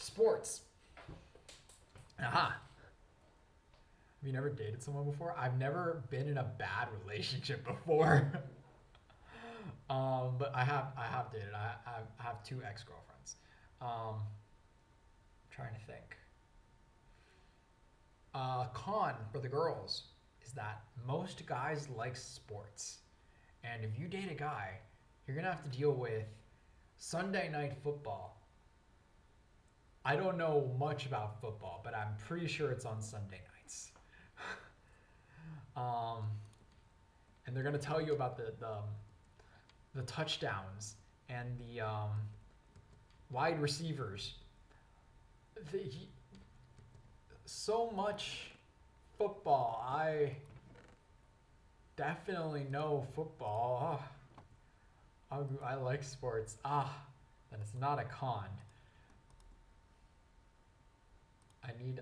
Sports. Aha. Have you never dated someone before? I've never been in a bad relationship before. But I have dated. I have 2 ex-girlfriends. Trying to think. Con for the girls is that most guys like sports. And if you date a guy, you're going to have to deal with Sunday night football. I don't know much about football, but I'm pretty sure it's on Sunday nights. And they're going to tell you about the touchdowns and the wide receivers. So much football. I definitely know football. I like sports. Then it's not a con. I need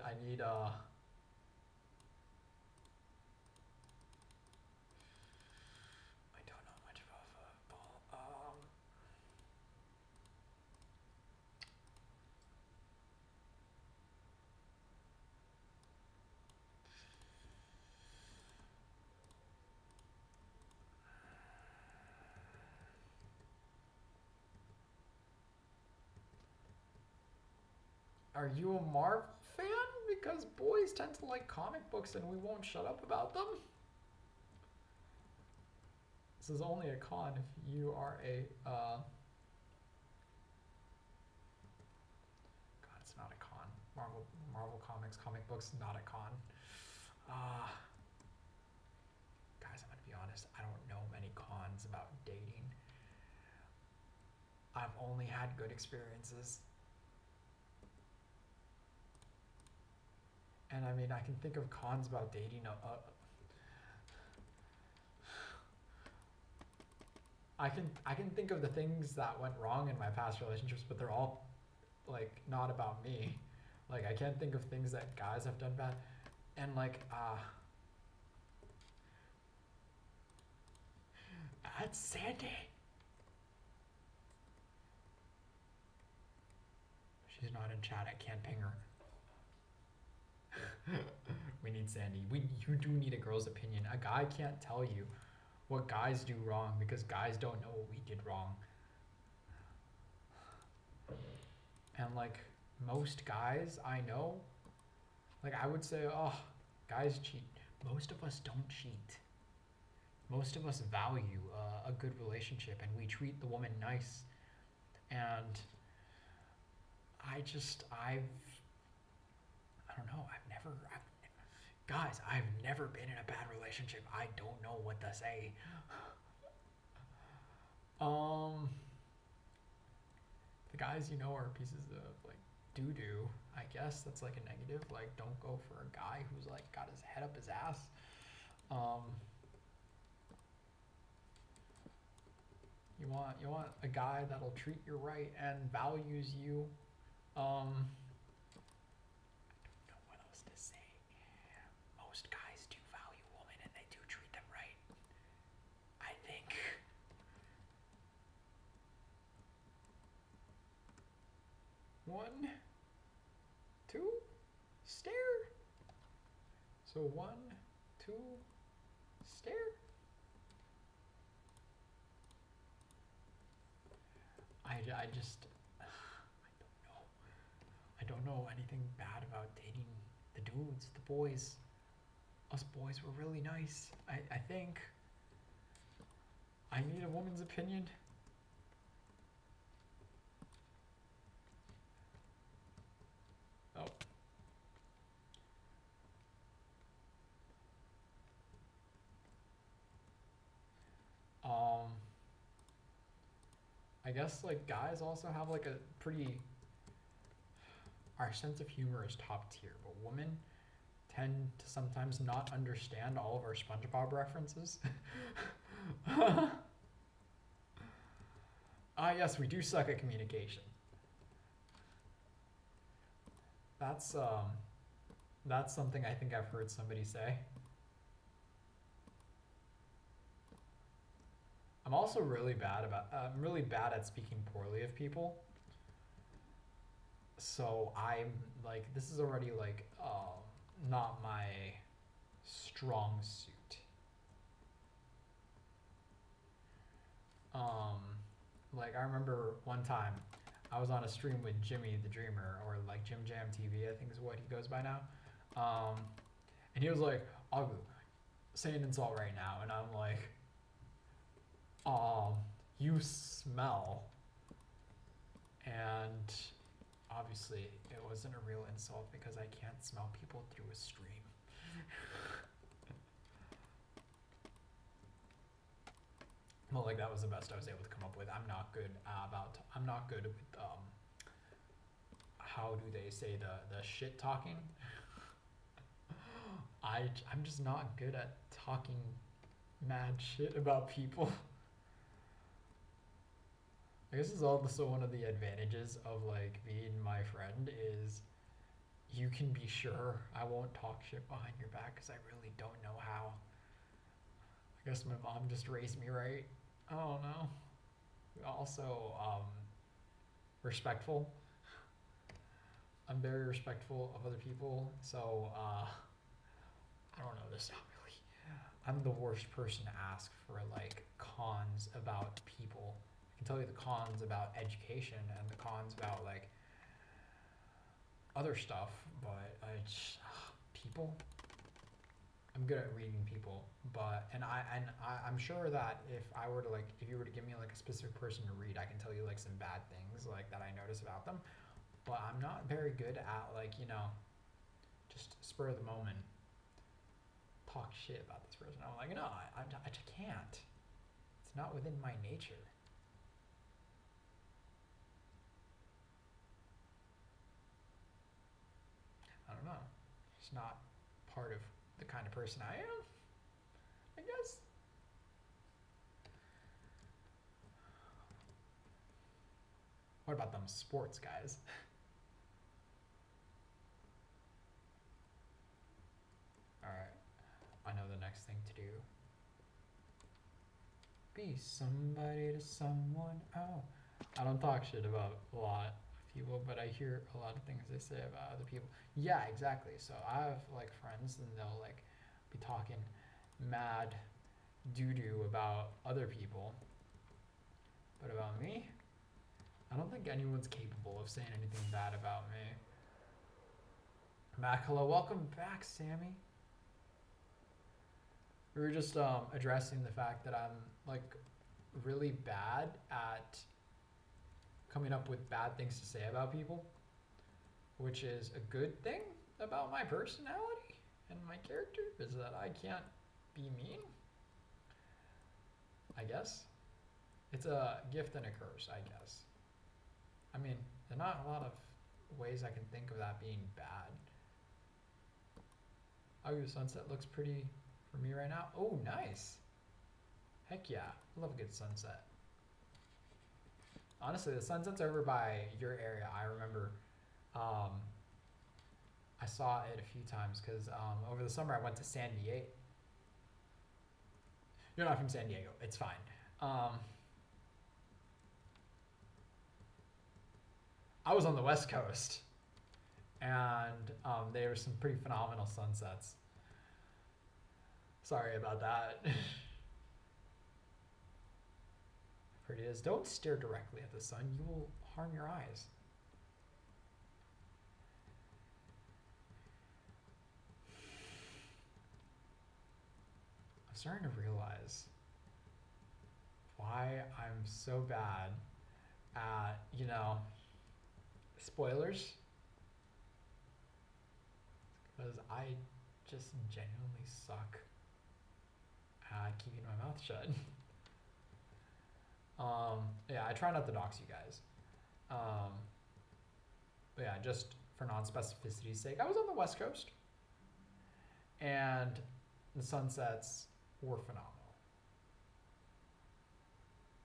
Are you a Marvel fan? Because boys tend to like comic books and we won't shut up about them. This is only a con if you are a, God, it's not a con. Marvel comics, comic books, not a con. Guys, I'm gonna be honest, I don't know many cons about dating. I've only had good experiences. And I mean, I can think of cons about dating. I can think of the things that went wrong in my past relationships, but they're all like not about me. Like I can't think of things that guys have done bad, and like that's Sandy. She's not in chat. I can't ping her. We need Sandy. You do need a girl's opinion. A guy can't tell you what guys do wrong because guys don't know what we did wrong. And like most guys I know, like I would say, oh, guys cheat. Most of us don't cheat. Most of us value a good relationship and we treat the woman nice. And I don't know, guys, I've never been in a bad relationship. I don't know what to say. The guys you know are pieces of like doo-doo. I guess that's like a negative. Like, don't go for a guy who's like got his head up his ass. You want a guy that'll treat you right and values you. I don't know what else to say. Most guys do value women and they do treat them right. I think. One, two, stare. So 1, 2, stare. I don't know anything bad about dating the dudes, the boys. Us boys were really nice. I think. I need a woman's opinion. Oh. I guess like guys also have like a pretty, our sense of humor is top tier, but women tend to sometimes not understand all of our SpongeBob references. Yes, we do suck at communication. That's something I think I've heard somebody say. I'm also really bad at speaking poorly of people. So I'm like, this is already like not my strong suit. Like I remember one time I was on a stream with Jimmy the Dreamer, or like Jim Jam TV, I think is what he goes by now. And he was like, I'll say an insult right now, and I'm like, you smell. And obviously it wasn't a real insult because I can't smell people through a stream. Well, like that was the best I was able to come up with. I'm not good with how do they say the shit talking. I'm just not good at talking mad shit about people. I guess it's also one of the advantages of like being my friend is you can be sure I won't talk shit behind your back because I really don't know how. I guess my mom just raised me right. I don't know. Also, respectful. I'm very respectful of other people, so I don't know, this not really. I'm the worst person to ask for like cons about people. I can tell you the cons about education and the cons about like other stuff, but people. I'm good at reading people, I'm sure that if you were to give me like a specific person to read, I can tell you like some bad things like that I notice about them. But I'm not very good at like, you know, just spur of the moment talk shit about this person. I'm like, no, I just can't. It's not within my nature. I don't know. It's not part of the kind of person I am, I guess. What about them sports guys? Alright. I know the next thing to do. Be somebody to someone. Oh. I don't talk shit about a lot of people, but I hear a lot of things they say about other people. Yeah, exactly. So I have like friends and they'll like be talking mad doo-doo about other people. But about me, I don't think anyone's capable of saying anything bad about me. Mac, hello, welcome back, Sammy. We were just addressing the fact that I'm like really bad at coming up with bad things to say about people, which is a good thing about my personality and my character, is that I can't be mean, I guess. It's a gift and a curse, I guess. I mean, there are not a lot of ways I can think of that being bad. Oh, the sunset looks pretty for me right now. Oh, nice. Heck yeah, I love a good sunset. Honestly, the sunset's over by your area. I remember I saw it a few times because over the summer I went to San Diego. You're not from San Diego. It's fine. I was on the West Coast, and there were some pretty phenomenal sunsets. Sorry about that. Pretty is. Don't stare directly at the sun. You will harm your eyes. I'm starting to realize why I'm so bad at, you know, spoilers. Because I just genuinely suck at keeping my mouth shut. Yeah, I try not to dox you guys. But yeah, just for non-specificity's sake, I was on the West Coast, and the sunsets were phenomenal.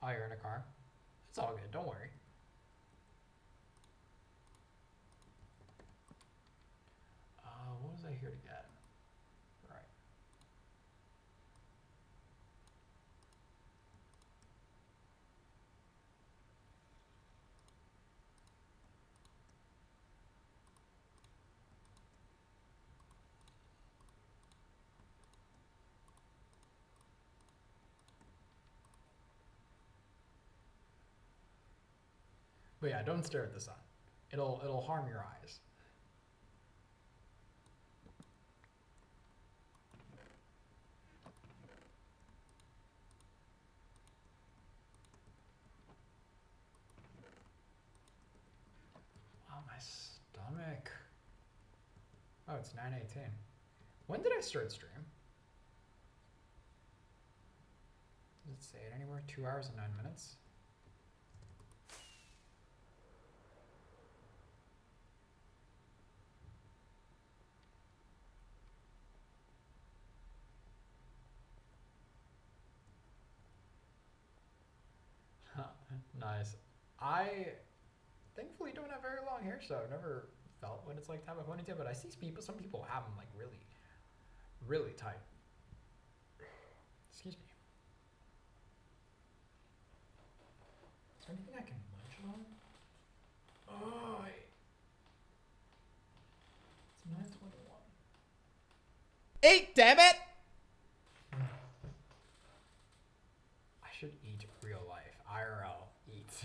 Oh, you're in a car? It's all good, don't worry. What was I here to get? Right. But yeah, don't stare at the sun. It'll harm your eyes. Oh, my stomach. Oh, it's 9:18. When did I start stream? Does it say it anywhere? 2 hours and 9 minutes? Nice. I thankfully don't have very long hair, so I've never felt what it's like to have a ponytail, but I see some people have them like really, really tight. Excuse me. Is there anything I can munch on? Oh, it's 9:21. Eat, damn it! I should eat real life. IRL. Eat.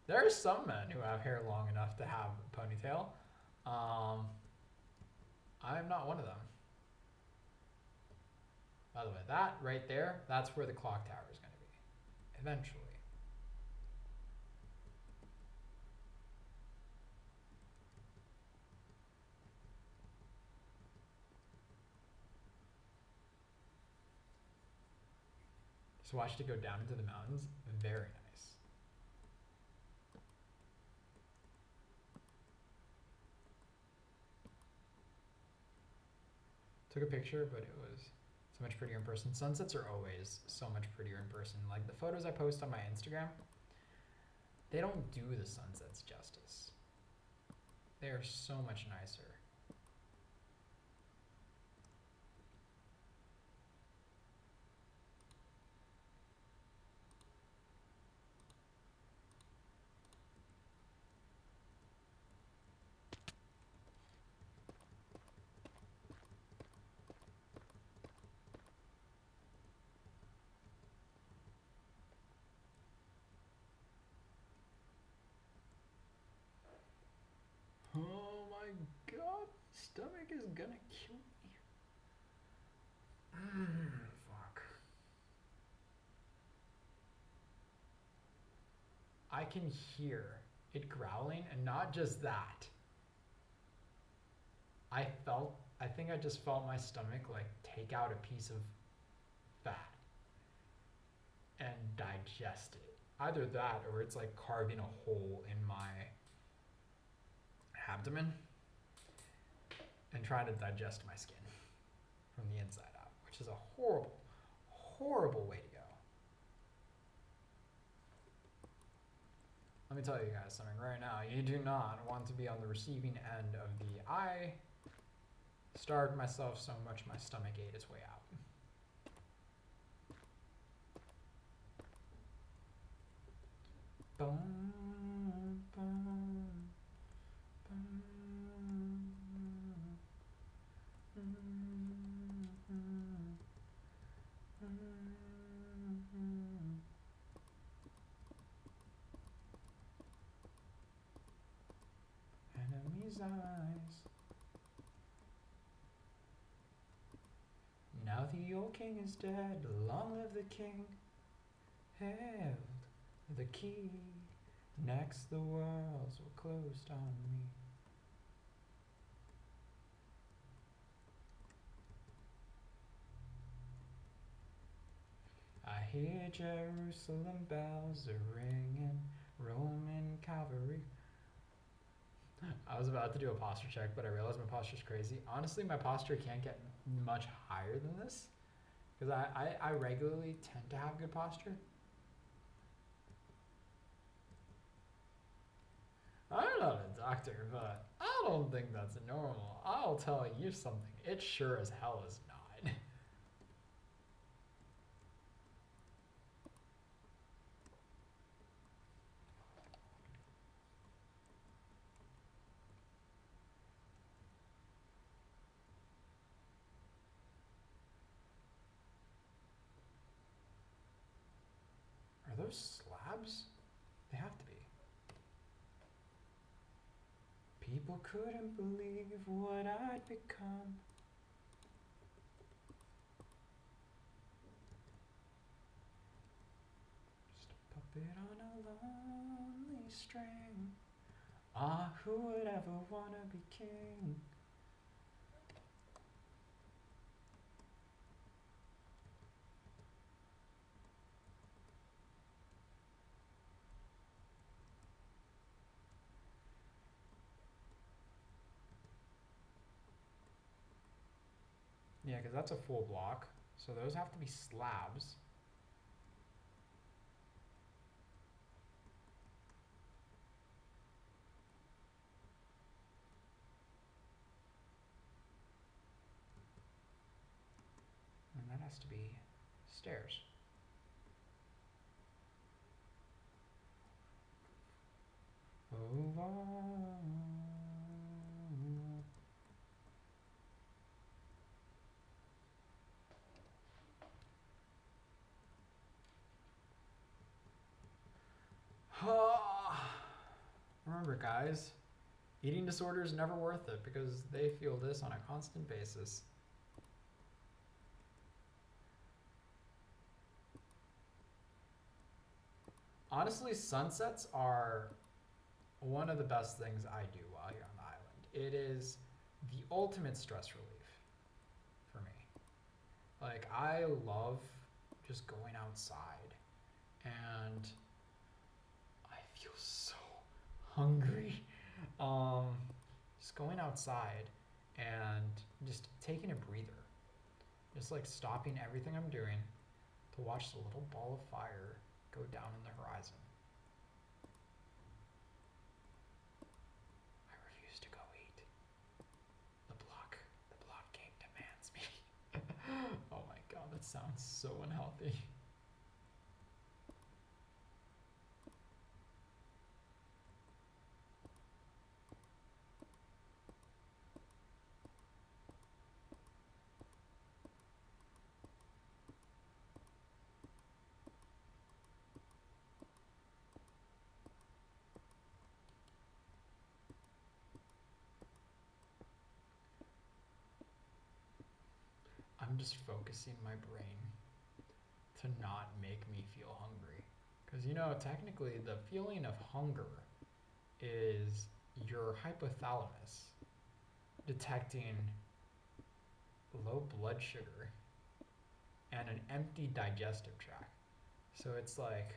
There are some men who have hair long enough to have a ponytail. I'm not one of them. By the way, that right there, that's where the clock tower is going to be eventually. Just watched it go down into the mountains. Very nice. Took a picture, but it was so much prettier in person. Sunsets are always so much prettier in person. Like the photos I post on my Instagram, they don't do the sunsets justice. They are so much nicer. Oh my god, stomach is gonna kill me. Fuck. I can hear it growling, and not just that. I think I just felt my stomach like take out a piece of fat and digest it. Either that or it's like carving a hole in my abdomen and trying to digest my skin from the inside out, which is a horrible, horrible way to go. Let me tell you guys something right now. You do not want to be on the receiving end of the I starved myself so much my stomach ate its way out. Boom, boom, boom. Enemy's eyes. Now the old king is dead, long live the king. Held the key. Next the walls were closed on me. I hear Jerusalem bells are ringing, Roman cavalry. I was about to do a posture check, but I realized my posture's crazy. Honestly, my posture can't get much higher than this, because I regularly tend to have good posture. I'm not a doctor, but I don't think that's normal. I'll tell you something, it sure as hell is not. Are those slabs? They have to be. People couldn't believe what I'd become. Just a puppet on a lonely string. Ah, who would ever wanna be king? Yeah, because that's a full block. So those have to be slabs. And that has to be stairs. Oh, Remember, guys, eating disorder is never worth it because they feel this on a constant basis. Honestly, sunsets are one of the best things I do while here on the island. It is the ultimate stress relief for me. Like, I love just going outside and I feel so hungry. Just going outside and just taking a breather. Just like stopping everything I'm doing to watch the little ball of fire go down in the horizon. I refuse to go eat. The block game demands me. Oh my god, that sounds so unhealthy. I'm just focusing my brain to not make me feel hungry. Because, you know, technically the feeling of hunger is your hypothalamus detecting low blood sugar and an empty digestive tract. So it's like,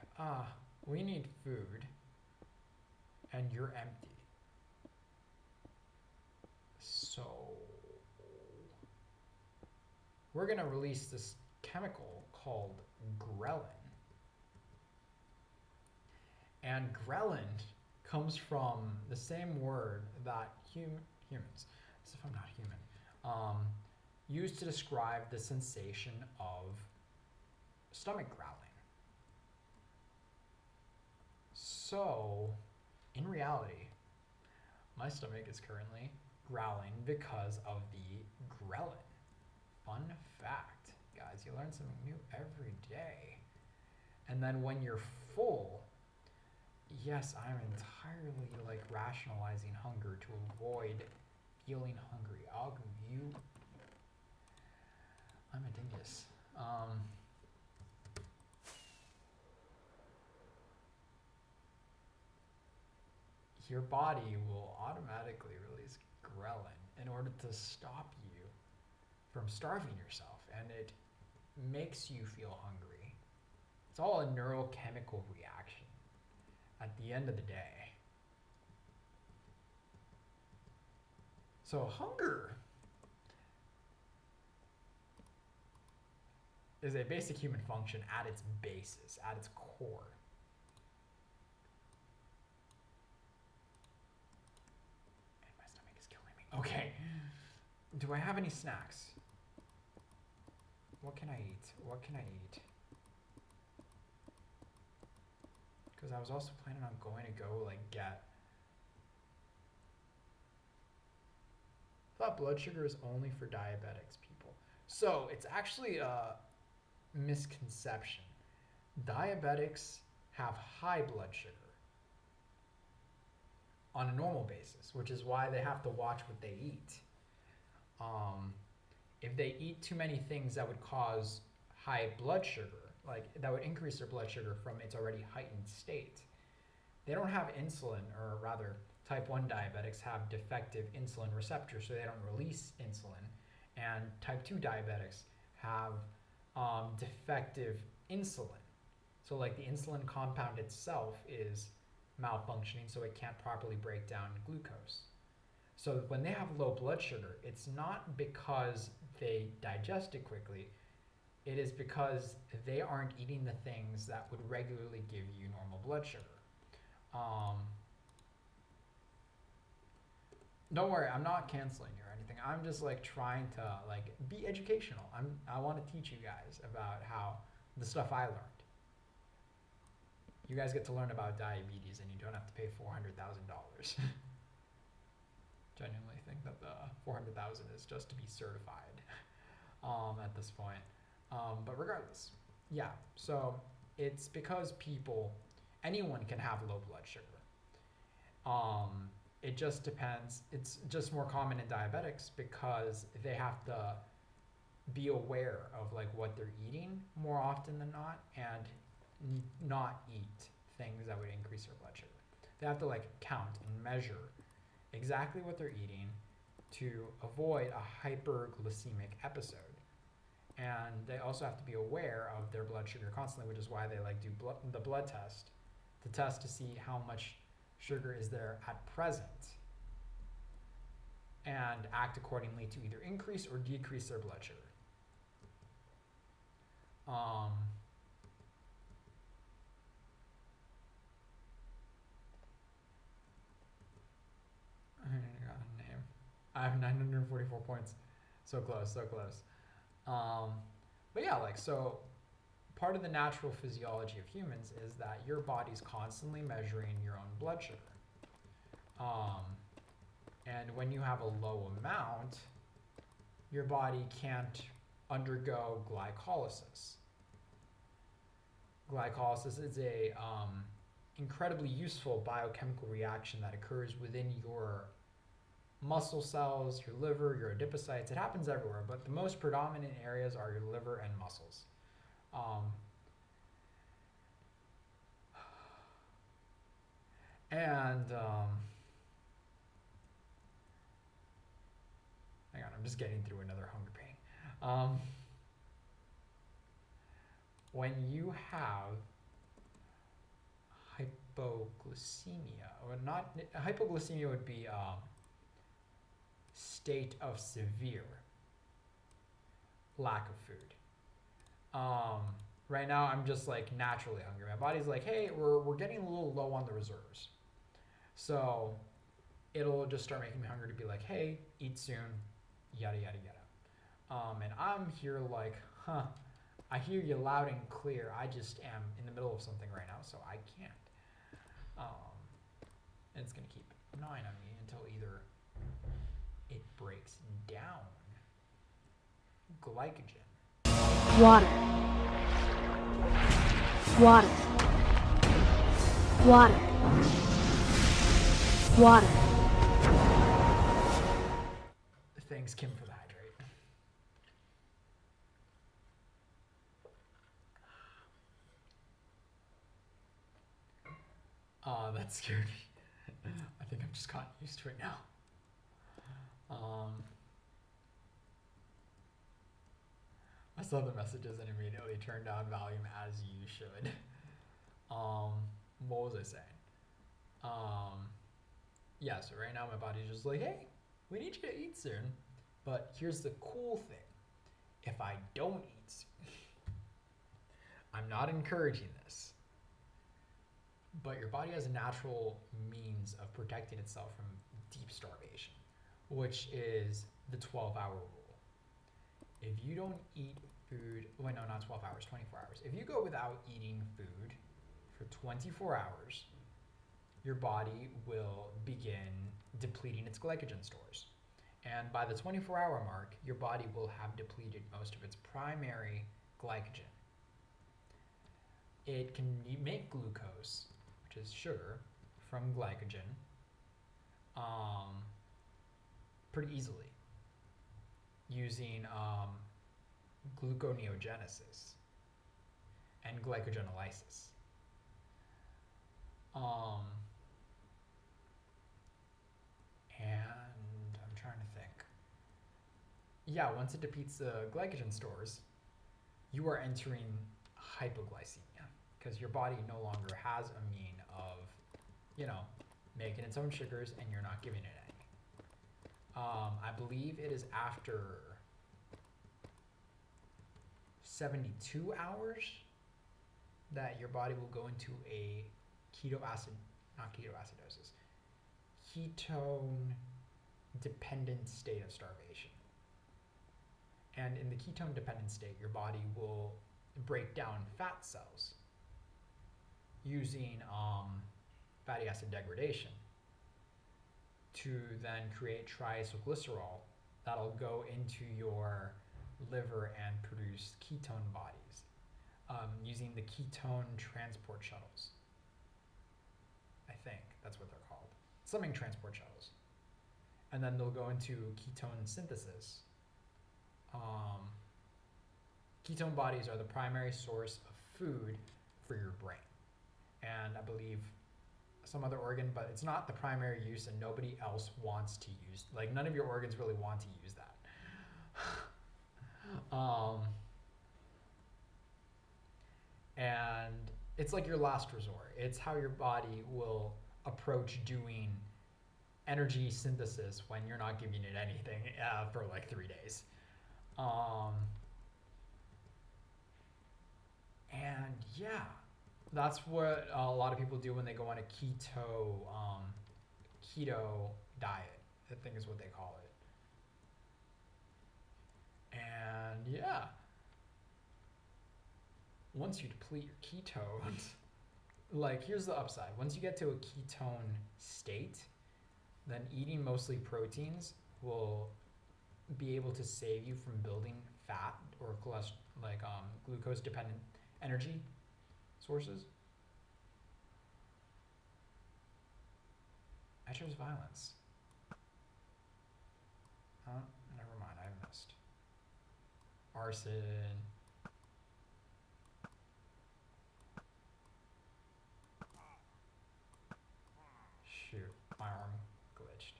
we need food and you're empty. So we're going to release this chemical called ghrelin. And ghrelin comes from the same word that humans, as if I'm not human, use to describe the sensation of stomach growling. So, in reality, my stomach is currently growling because of the ghrelin. Fun fact, guys, you learn something new every day. And then when you're full, yes, I'm entirely like rationalizing hunger to avoid feeling hungry. I'll give you, I'm a dingus. Your body will automatically release ghrelin in order to stop you from starving yourself, and it makes you feel hungry. It's all a neurochemical reaction at the end of the day. So hunger is a basic human function at its basis, at its core. And my stomach is killing me. Okay. Do I have any snacks? What can I eat? What can I eat? Because I was also planning on going to go like get. I thought blood sugar is only for diabetics, people. So it's actually a misconception. Diabetics have high blood sugar on a normal basis, which is why they have to watch what they eat. If they eat too many things that would cause high blood sugar, like that would increase their blood sugar from its already heightened state, they don't have insulin, or rather type 1 diabetics have defective insulin receptors, so they don't release insulin. And type 2 diabetics have defective insulin. So like the insulin compound itself is malfunctioning, so it can't properly break down glucose. So when they have low blood sugar, it's not because they digest it quickly, it is because they aren't eating the things that would regularly give you normal blood sugar. Don't worry, I'm not canceling you or anything. I'm just like trying to like be educational. I want to teach you guys about how the stuff I learned. You guys get to learn about diabetes and you don't have to pay $400,000. Genuinely think that the $400,000 is just to be certified at this point. But regardless, yeah. So it's because anyone can have low blood sugar. It just depends. It's just more common in diabetics because they have to be aware of like what they're eating more often than not, and not eat things that would increase their blood sugar. They have to like count and measure exactly what they're eating to avoid a hyperglycemic episode. And they also have to be aware of their blood sugar constantly, which is why they like do the blood test to test to see how much sugar is there at present, and act accordingly to either increase or decrease their blood sugar. I got a name. I have 944 points. So close, so close. But yeah, like, so part of the natural physiology of humans is that your body's constantly measuring your own blood sugar. And when you have a low amount, your body can't undergo glycolysis. Glycolysis is a incredibly useful biochemical reaction that occurs within your muscle cells, your liver, your adipocytes. It happens everywhere, but the most predominant areas are your liver and muscles. Hang on, I'm just getting through another hunger pain. When you have hypoglycemia, or not, hypoglycemia would be state of severe lack of food. Right now I'm just like naturally hungry. My body's like, hey, we're getting a little low on the reserves. So it'll just start making me hungry to be like, hey, eat soon, yada, yada, yada. And I'm here like, I hear you loud and clear. I just am in the middle of something right now, so I can't. And it's gonna keep gnawing on me until either it breaks down glycogen. Water. Water. Water. Water. Thanks, Kim, for the hydrate. That scared me. I think I've just gotten used to it now. I saw the messages and immediately turned down volume as you should. What was I saying? Yeah, so right now my body's just like, hey, we need you to eat soon. But here's the cool thing. If I don't eat soon, I'm not encouraging this, but your body has a natural means of protecting itself from deep starvation, which is the 12-hour rule. If you don't eat food, well, no, not 12 hours, 24 hours. If you go without eating food for 24 hours, your body will begin depleting its glycogen stores. And by the 24-hour mark, your body will have depleted most of its primary glycogen. It can make glucose, which is sugar, from glycogen pretty easily using gluconeogenesis and glycogenolysis. And I'm trying to think. Yeah, once it depletes the glycogen stores, you are entering hypoglycemia because your body no longer has a mean of, making its own sugars, and you're not giving it any. I believe it is after 72 hours that your body will go into a ketone dependent state of starvation. And in the ketone dependent state, your body will break down fat cells using fatty acid degradation to then create triacylglycerol that'll go into your liver and produce ketone bodies using the ketone transport shuttles. I think that's what they're called. something transport shuttles. And then they'll go into ketone synthesis. Ketone bodies are the primary source of food for your brain. And I believe some other organ, but it's not the primary use and nobody else wants to use, like none of your organs really want to use that. And it's like your last resort. It's how your body will approach doing energy synthesis when you're not giving it anything for like 3 days. And yeah, that's what a lot of people do when they go on a keto diet, I think is what they call it. And yeah, once you deplete your ketones, like here's the upside. Once you get to a ketone state, then eating mostly proteins will be able to save you from building fat or glucose dependent energy sources. I chose violence. Never mind, I missed. Arson. Shoot, my arm glitched.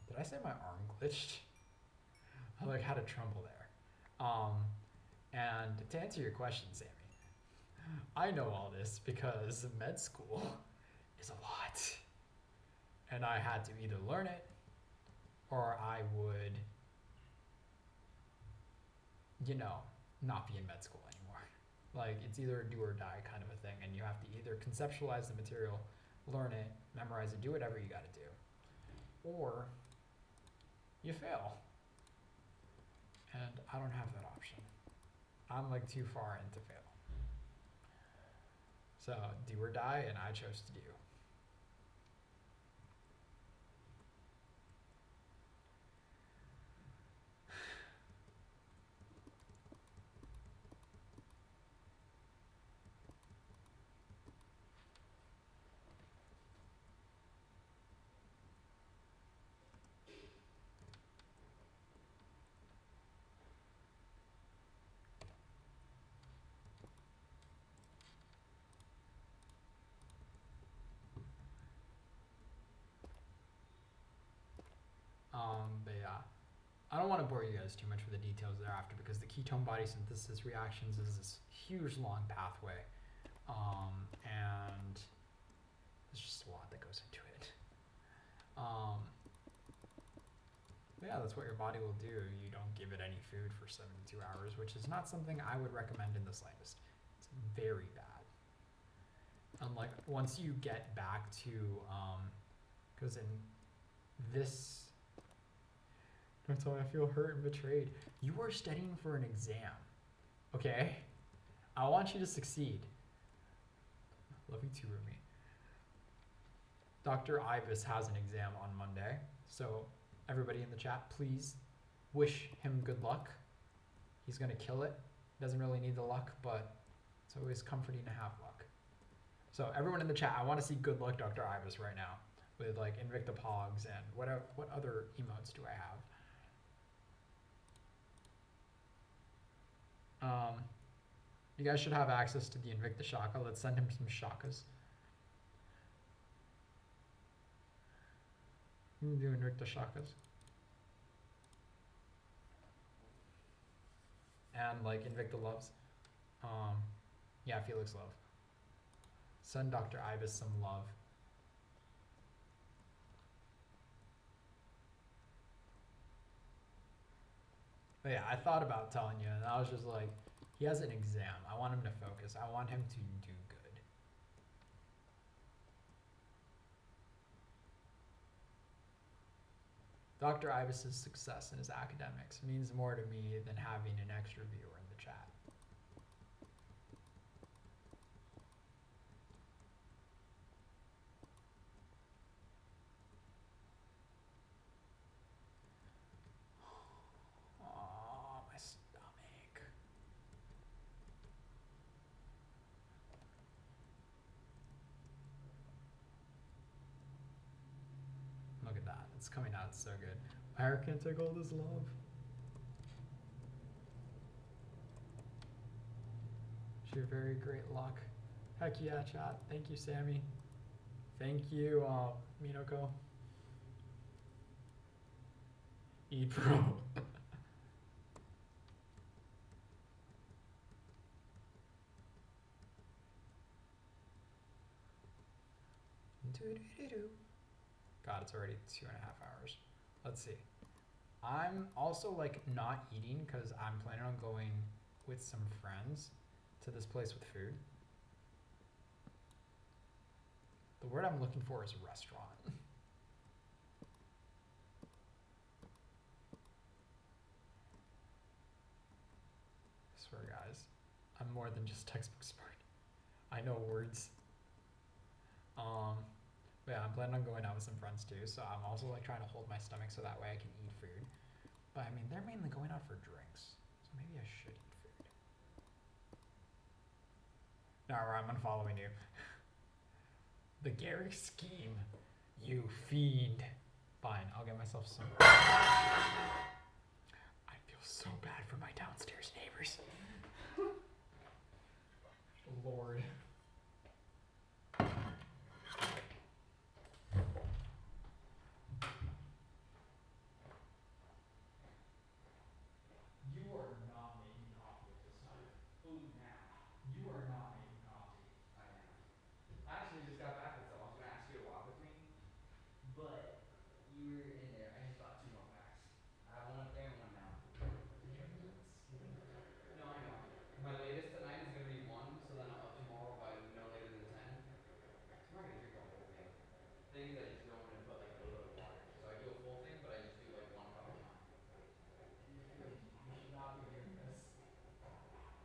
Did I say my arm glitched? I like had a tremble there. And to answer your question, Sammy, I know all this because med school is a lot. And I had to either learn it or I would, not be in med school anymore. Like it's either a do or die kind of a thing. And you have to either conceptualize the material, learn it, memorize it, do whatever you gotta do, or you fail. And I don't have that option. I'm like too far in to fail. So do or die, and I chose to do. But yeah, I don't want to bore you guys too much with the details thereafter because the ketone body synthesis reactions is this huge long pathway, and there's just a lot that goes into it. But yeah, that's what your body will do. You don't give it any food for 72 hours, which is not something I would recommend in the slightest. It's very bad. And like once you get back to, because in this, that's how I feel hurt and betrayed. You are studying for an exam, okay? I want you to succeed. Love you too, Rumi. Dr. Ibis has an exam on Monday, so everybody in the chat, please wish him good luck. He's gonna kill it. Doesn't really need the luck, but it's always comforting to have luck. So everyone in the chat, I want to see good luck Dr. Ibis right now with like Invicta Pogs and what other emotes do I have? You guys should have access to the Invicta Shaka. Let's send him some Shakas. You can do Invicta Shakas. And like Invicta Loves. Yeah, Felix Love. Send Dr. Ibis some love. But yeah, I thought about telling you, and I was just like, he has an exam. I want him to focus. I want him to do good. Dr. Ibis's success in his academics means more to me than having an extra viewer in the chat. Oh, my stomach. It's coming out so good. Fire can't take all this love. Sheer very great luck. Heck yeah, chat. Thank you, Sammy. Thank you, Minoko. E-Pro. God, it's already 2.5 hours. Let's see. I'm also like not eating because I'm planning on going with some friends to this place with food. The word I'm looking for is restaurant. I swear, guys, I'm more than just textbook smart. I know words. But yeah, I'm planning on going out with some friends too, so I'm also like trying to hold my stomach so that way I can eat food. But I mean, they're mainly going out for drinks, so maybe I should eat food. No, I'm unfollowing you. The Gary scheme, you fiend. Fine, I'll get myself some. I feel so bad for my downstairs neighbors. Lord. You are not making coffee at this time. Food now. You are not making coffee. I am. I actually just got back with some. I was gonna ask you to walk with me, but you were in there. I just bought 2 more packs. I have one up there and one down. No, I know. My latest tonight is gonna be 1, so then I'm up tomorrow by no later than 10. I'm not gonna drink the whole thing. The thing is, I just go in and put like a little bit of water. So I do a full thing, but I just do like 1 cup a time. You should not be doing this. Oh god.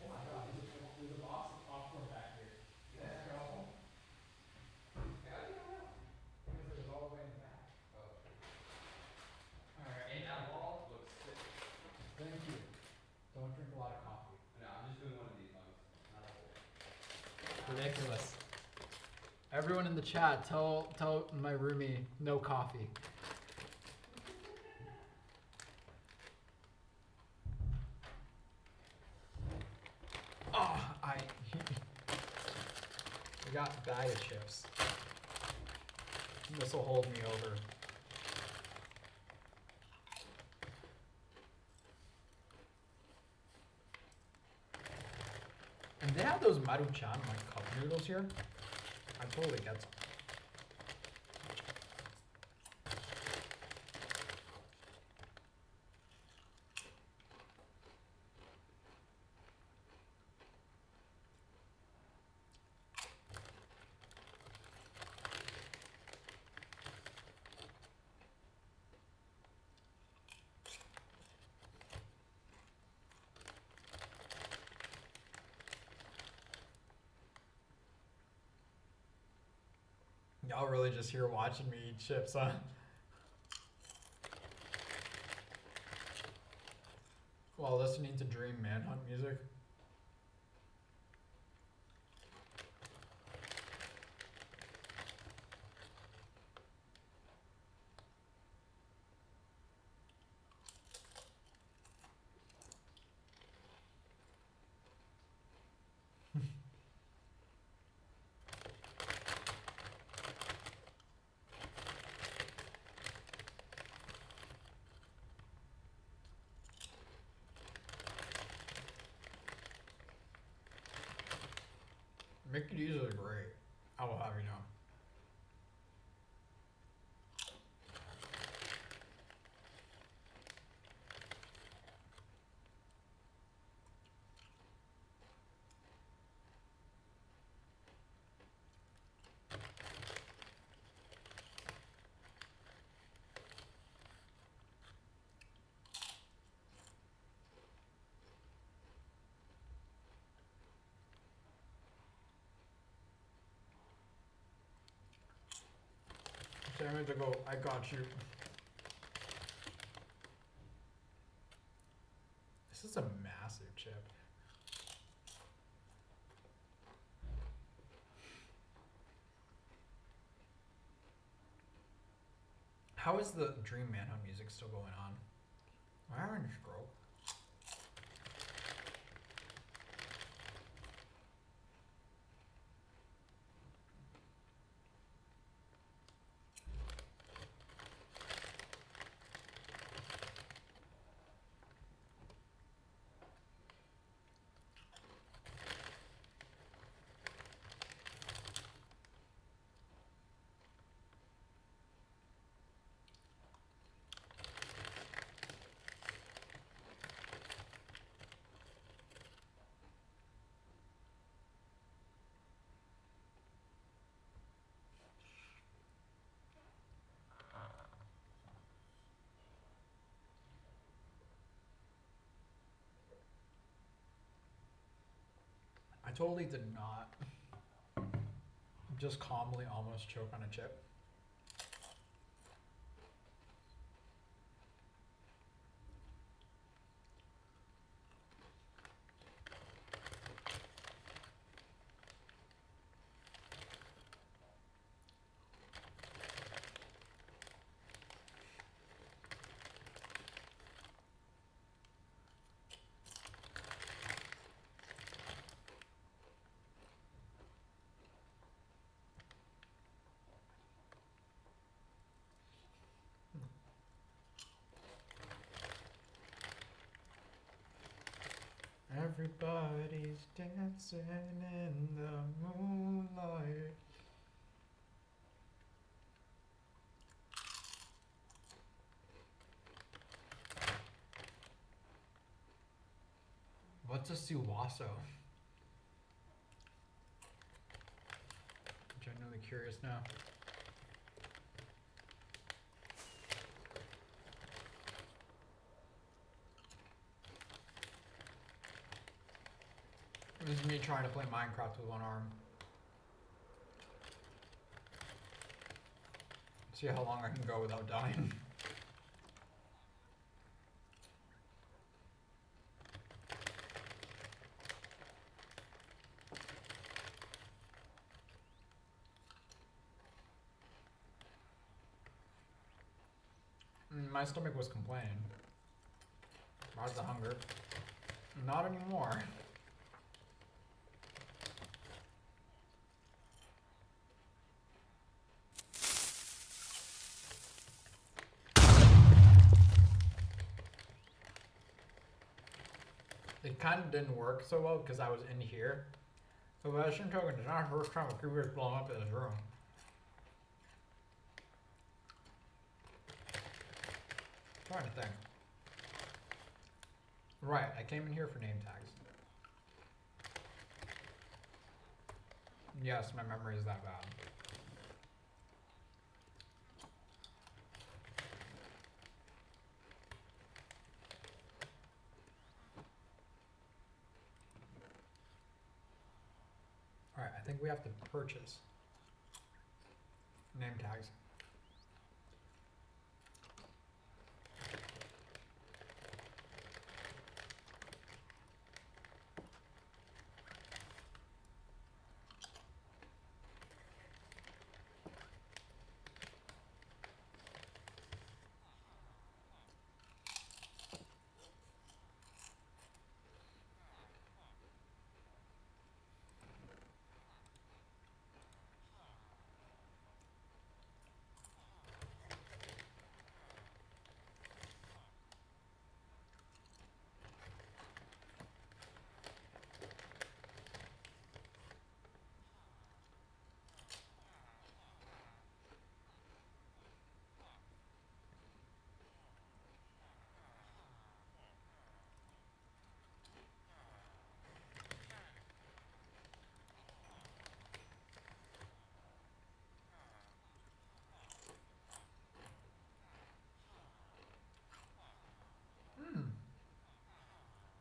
Oh my god, there's a box of popcorn back here. Let's go. How do you know? Because it was all the way in the back. Oh, Alright, and that ball looks sick. thank you. Don't drink a lot of coffee. No, I'm just doing 1 of these mugs, not a whole. Ridiculous. Everyone in the chat, tell my roomie no coffee. Oh, we got bag of chips. This will hold me over. And they have those Maruchan like cup noodles here. I totally get some. Y'all really just here watching me eat chips, huh? While listening to Dream Manhunt music. Mickey D's are great. I will have you know. Damn to go, I got you. This is a massive chip. How is the Dream Manhunt music still going on? Am I having a stroke? I totally did not just calmly almost choke on a chip. Everybody's dancing in the moonlight. What's a suwaso? I'm genuinely curious now. This is me trying to play Minecraft with one arm. See how long I can go without dying. My stomach was complaining. How's the hunger? Not anymore. It kind of didn't work so well because I was in here. But by the same token, it's not the first time a creeper's blown up in this room. Trying to think. Right, I came in here for name tags. Yes, my memory is that bad. Alright, I think we have to purchase name tags.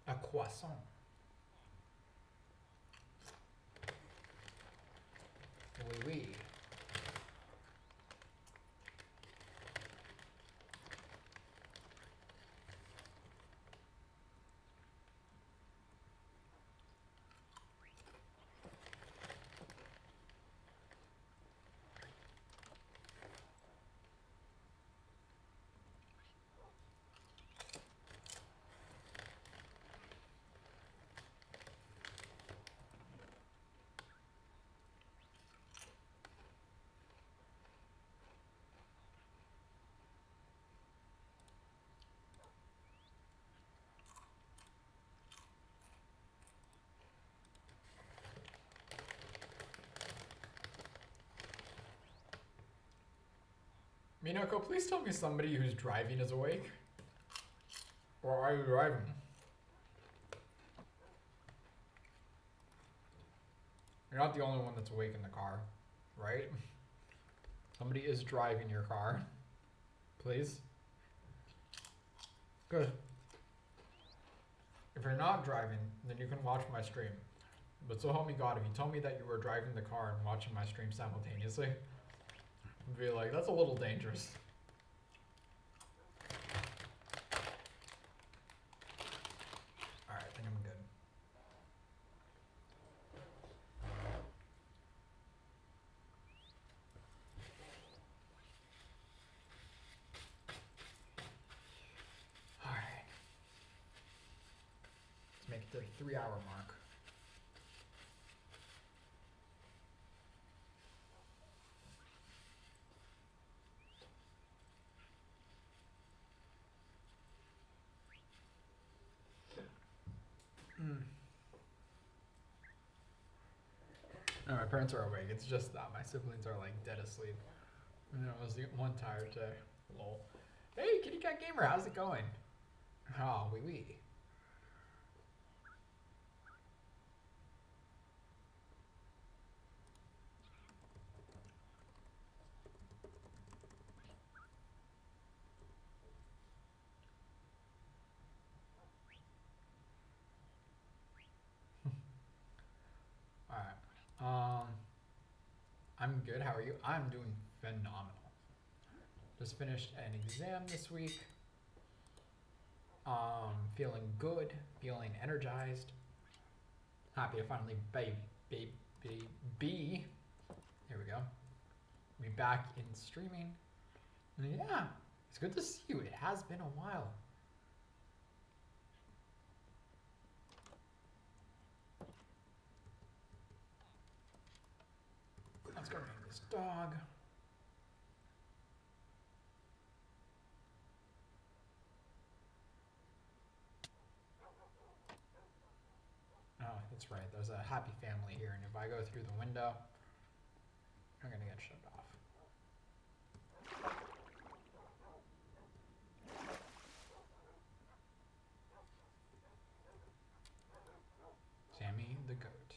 A croissant. Oui, oui. Minako, please tell me somebody who's driving is awake. Or are you driving? You're not the only one that's awake in the car, right? Somebody is driving your car. Please. Good. If you're not driving, then you can watch my stream. But so help me God, if you tell me that you were driving the car and watching my stream simultaneously, I'd be like, that's a little dangerous. Alright, I think I'm good. Alright. Let's make it to the 3-hour mark. No, my parents are awake. It's just that my siblings are like dead asleep. And it was the one tired day. Lol. Hey, Kitty Cat Gamer, how's it going? Oh, wee wee. Alright. I'm good. How are you? I'm doing phenomenal. Just finished an exam this week. Feeling good, feeling energized. Happy to finally be here we go. Be back in streaming. And yeah, it's good to see you. It has been a while. Let's go name this dog. Oh, that's right. There's a happy family here, and if I go through the window, I'm gonna get shut off. Sammy the goat.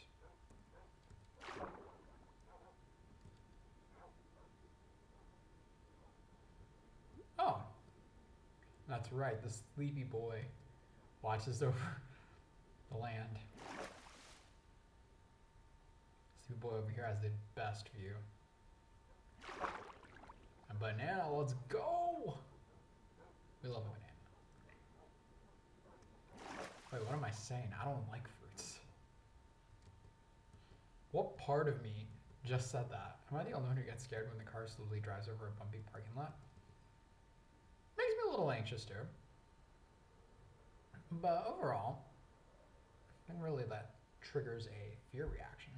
Oh, that's right. The sleepy boy watches over the land. Sleepy boy over here has the best view. A banana, let's go! We love a banana. Wait, what am I saying? I don't like fruits. What part of me just said that? Am I the only one who gets scared when the car slowly drives over a bumpy parking lot? Makes me a little anxious too. But overall, and really that triggers a fear reaction.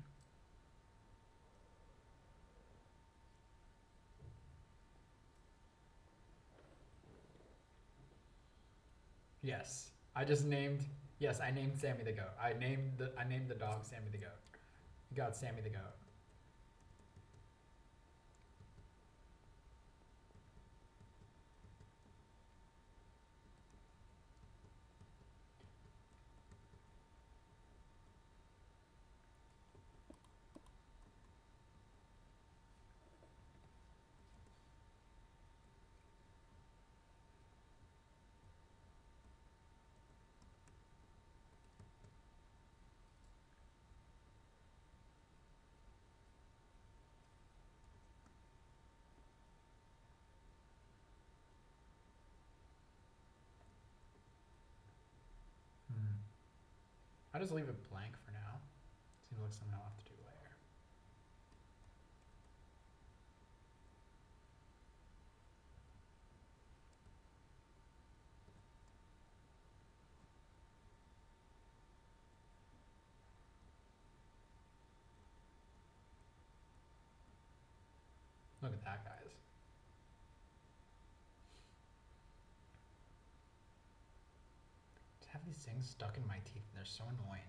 Yes, I named Sammy the goat. I named the dog Sammy the goat. You got Sammy the goat. I just leave it blank for now. Seems like something I'll have to do later. Look at that, guys. Just have these things stuck in my teeth and they're so annoying.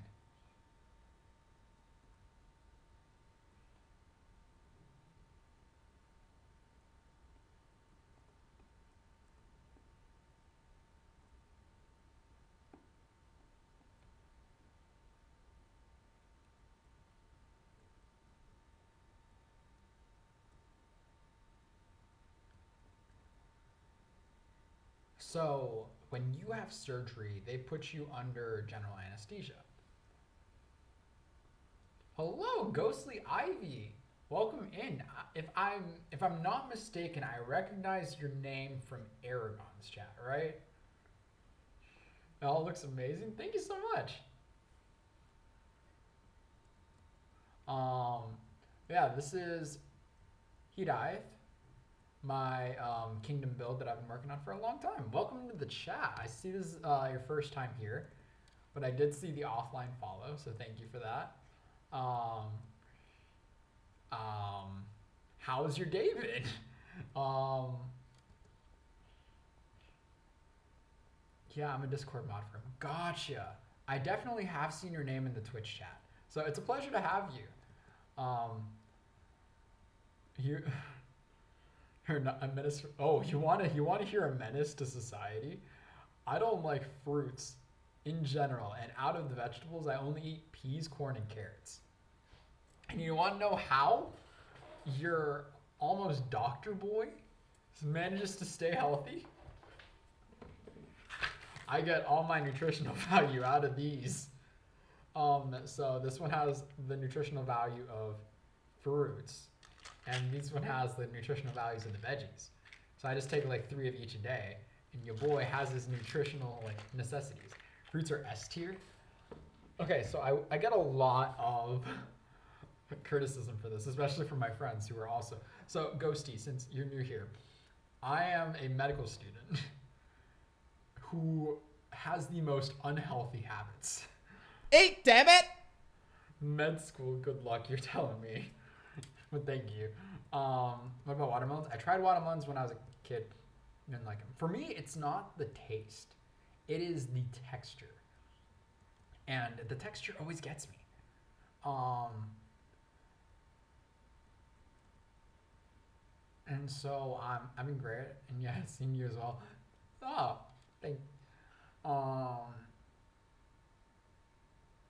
So when you have surgery, they put you under general anesthesia. Hello, Ghostly Ivy. Welcome in. If I'm not mistaken, I recognize your name from Aragon's chat, right? It all looks amazing. Thank you so much. Yeah, this is HIRAETH, my kingdom build that I've been working on for a long time. Welcome to the chat. I see this is your first time here, but I did see the offline follow, so thank you for that. How's your day been? Yeah, I'm a Discord mod for him. Gotcha. I definitely have seen your name in the Twitch chat, so it's a pleasure to have you. You're not a menace. Oh, you want to hear a menace to society? I don't like fruits in general, and out of the vegetables, I only eat peas, corn, and carrots. And you want to know how your almost doctor boy manages to stay healthy? I get all my nutritional value out of these. So this one has the nutritional value of fruits, and this one has the nutritional values of the veggies. So I just take like 3 of each a day, and your boy has his nutritional like necessities. Fruits are S tier. Okay, so I get a lot of criticism for this, especially from my friends who are also. So Ghosty, since you're new here, I am a medical student who has the most unhealthy habits. Eat, damn it! Med school, good luck, you're telling me. But thank you. What about watermelons? I tried watermelons when I was a kid. Didn't like them. For me, it's not the taste. It is the texture. And the texture always gets me. And so I've been great. And yeah, seeing you as well. Oh, thank you.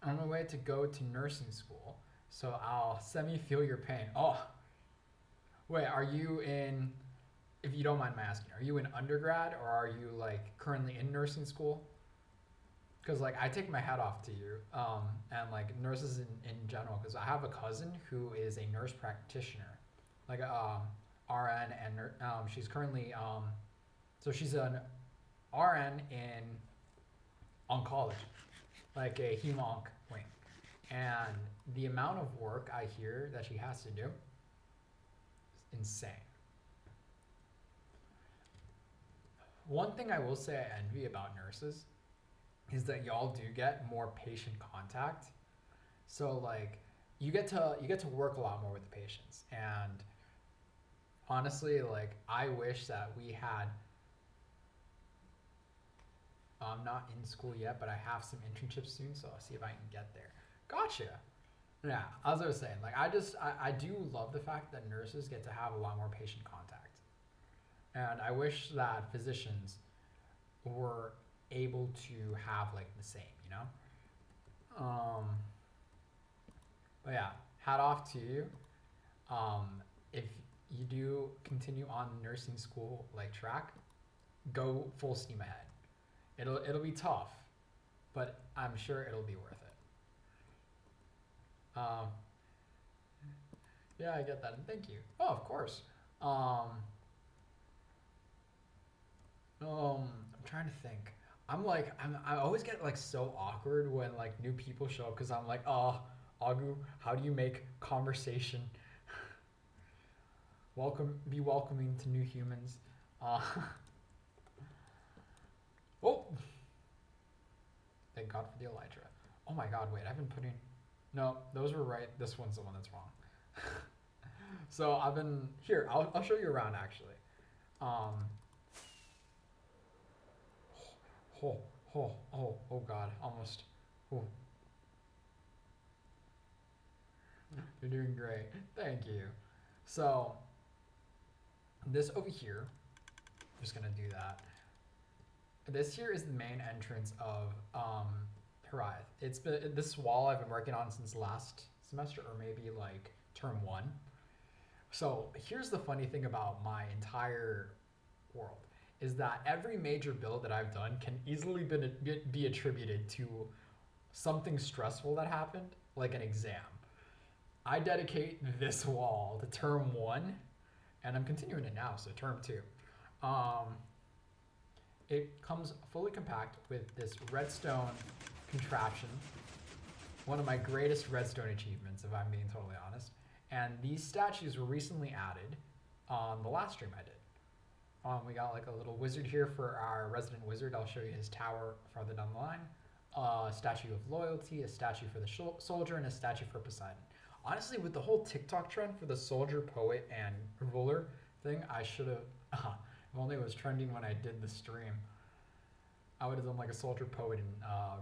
On my way to go to nursing school, so I'll semi-feel your pain. Oh, wait, are you in, if you don't mind my asking, are you in undergrad or are you like currently in nursing school? Because like I take my hat off to you, and like nurses in general, because I have a cousin who is a nurse practitioner, like RN, and she's currently, so she's an RN in oncology, like a hem-onc wing. And the amount of work I hear that she has to do is insane. One thing I will say I envy about nurses is that y'all do get more patient contact. So like you get to work a lot more with the patients. And honestly, like I wish that we had, I'm not in school yet, but I have some internships soon, so I'll see if I can get there. Gotcha. Yeah, as I was saying, like I do love the fact that nurses get to have a lot more patient contact. And I wish that physicians were able to have like the same, you know? But yeah, hat off to you. If you do continue on nursing school like track, go full steam ahead. It'll be tough, but I'm sure it'll be worth it. Yeah, I get that. And thank you. Oh, of course. I'm trying to think. I always get like so awkward when like new people show up because I'm like, oh, Agu, how do you make conversation? Be welcoming to new humans. Oh, thank God for the elytra. Oh my God, wait, I've been putting, no, those were right. This one's the one that's wrong. So I've been, here, I'll show you around actually. Oh God, almost. Oh. You're doing great. Thank you. So this over here, I'm just gonna do that. This here is the main entrance of HIRAETH. It's been this wall I've been working on since last semester, or maybe like term 1. So here's the funny thing about my entire world is that every major build that I've done can easily be attributed to something stressful that happened, like an exam. I dedicate this wall to term 1, and I'm continuing it now, so term 2. It comes fully compact with this redstone contraption, one of my greatest redstone achievements, if I'm being totally honest. And these statues were recently added on the last stream I did. We got like a little wizard here for our resident wizard. I'll show you his tower farther down the line. A statue of loyalty, a statue for the soldier, and a statue for Poseidon. Honestly, with the whole TikTok trend for the soldier, poet, and ruler thing, I should have, if only it was trending when I did the stream, I would have done like a soldier, poet, and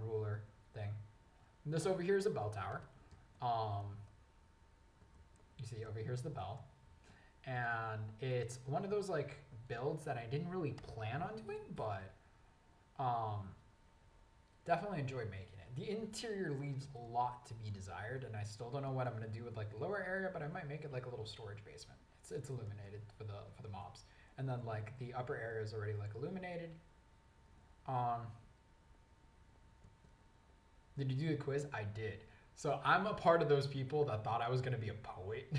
ruler thing. And this over here is a bell tower. You see over here's the bell. And it's one of those like builds that I didn't really plan on doing, but definitely enjoyed making it. The interior leaves a lot to be desired, and I still don't know what I'm gonna do with like the lower area, but I might make it like a little storage basement. It's illuminated for the mobs, and then like the upper area is already like illuminated. Did you do the quiz? I did. So I'm a part of those people that thought I was gonna be a poet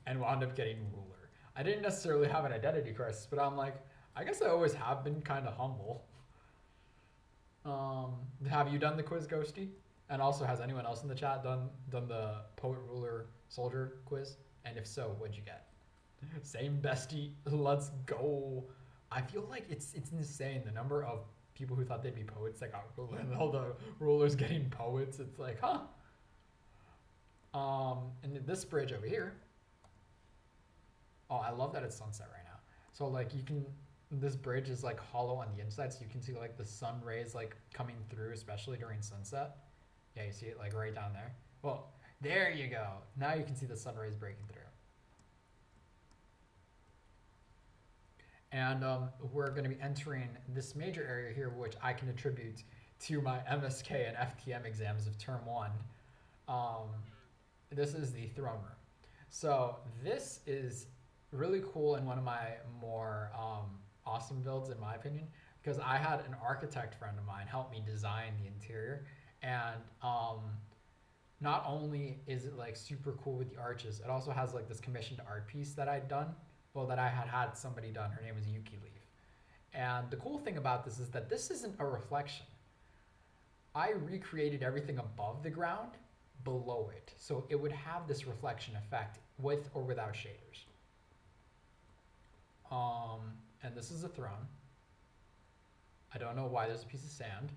and wound up getting ruler. I didn't necessarily have an identity crisis, but I'm like, I guess I always have been kind of humble. Have you done the quiz, Ghosty? And also, has anyone else in the chat done the poet, ruler, soldier quiz? And if so, what'd you get? Same bestie, let's go. I feel like it's insane the number of people who thought they'd be poets that got ruler, and all the rulers getting poets. It's like, huh? And this bridge over here. Oh, I love that it's sunset right now. So like you can, this bridge is like hollow on the inside, so you can see like the sun rays like coming through, especially during sunset. Yeah, you see it like right down there. Well, there you go. Now you can see the sun rays breaking through. And we're going to be entering this major area here, which I can attribute to my MSK and FTM exams of term 1. This is the throne room. So this is really cool and one of my more awesome builds in my opinion, because I had an architect friend of mine help me design the interior, and not only is it like super cool with the arches, it also has like this commissioned art piece that I'd done, well that I had somebody done. Her name was Yuki Leaf. And the cool thing about this is that this isn't a reflection. I recreated everything above the ground below it, so it would have this reflection effect with or without shaders. And this is a throne. I don't know why there's a piece of sand.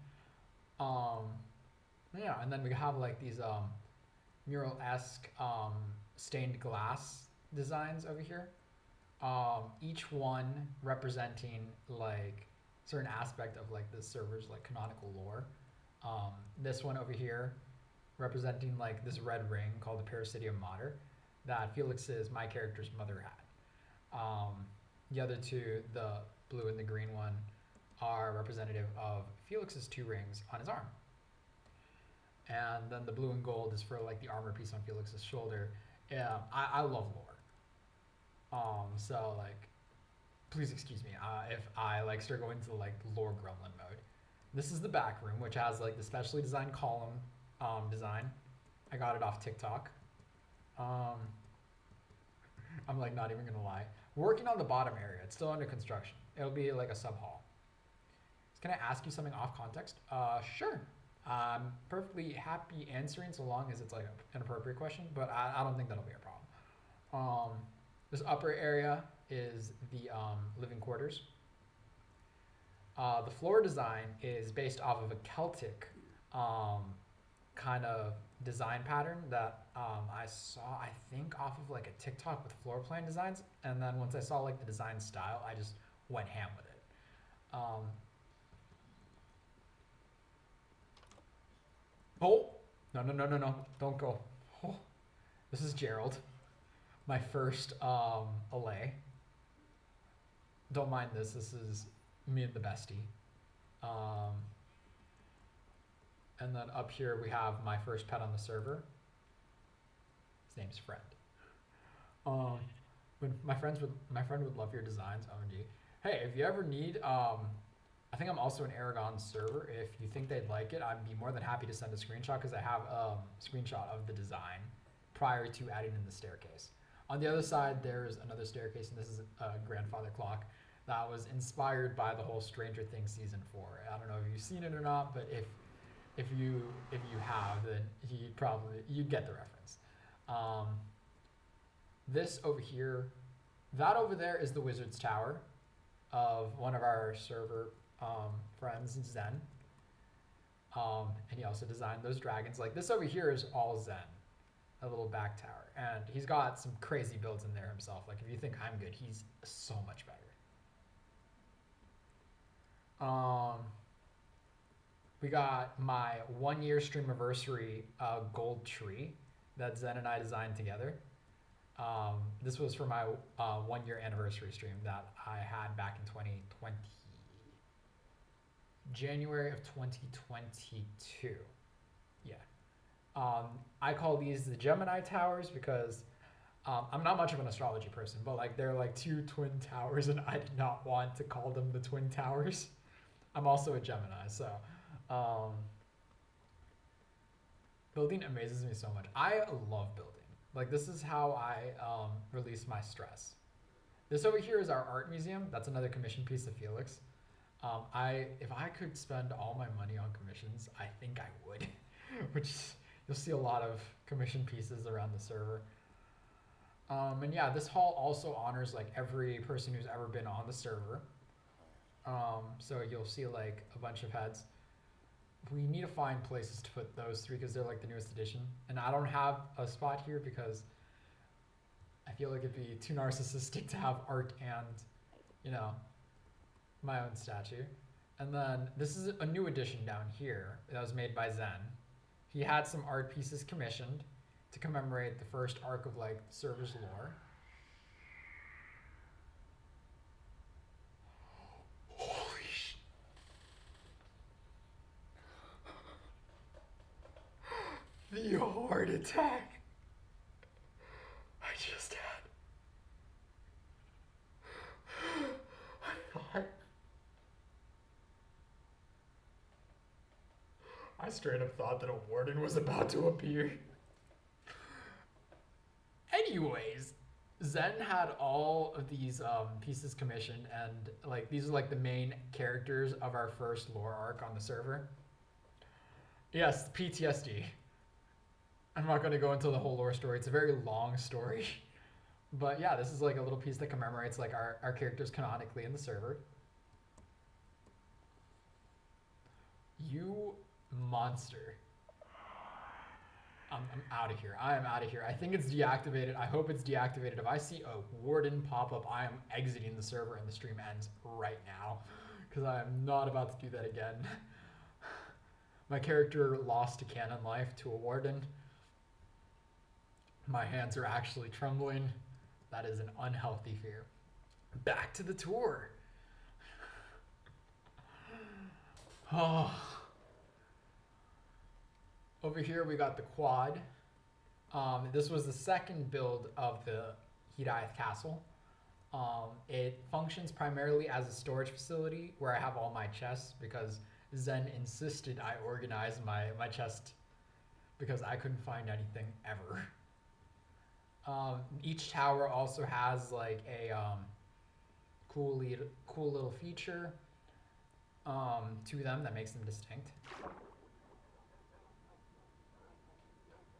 Yeah, and then we have like these mural-esque stained glass designs over here. Each one representing like certain aspect of like the server's like canonical lore. This one over here representing like this red ring called the Parasidium Mater that Felix's, my character's mother had. The other two, the blue and the green one, are representative of Felix's 2 rings on his arm. And then the blue and gold is for like the armor piece on Felix's shoulder. Yeah, I love lore. So like, please excuse me if I like start going to like lore gremlin mode. This is the back room, which has like the specially designed column design. I got it off TikTok. I'm like not even gonna lie. Working on the bottom area, it's still under construction. It'll be like a sub hall. Can I ask you something off context? Sure. I'm perfectly happy answering so long as it's like an appropriate question, but I don't think that'll be a problem. This upper area is the living quarters. The floor design is based off of a Celtic kind of design pattern that I saw, I think, off of like a TikTok with floor plan designs. And then once I saw like the design style, I just went ham with it. Oh, no, don't go. Oh, this is Gerald, my first allay. Don't mind this is me and the bestie. And then up here we have my first pet on the server. His name's Fred. When my friend would love your designs, OMG. Hey, if you ever need, I think I'm also an Aragon server. If you think they'd like it, I'd be more than happy to send a screenshot because I have a screenshot of the design prior to adding in the staircase. On the other side, there's another staircase, and this is a grandfather clock that was inspired by the whole Stranger Things season 4. I don't know if you've seen it or not, but if you have, then you'd get the reference. This over here, that over there is the Wizard's Tower of one of our server friends, Zen. And he also designed those dragons. Like this over here is all Zen, a little back tower. And he's got some crazy builds in there himself. Like if you think I'm good, he's so much better. We got my 1 year streamiversary gold tree that Zen and I designed together. This was for my 1 year anniversary stream that I had back in 2020. January of 2022. Yeah. I call these the Gemini towers because I'm not much of an astrology person, but like they're like two twin towers and I did not want to call them the twin towers. I'm also a Gemini, so building amazes me so much. I love building. Like this is how I release my stress. This over here is our art museum. That's another commission piece of Felix. If I could spend all my money on commissions, I think I would, which you'll see a lot of commission pieces around the server. And yeah, this hall also honors like every person who's ever been on the server. So you'll see like a bunch of heads. We need to find places to put those three because they're like the newest addition. And I don't have a spot here because I feel like it'd be too narcissistic to have art and, you know, my own statue. And then this is a new addition down here that was made by Zen. He had some art pieces commissioned to commemorate the first arc of like the server's lore. Holy sh! The heart attack I just had. I straight up thought that a warden was about to appear. Anyways, Zen had all of these pieces commissioned, and like these are like the main characters of our first lore arc on the server. Yes, PTSD. I'm not going to go into the whole lore story. It's a very long story. But yeah, this is like a little piece that commemorates like our characters canonically in the server. You monster. I'm out of here. I am out of here. I think it's deactivated. I hope it's deactivated. If I see a warden pop up, I am exiting the server and the stream ends right now because I am not about to do that again. My character lost a canon life to a warden. My hands are actually trembling. That is an unhealthy fear. Back to the tour. Oh. Over here we got the quad. This was the second build of the HIRAETH castle. It functions primarily as a storage facility where I have all my chests because Zen insisted I organize my chest because I couldn't find anything ever. Each tower also has like a cool little feature to them that makes them distinct.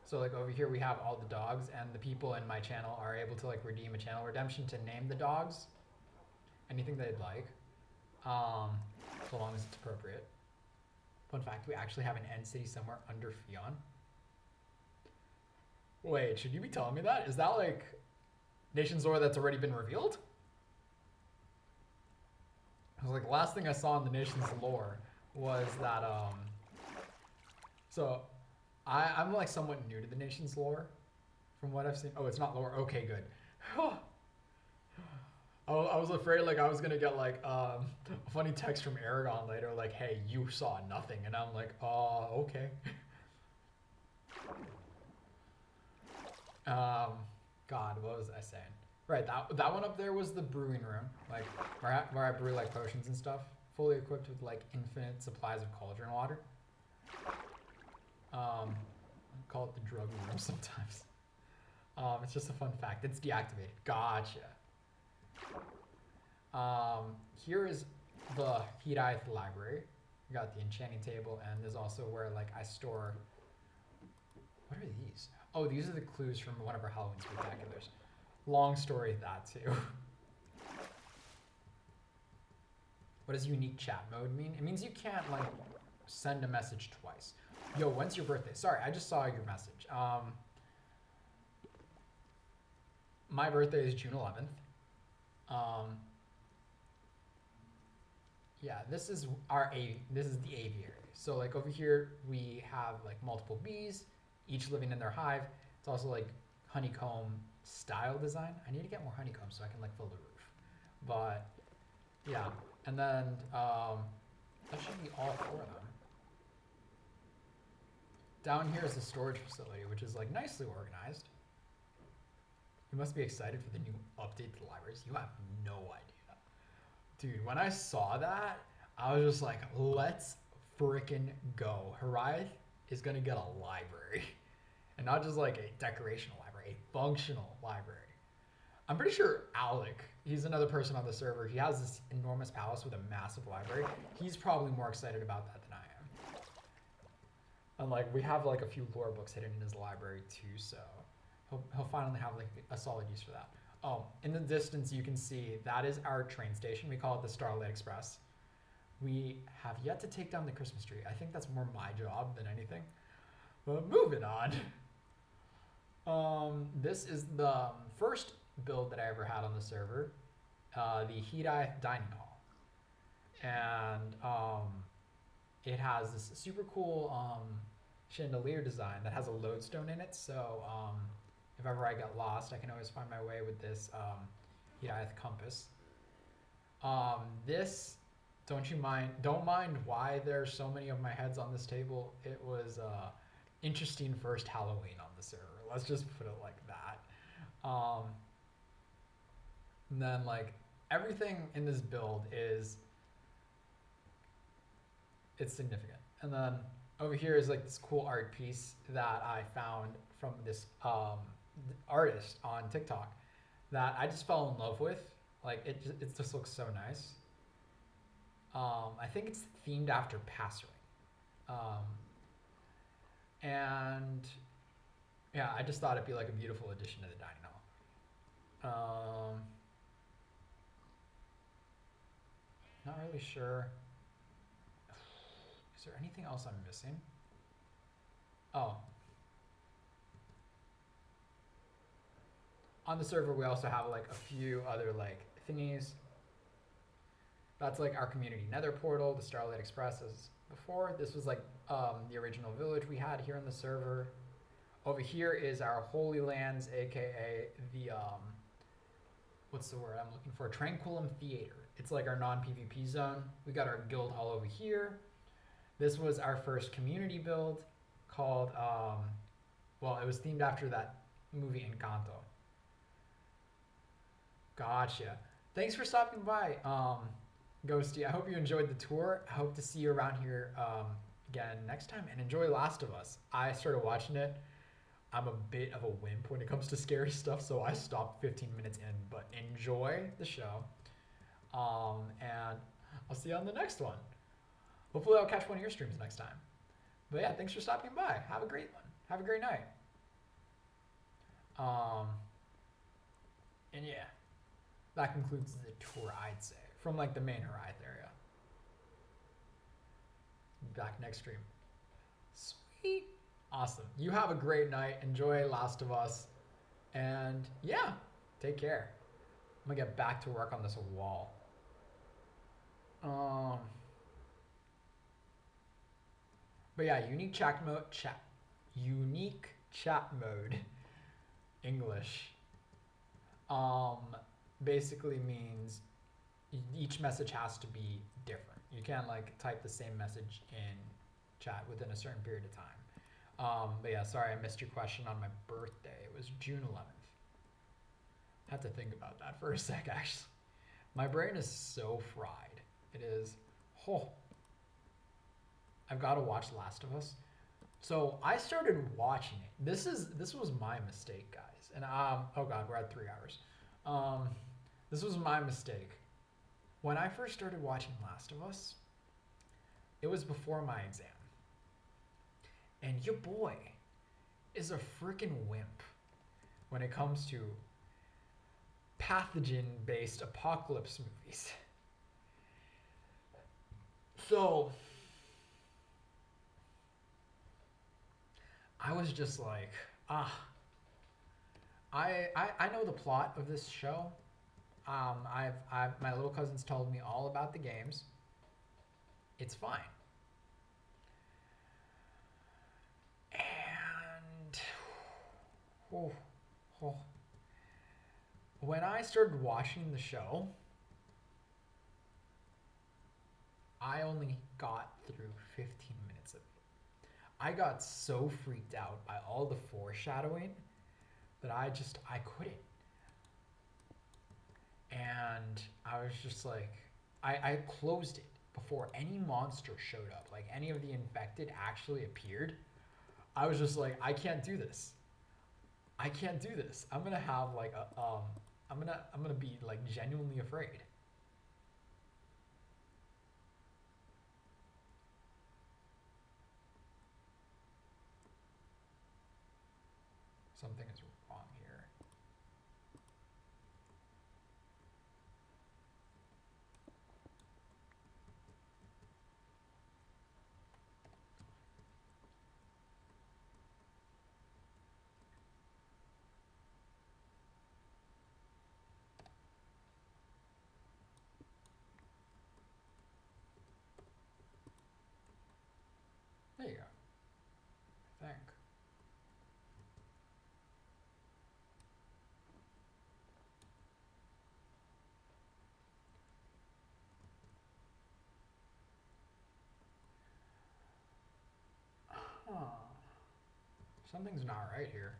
So like over here we have all the dogs, and the people in my channel are able to like redeem a channel redemption to name the dogs anything they'd like, so long as it's appropriate. Fun fact, we actually have an end city somewhere under Fion. Wait, should you be telling me that? Is that like Nation's lore that's already been revealed? I was like, the last thing I saw in the Nation's lore was that so I'm like somewhat new to the Nation's lore from what I've seen. Oh, it's not lore. Okay, good. I was afraid like I was gonna get like a funny text from Aragon later, like, hey, you saw nothing, and I'm like, okay. God, what was I saying? Right, that one up there was the brewing room, like where I brew like potions and stuff, fully equipped with like infinite supplies of cauldron water. I call it the drug room sometimes. It's just a fun fact. It's deactivated. Gotcha. Here is the HIRAETH library. We got the enchanting table, and there's also where like I store. What are these? Oh, these are the clues from one of our Halloween spectaculars. Long story that too. What does unique chat mode mean? It means you can't like send a message twice. Yo, when's your birthday? Sorry, I just saw your message. My birthday is June 11th. Yeah, this is this is the aviary. So like over here we have like multiple bees, each living in their hive. It's also like honeycomb style design. I need to get more honeycomb so I can like fill the roof. But yeah, and then that should be all 4 of them. Down here is the storage facility, which is like nicely organized. You must be excited for the new update to the libraries. You have no idea. Dude, when I saw that, I was just like, let's frickin' go. HIRAETH is gonna get a library. And not just like a decorational library, a functional library. I'm pretty sure Alec, he's another person on the server, he has this enormous palace with a massive library. He's probably more excited about that than I am. And like, we have like a few lore books hidden in his library too, so he'll finally have like a solid use for that. Oh, in the distance you can see that is our train station. We call it the Starlight Express. We have yet to take down the Christmas tree. I think that's more my job than anything. But moving on. This is the first build that I ever had on the server, the HIRAETH dining hall. And it has this super cool chandelier design that has a lodestone in it. So if ever I get lost, I can always find my way with this HIRAETH compass. This, don't mind why there's so many of my heads on this table. It was interesting first Halloween on the server. Let's just put it like that. And then like everything in this build it's significant. And then over here is like this cool art piece that I found from this artist on TikTok that I just fell in love with. Like it just looks so nice. I think it's themed after Passerine. And yeah, I just thought it'd be like a beautiful addition to the dining hall. Not really sure. Is there anything else I'm missing? Oh. On the server, we also have like a few other like thingies. That's like our community nether portal, the Starlight Express as before. This was like the original village we had here on the server. Over here is our Holy Lands, aka the what's the word I'm looking for? Tranquillum Theater. It's like our non-PvP zone. We got our guild hall over here. This was our first community build called well, it was themed after that movie Encanto. Gotcha. Thanks for stopping by, Ghosty. I hope you enjoyed the tour. I hope to see you around here again next time, and enjoy Last of Us. I started watching it. I'm a bit of a wimp when it comes to scary stuff, so I stopped 15 minutes in, but enjoy the show. And I'll see you on the next one. Hopefully I'll catch one of your streams next time. But yeah, thanks for stopping by. Have a great one. Have a great night. And yeah, that concludes the tour, I'd say, from like the main HIRAETH area. Back next stream. Sweet. Awesome. You have a great night. Enjoy Last of Us. And yeah, take care. I'm gonna get back to work on this wall. But yeah, unique chat mode, English, basically means each message has to be different. You can't like type the same message in chat within a certain period of time. But yeah, sorry I missed your question on my birthday. It was June 11th. Had to think about that for a sec, actually. My brain is so fried. It is. Oh. I've got to watch Last of Us. So I started watching it. This was my mistake, guys. And oh god, we're at 3 hours. This was my mistake. When I first started watching Last of Us, it was before my exam. And your boy is a freaking wimp when it comes to pathogen-based apocalypse movies. So I was just like, I know the plot of this show. My little cousins told me all about the games. It's fine. And when I started watching the show, I only got through 15 minutes of it. I got so freaked out by all the foreshadowing that I couldn't. And I was just like, I closed it before any monster showed up, like any of the infected actually appeared. I was just like, I can't do this. I can't do this. I'm gonna have like I'm gonna be like genuinely afraid. Something is wrong here. There you go. I think. Huh. Something's not right here.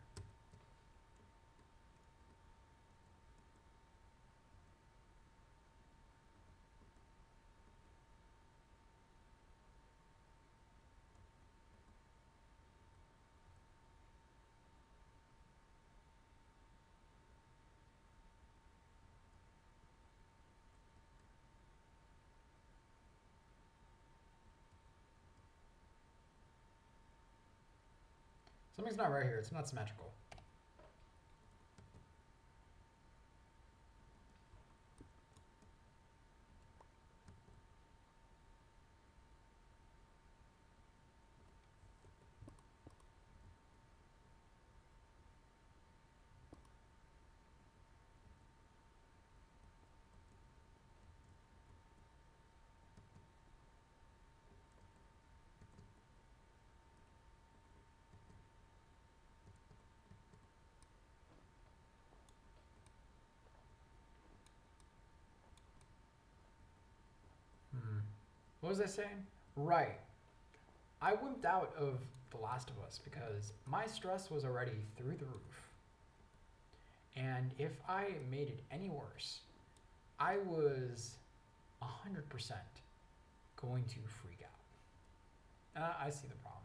Something's not right here. It's not symmetrical. What was I saying? Right. I wimped out of The Last of Us because my stress was already through the roof. And if I made it any worse, I was 100% going to freak out. I see the problem.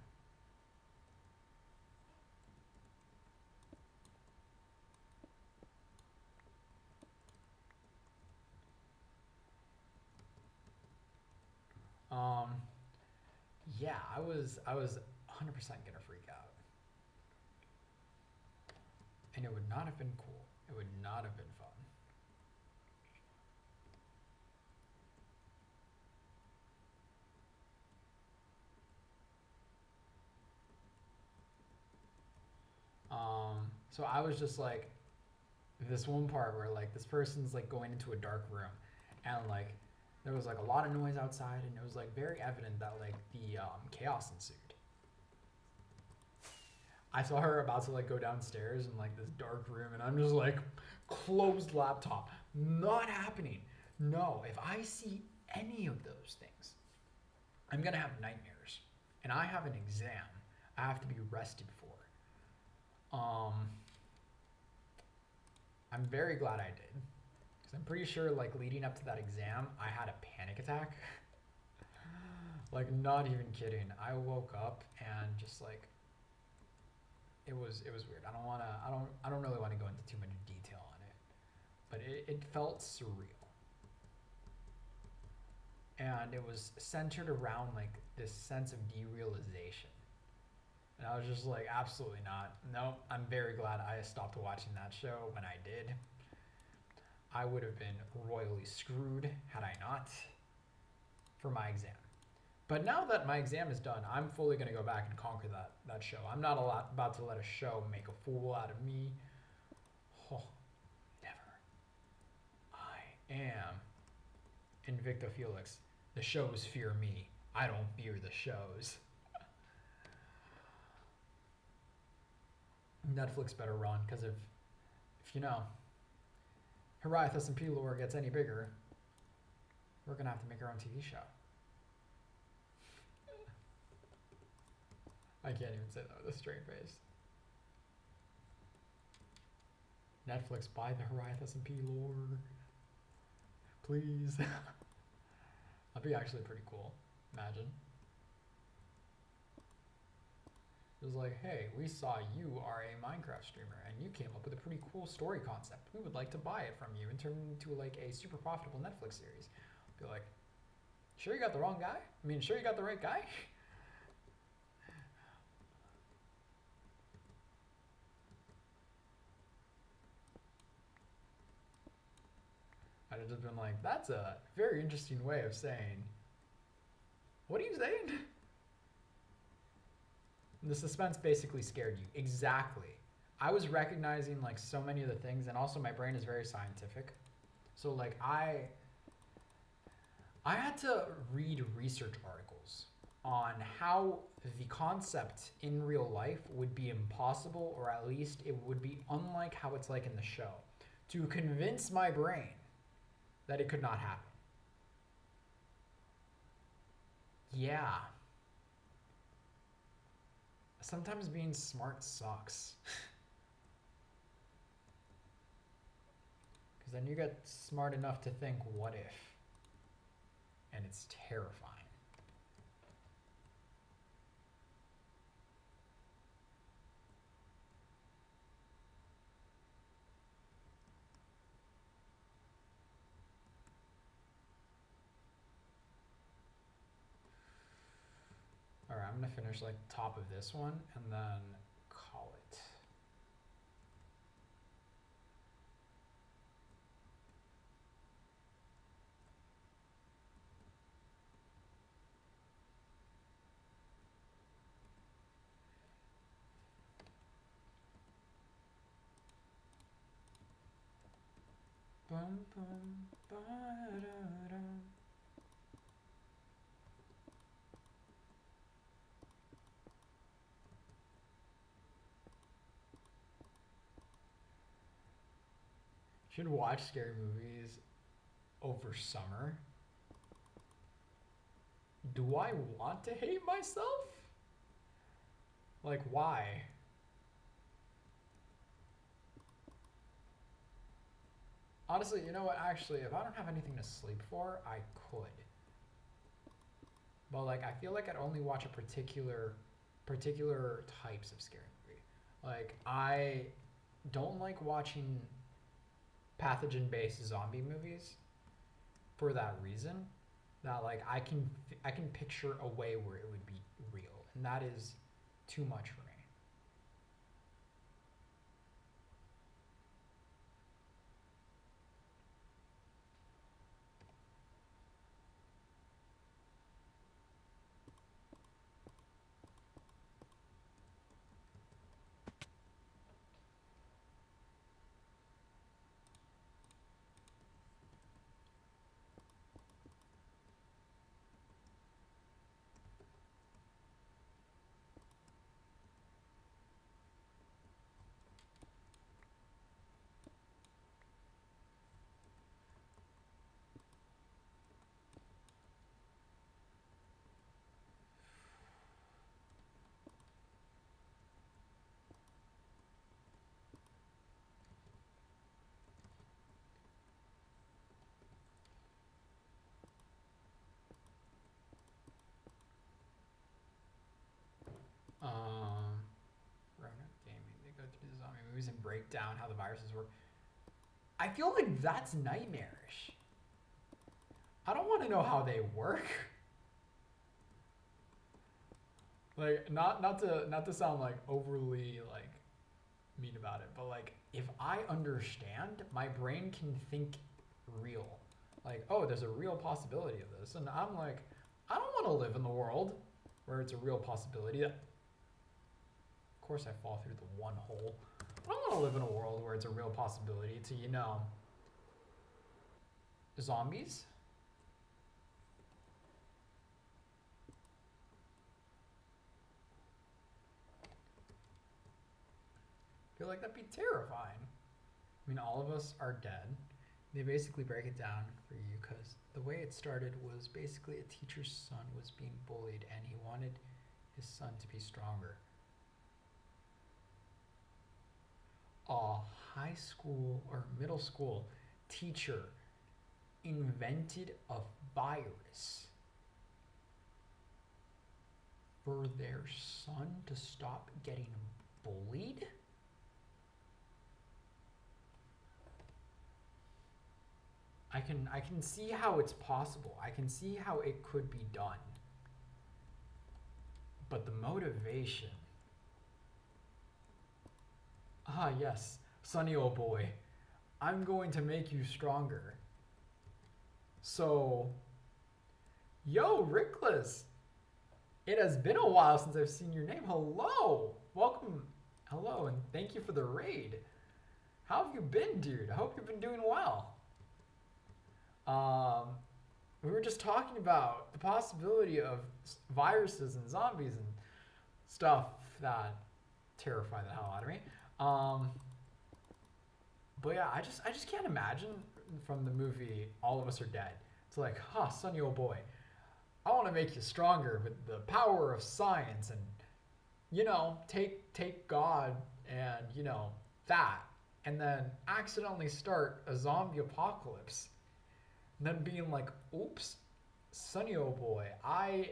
Yeah, I was 100% gonna freak out. And it would not have been cool. It would not have been fun. So I was just like, this one part where like this person's like going into a dark room, and like there was like a lot of noise outside, and it was like very evident that like the chaos ensued. I saw her about to like go downstairs in like this dark room, and I'm just like, closed laptop, not happening. No, if I see any of those things, I'm gonna have nightmares, and I have an exam I have to be rested for. I'm very glad I did. Because I'm pretty sure, like, leading up to that exam, I had a panic attack. Like, not even kidding. I woke up and just, like, it was weird. I don't really want to go into too much detail on it. But it felt surreal. And it was centered around, like, this sense of derealization. And I was just like, absolutely not. No, I'm very glad I stopped watching that show when I did. I would have been royally screwed had I not for my exam. But now that my exam is done, I'm fully going to go back and conquer that show. I'm not about to let a show make a fool out of me. Oh, never. I am Invicta Felix. The shows fear me. I don't fear the shows. Netflix better run, because if you know, HIRAETH SMP lore gets any bigger, we're gonna have to make our own TV show. I can't even say that with a straight face. Netflix, buy the HIRAETH SMP lore, please. That'd be actually pretty cool. Imagine. It was like, hey, we saw you are a Minecraft streamer and you came up with a pretty cool story concept. We would like to buy it from you and turn it into like a super profitable Netflix series. Be like, sure you got the wrong guy? I mean, sure you got the right guy? I'd have just been like, that's a very interesting way of saying, what are you saying? The suspense basically scared you. Exactly. I was recognizing like so many of the things, and also my brain is very scientific. So like I had to read research articles on how the concept in real life would be impossible, or at least it would be unlike how it's like in the show, to convince my brain that it could not happen. Yeah. Sometimes being smart sucks. Because then you get smart enough to think, what if? And it's terrifying. All right, I'm gonna finish like top of this one and then call it. Bum, bum, ba-da-da. Should watch scary movies over summer. Do I want to hate myself? Like, why? Honestly, you know what? Actually, if I don't have anything to sleep for, I could. But like, I feel like I'd only watch a particular types of scary movie. Like, I don't like watching pathogen-based zombie movies for that reason. That like I can picture a way where it would be real, and that is too much for me. use and break down how the viruses work. I feel like that's nightmarish. I don't want to know how they work. Like, not to sound like overly like mean about it, but like if I understand, my brain can think real. Like, oh, there's a real possibility of this, and I'm like, I don't want to live in the world where it's a real possibility. Of course, I fall through the one hole. I don't want to live in a world where it's a real possibility to, you know, zombies. I feel like that'd be terrifying. I mean, all of us are dead. They basically break it down for you because the way it started was basically a teacher's son was being bullied and he wanted his son to be stronger. A high school or middle school teacher invented a virus for their son to stop getting bullied? I can see how it's possible. I can see how it could be done. But the motivation. Ah, yes, Sonny old boy. I'm going to make you stronger. So, yo, Rickless. It has been a while since I've seen your name. Hello. Welcome. Hello, and thank you for the raid. How have you been, dude? I hope you've been doing well. We were just talking about the possibility of viruses and zombies and stuff that terrify the hell out of me. But yeah, I just can't imagine from the movie All of Us Are Dead. It's like, huh, Sonny old boy, I want to make you stronger with the power of science and, you know, take God and, you know, that, and then accidentally start a zombie apocalypse. And then being like, oops, Sonny old boy, I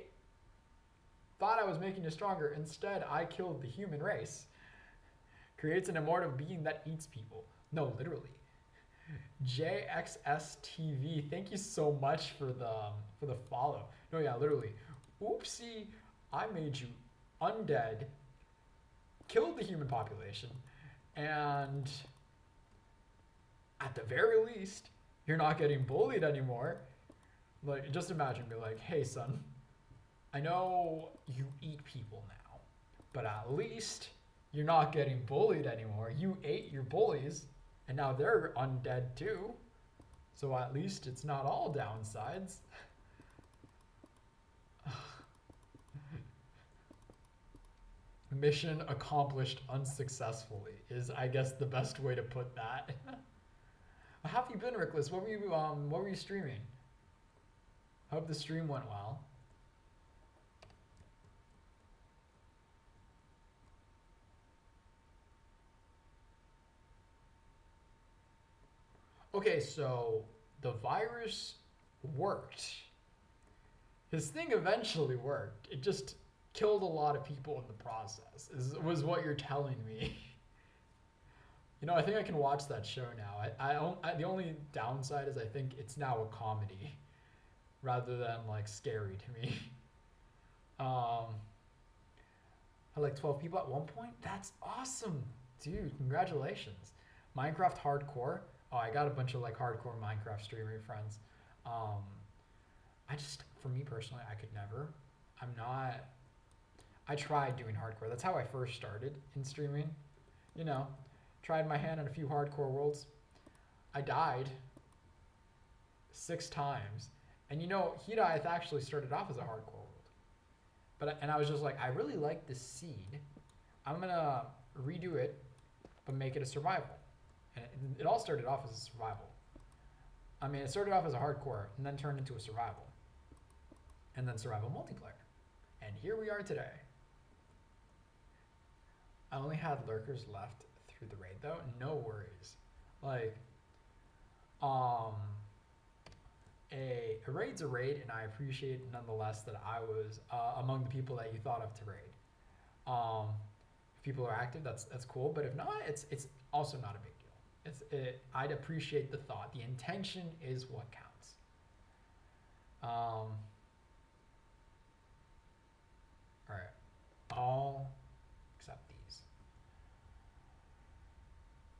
thought I was making you stronger. Instead, I killed the human race. Creates an immortal being that eats people. No, literally. JXSTV, thank you so much for the follow. No, yeah, literally. Oopsie, I made you undead, killed the human population, and at the very least, you're not getting bullied anymore. Like, just imagine, be like, hey son, I know you eat people now, but at least you're not getting bullied anymore. You ate your bullies, and now they're undead too. So at least it's not all downsides. Mission accomplished unsuccessfully is, I guess, the best way to put that. How have you been, Rickless? What were you streaming? Hope the stream went well. Okay, so the virus worked. His thing eventually worked. It just killed a lot of people in the process, was what you're telling me. You know, I think I can watch that show now. The only downside is I think it's now a comedy rather than like scary to me. I like 12 people at one point. That's awesome, dude. Congratulations. Minecraft hardcore. Oh, I got a bunch of like hardcore Minecraft streamer friends. For me personally, I could never. I tried doing hardcore. That's how I first started in streaming. You know, tried my hand on a few hardcore worlds. I died 6 times. And you know, HIRAETH actually started off as a hardcore world. And I was just like, I really like this seed. I'm gonna redo it, but make it a survival. And it all started off as a survival. I mean, it started off as a hardcore and then turned into a survival. And then survival multiplayer. And here we are today. I only had lurkers left through the raid though. No worries. Like, a raid's a raid, and I appreciate nonetheless that I was among the people that you thought of to raid. If people are active, that's cool. But if not, it's also not a big deal. I'd appreciate the thought. The intention is what counts. All right, all except these.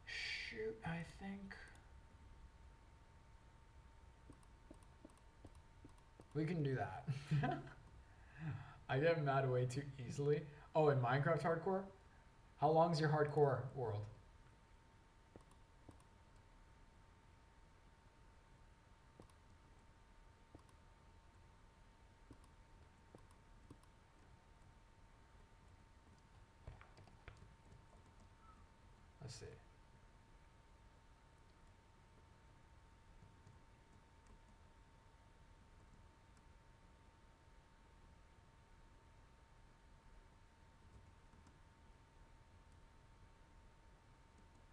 Shoot, I think we can do that. I get mad way too easily. Oh, in Minecraft hardcore? How long is your hardcore world? Let's see.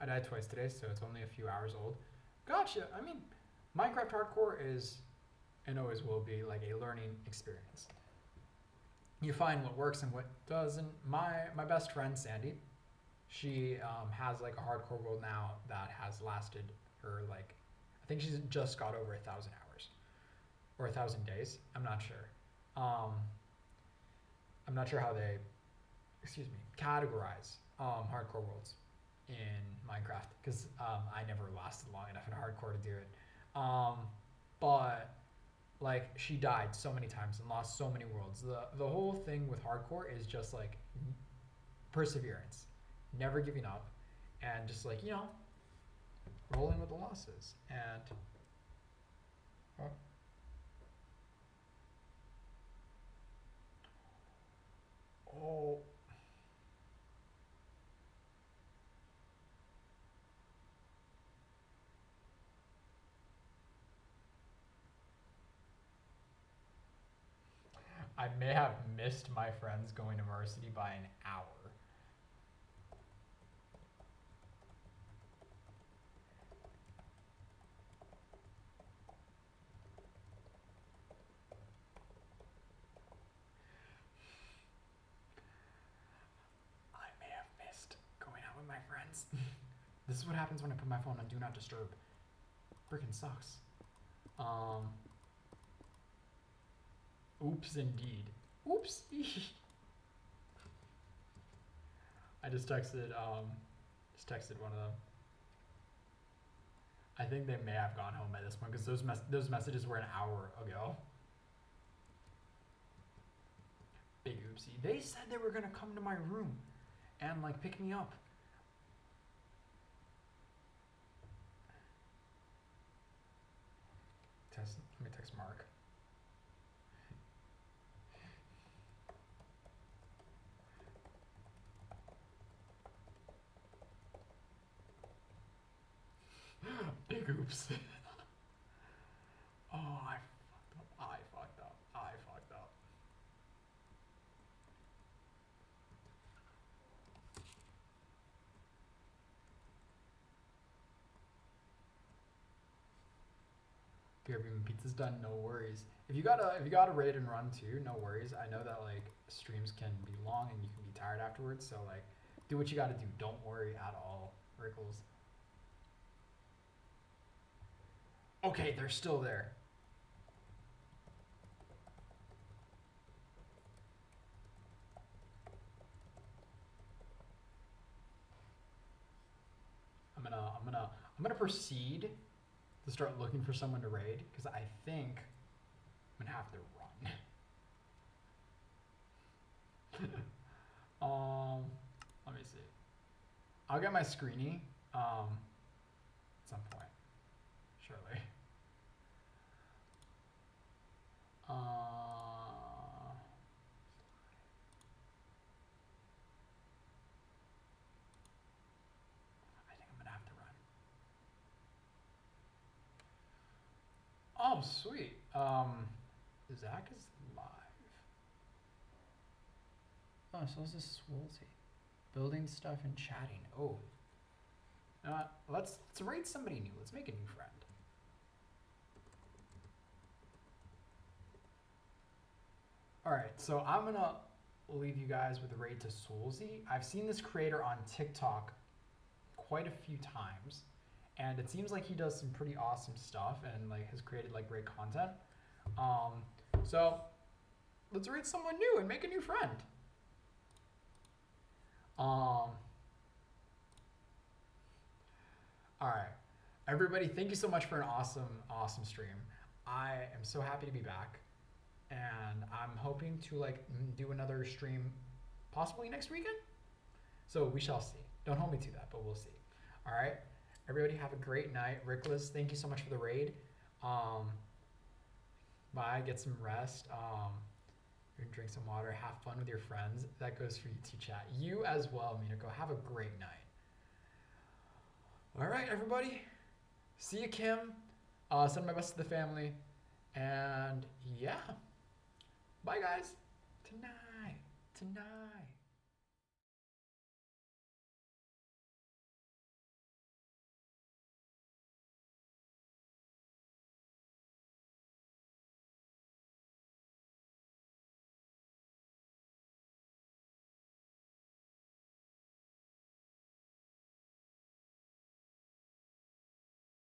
I died twice today, so it's only a few hours old. Gotcha. I mean, Minecraft hardcore is, and always will be, like a learning experience. You find what works and what doesn't. My best friend, Sandy, she has like a hardcore world now that has lasted her like, I think she's just got over 1,000 hours or 1,000 days. I'm not sure. I'm not sure how they, categorize hardcore worlds in Minecraft because I never lasted long enough in hardcore to do it. But like she died so many times and lost so many worlds. The whole thing with hardcore is just like perseverance, never giving up, and just like, you know, rolling with the losses. And oh, I may have missed my friends going to varsity by an hour. I may have missed going out with my friends. This is what happens when I put my phone on Do Not Disturb. Freaking sucks. Oops, indeed. Oops. I just texted one of them. I think they may have gone home by this point because those messages were an hour ago. Big oopsie. They said they were gonna come to my room and like pick me up. Let me text Mark. Big oops. Oh, I fucked up. BRB pizza's done, no worries. If you got a raid and run too, no worries. I know that like streams can be long and you can be tired afterwards, so like do what you gotta do. Don't worry at all, Rickles. Okay, they're still there. I'm gonna proceed to start looking for someone to raid because I think I'm gonna have to run. Let me see. I'll get my screeny at some point, surely. I think I'm gonna have to run. Oh, sweet. Zach is live. Oh, so is this Swolty. Building stuff and chatting. Oh. Let's raid somebody new. Let's make a new friend. All right, so I'm gonna leave you guys with a raid to Soulsy. I've seen this creator on TikTok quite a few times, and it seems like he does some pretty awesome stuff and like has created like great content. So let's raid someone new and make a new friend. All right, everybody, thank you so much for an awesome stream. I am so happy to be back, and I'm hoping to like do another stream possibly next weekend. So we shall see. Don't hold me to that, but we'll see. All right, everybody have a great night. Rickless, thank you so much for the raid. Bye, get some rest. Drink some water, have fun with your friends. That goes for you too, chat. You as well, Minako. Have a great night. All right, everybody. See you, Kim. Send my best to the family. And yeah. Bye, guys. Tonight.